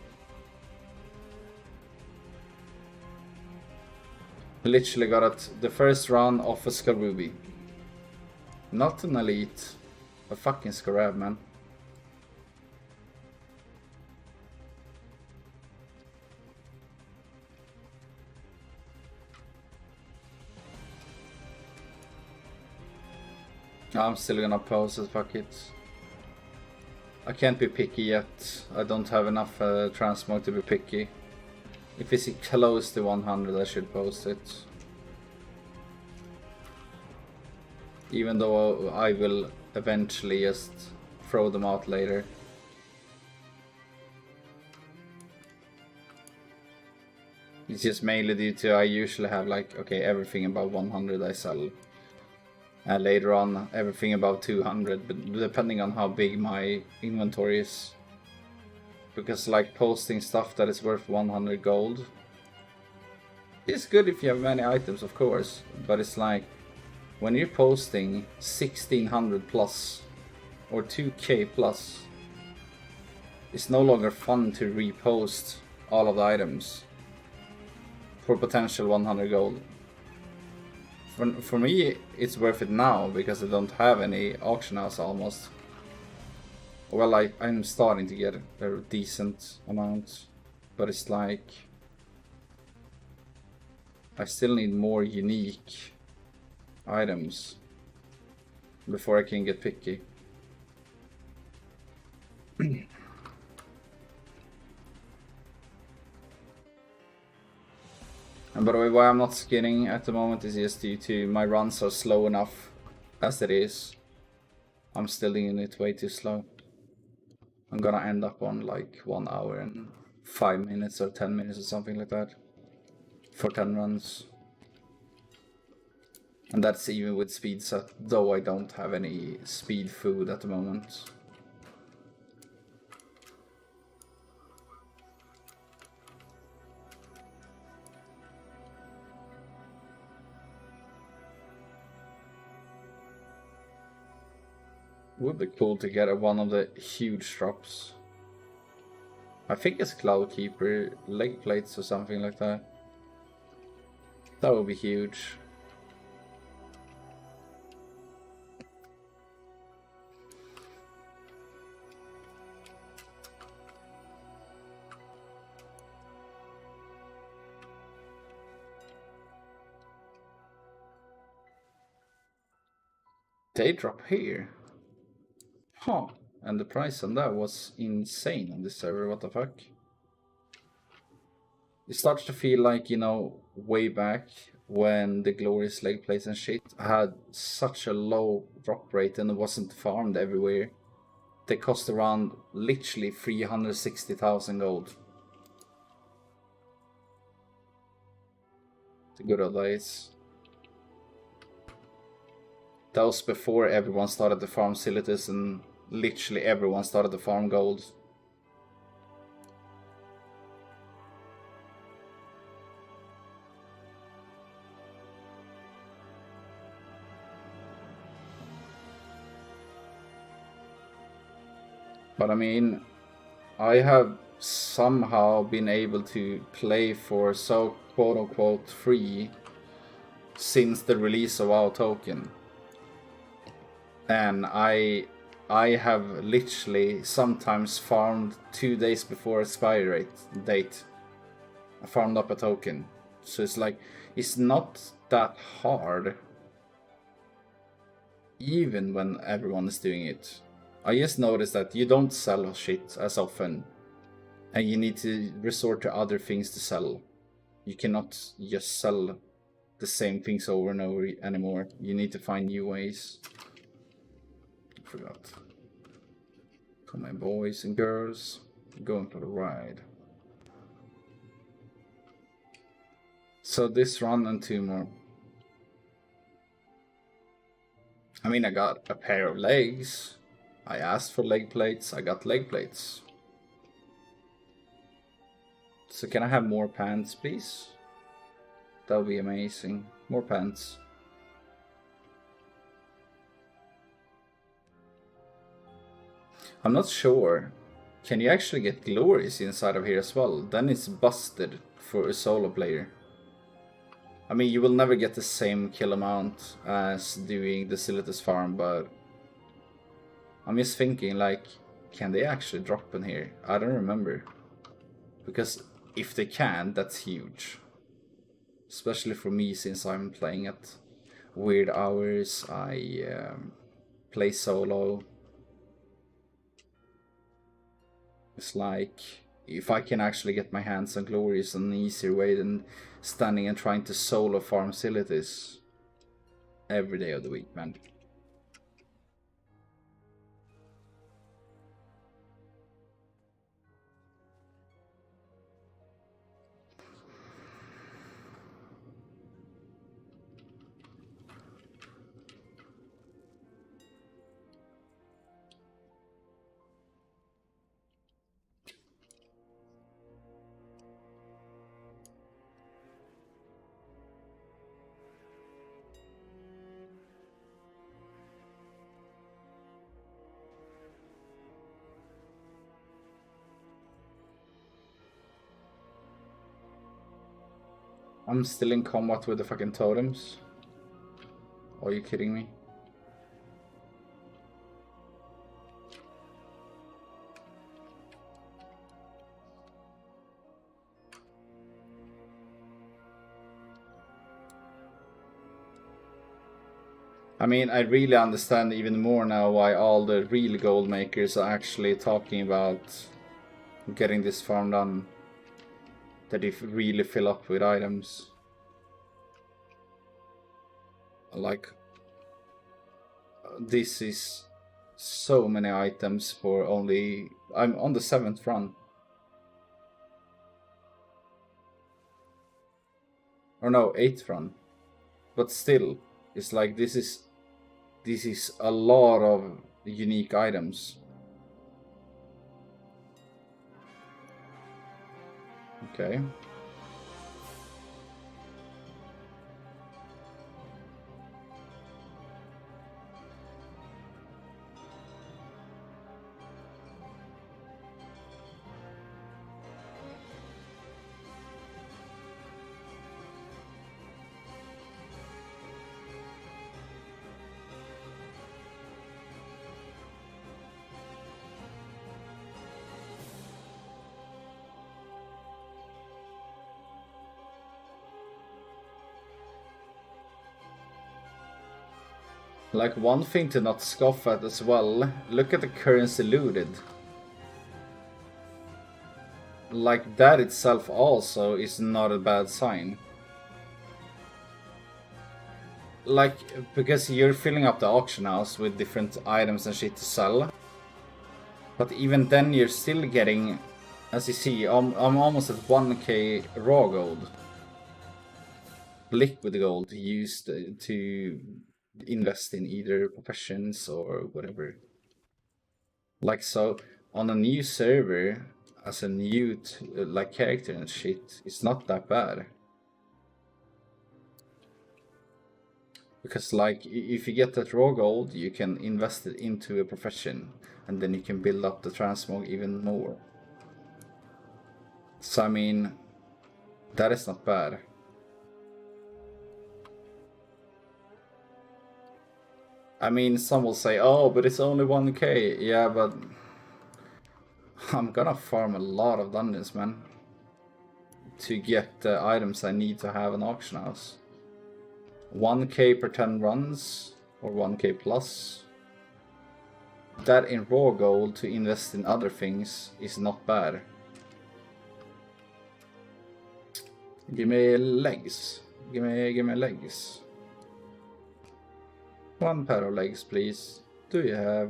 Literally got it the first run off a Scarubi. Not an elite, a fucking Scarab, man. I'm still gonna pause it, fuck it. I can't be picky yet. I don't have enough transmog to be picky. If it's close to 100, I should post it. Even though I will eventually just throw them out later. It's just mainly due to I usually have like, okay, everything above 100 I sell. And later on, everything above 200, but depending on how big my inventory is. Because like posting stuff that is worth 100 gold is good if you have many items, of course. But it's like, when you're posting 1600 plus or 2k plus, it's no longer fun to repost all of the items for potential 100 gold. For me, it's worth it now because I don't have any auction house almost. Well, I'm starting to get a decent amount, but it's like I still need more unique items before I can get picky. And by the way, why I'm not skinning at the moment is just due to my runs are slow enough as it is. I'm still doing it way too slow. I'm gonna end up on like 1 hour and 5 minutes or 10 minutes or something like that for 10 runs. And that's even with speed set, though I don't have any speed food at the moment. Would be cool to get one of the huge drops. I think it's Cloud Keeper, leg plates or something like that. That would be huge. They drop here. Huh, and the price on that was insane on this server, what the fuck? It starts to feel like, you know, way back when the glorious leg plates and shit had such a low drop rate and it wasn't farmed everywhere. They cost around literally 360,000 gold. The good old days. That was before everyone started to farm Silitus and literally everyone started to farm gold. But I mean, I have somehow been able to play for so quote-unquote free since the release of our token. And I have literally sometimes farmed 2 days before expiry date. I farmed up a token. So it's like, it's not that hard. Even when everyone is doing it. I just noticed that you don't sell shit as often. And you need to resort to other things to sell. You cannot just sell the same things over and over anymore. You need to find new ways. Forgot. To my boys and girls, going for the ride. So this run and 2 more. I mean, I got a pair of legs. I asked for leg plates, I got leg plates. So can I have more pants, please? That would be amazing. More pants. I'm not sure. Can you actually get glories inside of here as well? Then it's busted for a solo player. I mean, you will never get the same kill amount as doing the Silitus farm, but I'm just thinking, like, can they actually drop in here? I don't remember. Because if they can, that's huge. Especially for me, since I'm playing at weird hours. I play solo. It's like, if I can actually get my hands on Glorious in an easier way than standing and trying to solo farm facilities every day of the week, man. I'm still in combat with the fucking totems. Are you kidding me? I mean, I really understand even more now why all the real gold makers are actually talking about getting this farm done. That if really fill up with items. Like, this is so many items for only... I'm on the 7th run. Or no, 8th run. But still, it's like this is a lot of unique items. Okay. Like, one thing to not scoff at as well, look at the currency looted. Like, that itself also is not a bad sign. Like, because you're filling up the auction house with different items and shit to sell. But even then you're still getting, as you see, I'm almost at 1k raw gold. Liquid gold used to invest in either professions or whatever. Like, so on a new server as a new like character and shit, it's not that bad. Because like, if you get that raw gold, you can invest it into a profession and then you can build up the transmog even more. So I mean, that is not bad. I mean, some will say, oh, but it's only 1k. Yeah, but I'm gonna farm a lot of dungeons, man, to get the items I need to have an auction house. 1k per 10 runs, or 1k plus. That in raw gold to invest in other things is not bad. Give me legs. Give me legs. One pair of legs, please. Do you have?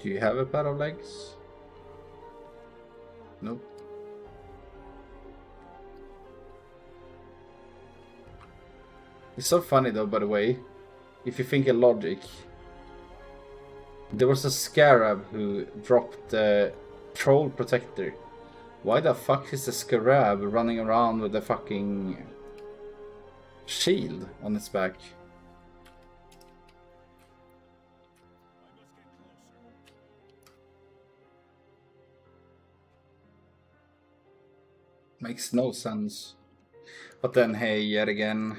Do you have a pair of legs? Nope. It's so funny though, by the way, if you think in logic. There was a scarab who dropped the troll protector. Why the fuck is the scarab running around with a fucking shield on its back? Makes no sense. But then, hey, yet again,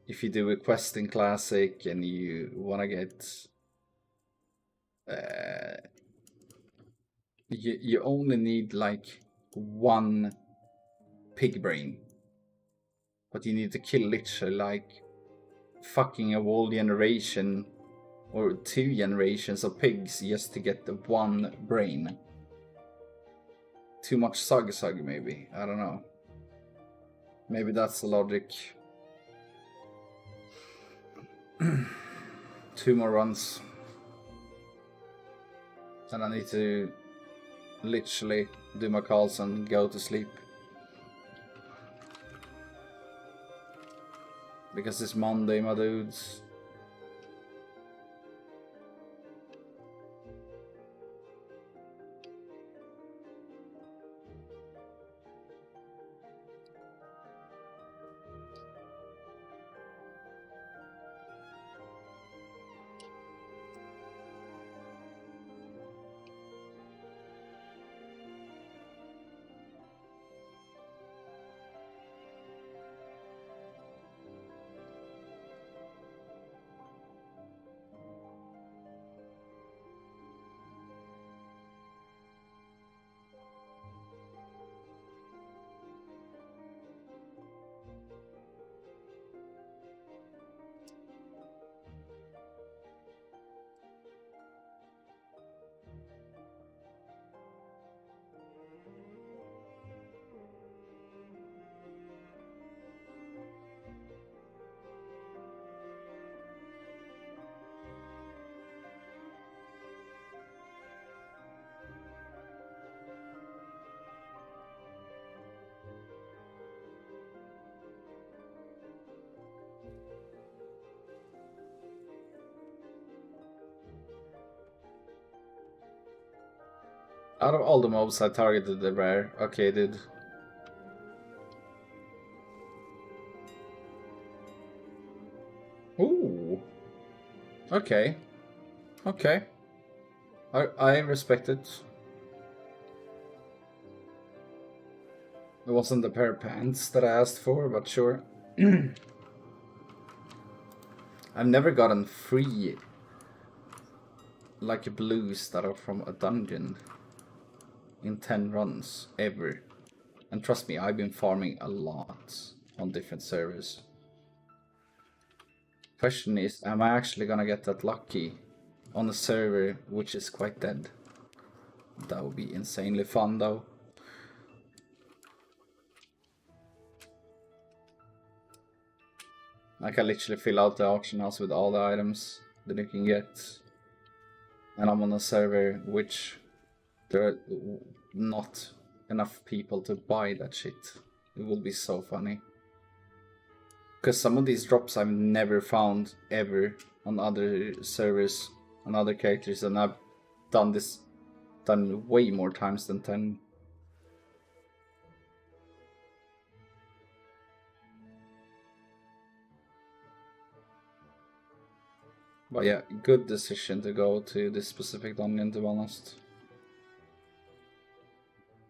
if you do a quest in Classic and you wanna get... you only need like one pig brain. But you need to kill literally like fucking a whole generation or 2 generations of pigs just to get the 1 brain. Too much sug maybe, I don't know. Maybe that's the logic. 2 more runs. And I need to literally do my calls and go to sleep. Because it's Monday, my dudes. Out of all the mobs I targeted, the rare. Okay, dude. Ooh. Okay. Okay. I respect it. It wasn't the pair of pants that I asked for, but sure. I've never gotten free like blues that are from a dungeon in 10 runs ever. And trust me, I've been farming a lot on different servers. Question is, am I actually gonna get that lucky on a server which is quite dead? That would be insanely fun though. I can literally fill out the auction house with all the items that you can get. And I'm on a server which there are not enough people to buy that shit. It will be so funny. Because some of these drops I've never found ever on other servers, on other characters, and I've done way more times than 10. But yeah, good decision to go to this specific dungeon, to be honest.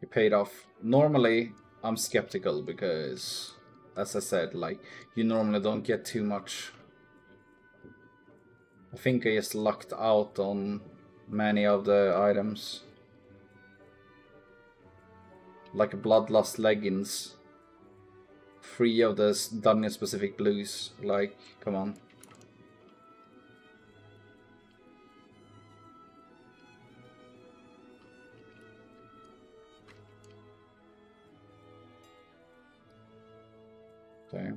It paid off. Normally, I'm skeptical because, as I said, like, you normally don't get too much. I think I just lucked out on many of the items. Like Bloodlust leggings. 3 of the dungeon specific blues. Like, come on. Okay.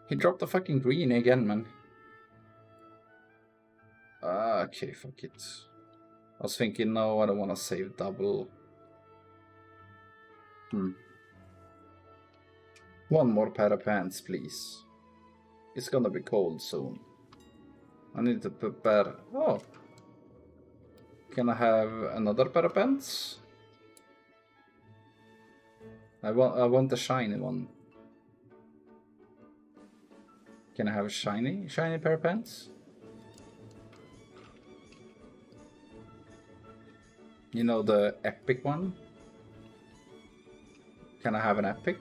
He dropped the fucking green again, man. Okay, fuck it. I was thinking, no, I don't want to save double. One more pair of pants, please. It's gonna be cold soon. I need to prepare. Oh. Can I have another pair of pants? I want the shiny one. Can I have a shiny pair of pants? You know, the epic one? Can I have an epic?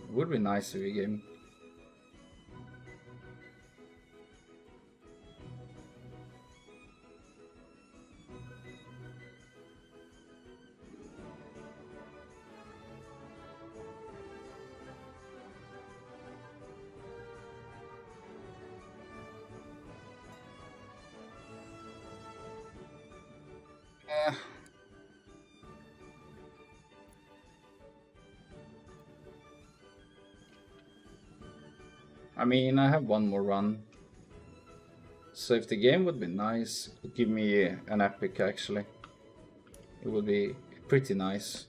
It would be nice if you gave me. I mean, I have one more run. So if the game would be nice, it would give me an epic actually. It would be pretty nice.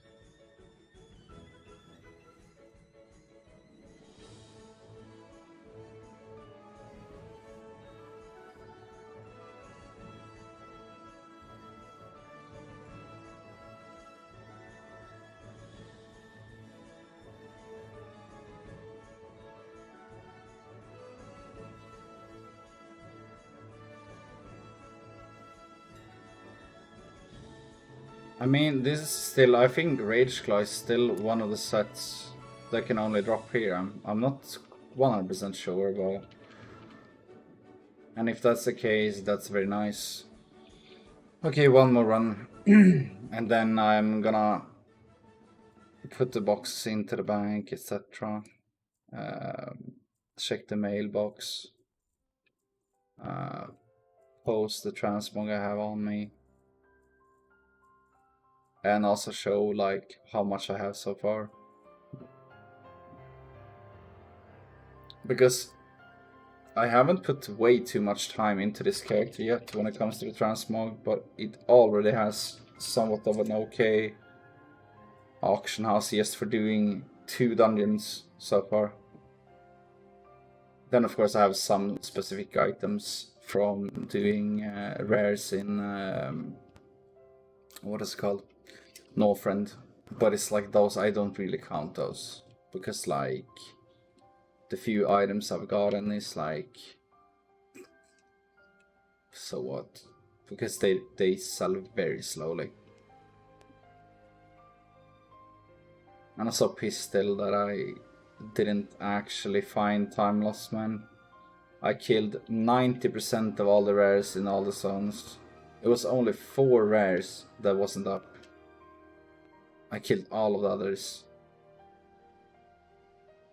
I mean, this is still, I think Rage Claw is still one of the sets that can only drop here. I'm not 100% sure about. And if that's the case, that's very nice. Okay, one more run. And then I'm gonna put the boxes into the bank, etc. Check the mailbox. Post the transmog I have on me. And also show like how much I have so far. Because I haven't put way too much time into this character yet when it comes to the transmog, but it already has somewhat of an okay auction house just for doing 2 dungeons so far. Then of course I have some specific items from doing rares in what is it called? Northrend, but it's like those, I don't really count those, because like the few items I've gotten is like, so what, because they sell very slowly. And I'm so pissed still that I didn't actually find Time Lost Man. I killed 90% of all the rares in all the zones. It was only 4 rares that wasn't up. I killed all of the others.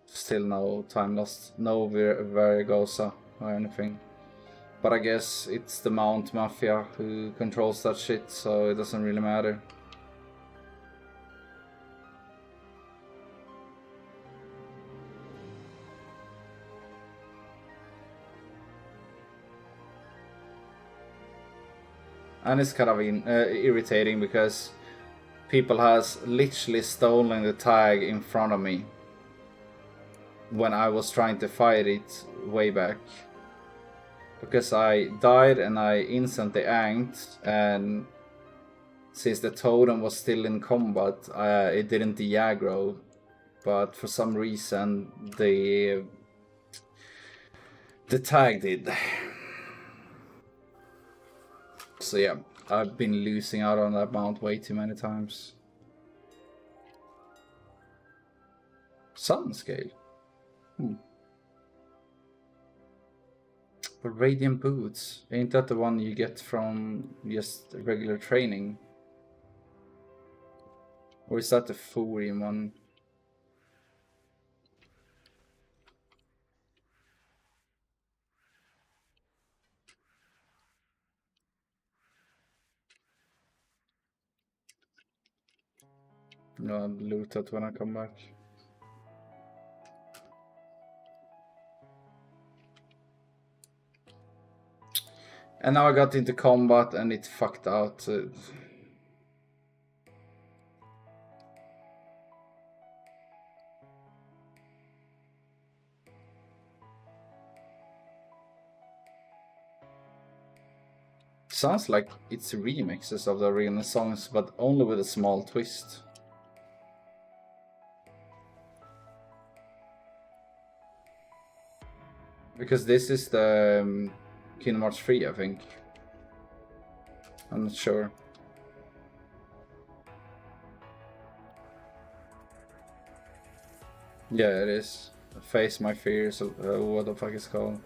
Still no Time Lost, no Vargosa or anything. But I guess it's the Mount Mafia who controls that shit, so it doesn't really matter. And it's kind of irritating because people has literally stolen the tag in front of me when I was trying to fight it way back. Because I died and I instantly anked, and since the totem was still in combat, it didn't de-aggro. But for some reason the tag did. So yeah, I've been losing out on that mount way too many times. Sun scale. But Radiant Boots, ain't that the one you get from just regular training? Or is that the Furium one? No, I'll loot that when I come back. And now I got into combat and it fucked out. Sounds like it's remixes of the original songs, but only with a small twist. Because this is the Kingdom Hearts 3, I think. I'm not sure. Yeah, it is. Face My Fears, what the fuck is it called?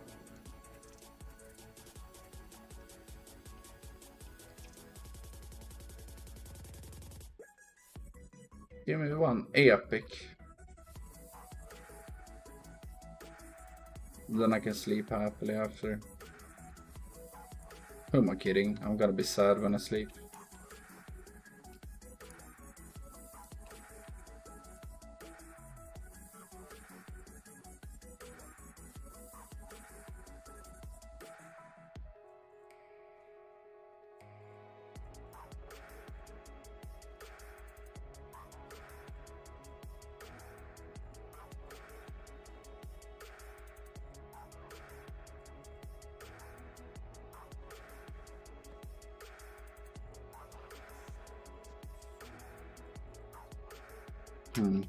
Give me one epic. Then I can sleep happily after. Who am I kidding? I'm gonna be sad when I sleep. Can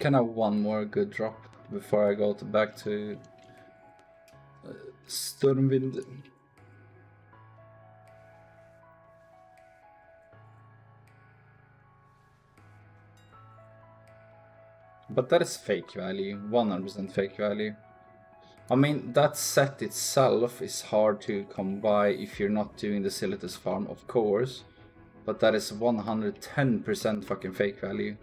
I have one more good drop before I go back to Stormwind? But that is fake value, 100% fake value. I mean, that set itself is hard to come by if you're not doing the Silitus farm, of course. But that is 110% fucking fake value.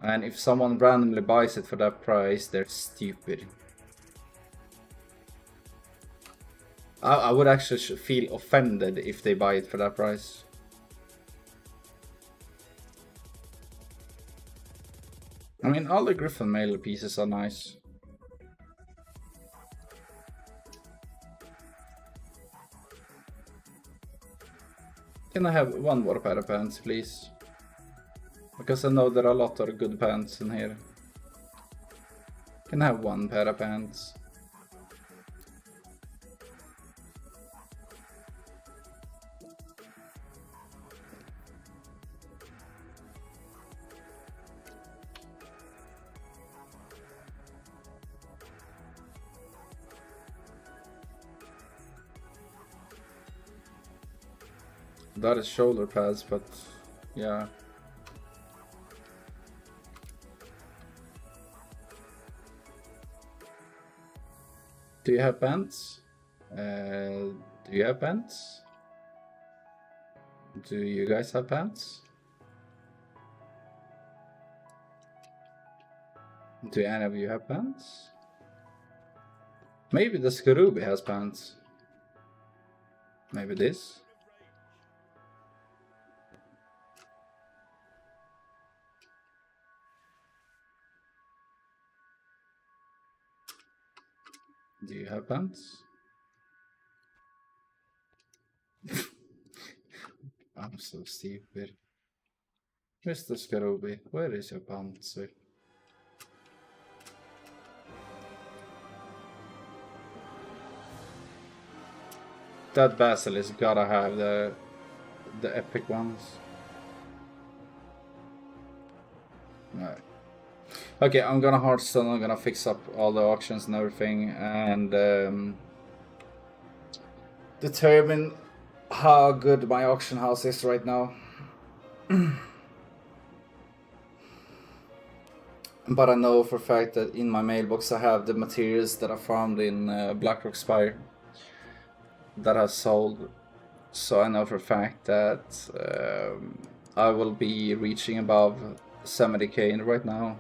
And if someone randomly buys it for that price, they're stupid. I would actually feel offended if they buy it for that price. I mean, all the Griffin Mail pieces are nice. Can I have one more pair of pants, please? Because I know there are a lot of good pants in here. Can I have one pair of pants? That is shoulder pads, but yeah. Do you have pants? Do you have pants? Do you guys have pants? Do any of you have pants? Maybe the Skarubi has pants. Maybe this? Do you have pants? I'm so stupid. Mr. Skarubi, where is your pants? That Basilisk gotta have the epic ones. Alright. Okay, I'm gonna Hearthstone, I'm gonna fix up all the auctions and everything, and determine how good my auction house is right now. But I know for a fact that in my mailbox I have the materials that I found in Blackrock Spire that I sold. So I know for a fact that I will be reaching above 70k right now.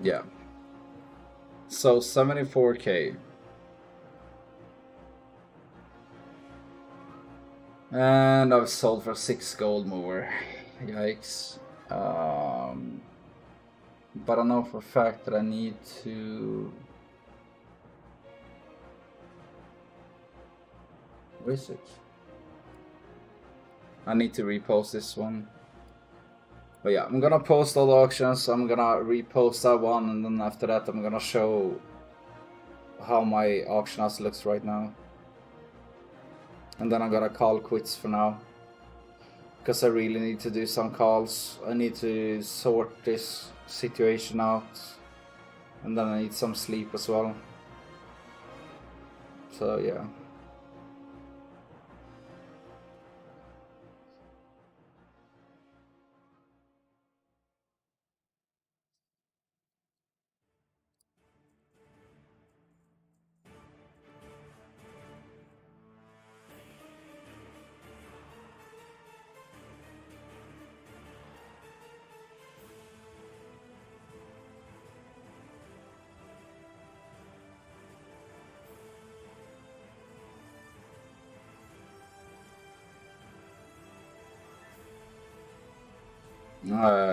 Yeah. So 74k. And I've sold for 6 gold more. Yikes. But I know for a fact that I need to... Where is it? I need to repost this one. But yeah, I'm gonna post all the auctions, I'm gonna repost that one, and then after that I'm gonna show how my auction house looks right now. And then I'm gonna call quits for now. Because I really need to do some calls. I need to sort this situation out. And then I need some sleep as well. So yeah.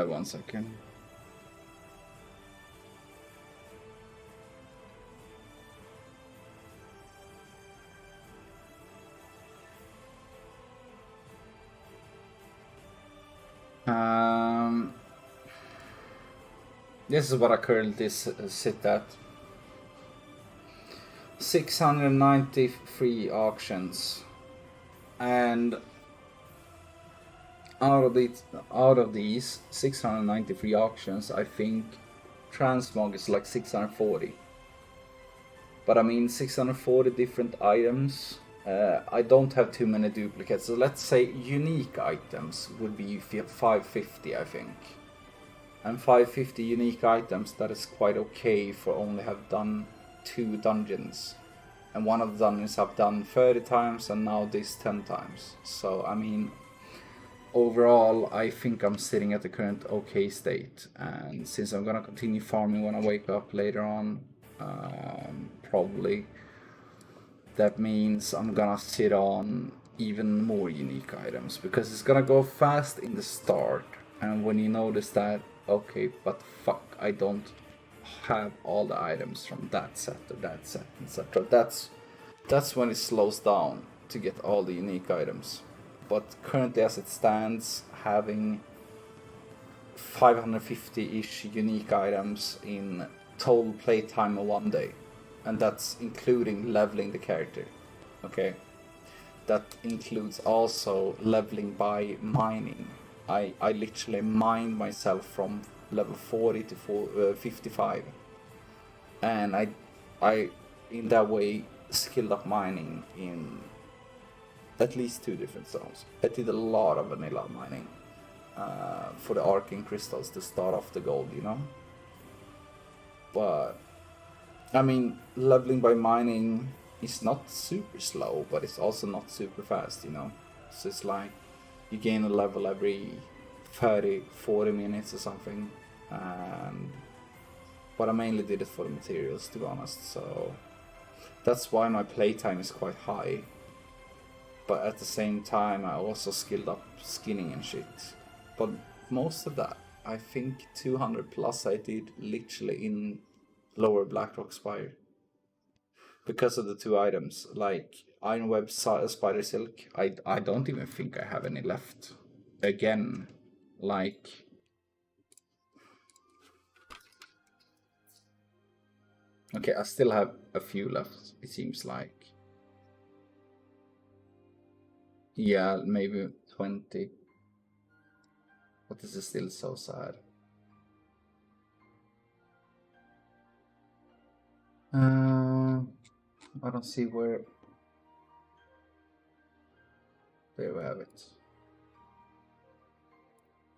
One second. This is what I currently sit at. 693 auctions, and out of these 693 auctions, I think transmog is like 640. But I mean 640 different items. I don't have too many duplicates, so let's say unique items would be 550, I think. And 550 unique items, that is quite okay for only have done 2 dungeons. And one of the dungeons I've done 30 times and now this 10 times. So I mean, overall I think I'm sitting at the current okay state. And since I'm gonna continue farming when I wake up later on, probably that means I'm gonna sit on even more unique items, because it's gonna go fast in the start, and when you notice that, okay, but fuck, I don't have all the items from that set or that set, etc. That's when it slows down to get all the unique items. But currently as it stands, having 550-ish unique items in total playtime of 1 day, and that's including leveling the character, okay? That includes also leveling by mining. I literally mined myself from level 40 to 55, and I in that way skilled up mining in at least 2 different zones. I did a lot of vanilla mining for the arcane crystals to start off the gold, you know? But I mean, leveling by mining is not super slow, but it's also not super fast, you know? So it's like you gain a level every 30-40 minutes or something. But I mainly did it for the materials, to be honest, so that's why my playtime is quite high. But at the same time I also skilled up skinning and shit. But most of that, I think 200 plus I did literally in lower Blackrock Spire. Because of the 2 items, like Iron Web Spider Silk, I don't even think I have any left. Again, like... Okay, I still have a few left, it seems like. Yeah, maybe 20. But this is still so sad. I don't see where... There we have it.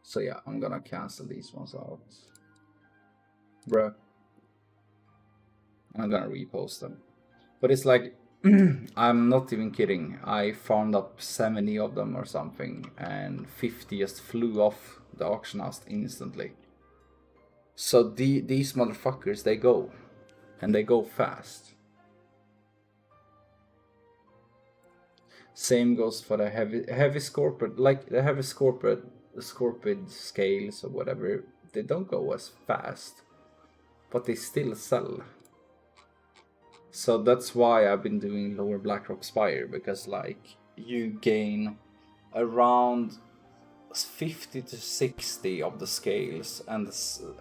So yeah, I'm gonna cancel these ones out. Bruh. I'm gonna repost them. But it's like, I'm not even kidding. I farmed up 70 of them or something, and 50 just flew off the auction house instantly. So these motherfuckers, they go. And they go fast. Same goes for the heavy scorpion, like the heavy scorpion scales or whatever. They don't go as fast, but they still sell. So that's why I've been doing lower Blackrock Spire, because like you gain around 50 to 60 of the scales, and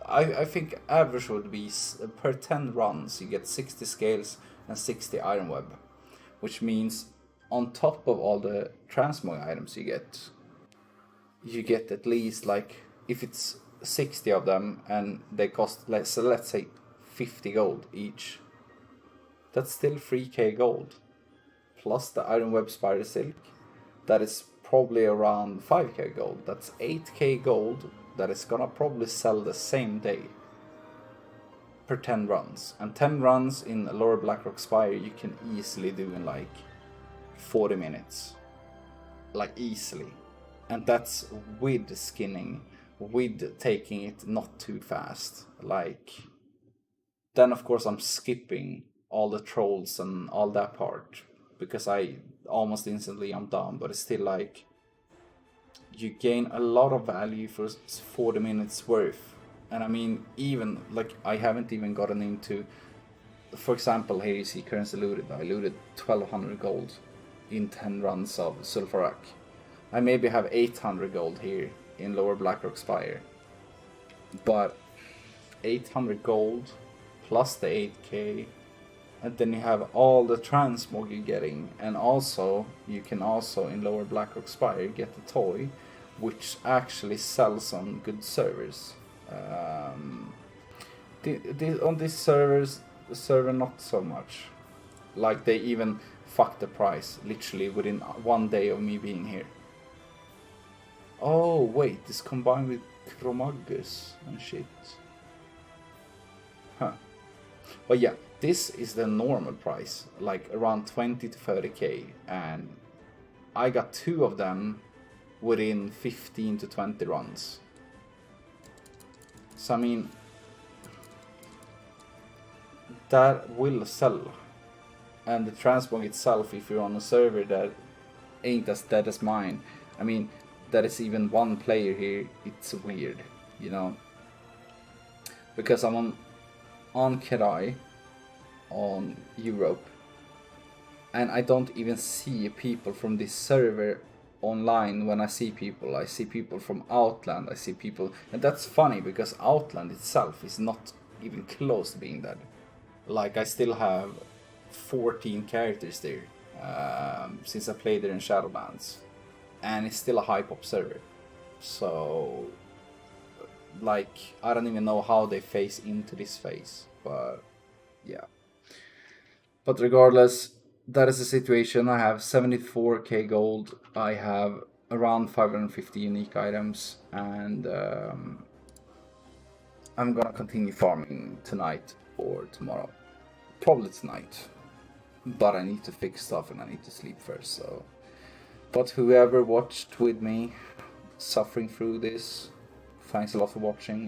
I think average would be per 10 runs you get 60 scales and 60 iron web, which means on top of all the transmog items you get at least, like, if it's 60 of them and they cost less, so let's say 50 gold each, that's still 3k gold plus the iron web spider silk, that is probably around 5k gold. That's 8k gold that is gonna probably sell the same day per 10 runs. And 10 runs in lower Blackrock Spire you can easily do in like 40 minutes, like easily. And that's with skinning, with taking it not too fast. Like, then of course I'm skipping all the trolls and all that part, because I almost instantly I'm done. But it's still like, you gain a lot of value for 40 minutes worth. And I mean, even like, I haven't even gotten into, for example, here you see currency looted. I looted 1200 gold in 10 runs of Sulfurak. I maybe have 800 gold here in Lower Blackrock Spire. But 800 gold plus the 8k, and then you have all the transmog you're getting, and also you can also in Lower Blackrock Spire get the toy, which actually sells on good servers. On these server not so much. Like they even fucked the price literally within 1 day of me being here. Oh wait, this combined with Chromagus and shit. Huh. But yeah, this is the normal price, like around 20 to 30k, and I got 2 of them within 15 to 20 runs. So I mean, that will sell. And the transmog itself, if you're on a server that ain't as dead as mine, I mean, that is even one player here, it's weird, you know. Because I'm on Kerai, on Europe, and I don't even see people from this server online. When I see people from Outland, I see people, and that's funny because Outland itself is not even close to being dead. Like, I still have 14 characters there since I played there in Shadowlands, and it's still a high-pop server. So, like, I don't even know how they phase into this phase, but yeah. But regardless, that is the situation. I have 74k gold, I have around 550 unique items, and I'm gonna continue farming tonight or tomorrow. Probably tonight. But I need to fix stuff and I need to sleep first, so. But whoever watched with me, suffering through this, thanks a lot for watching,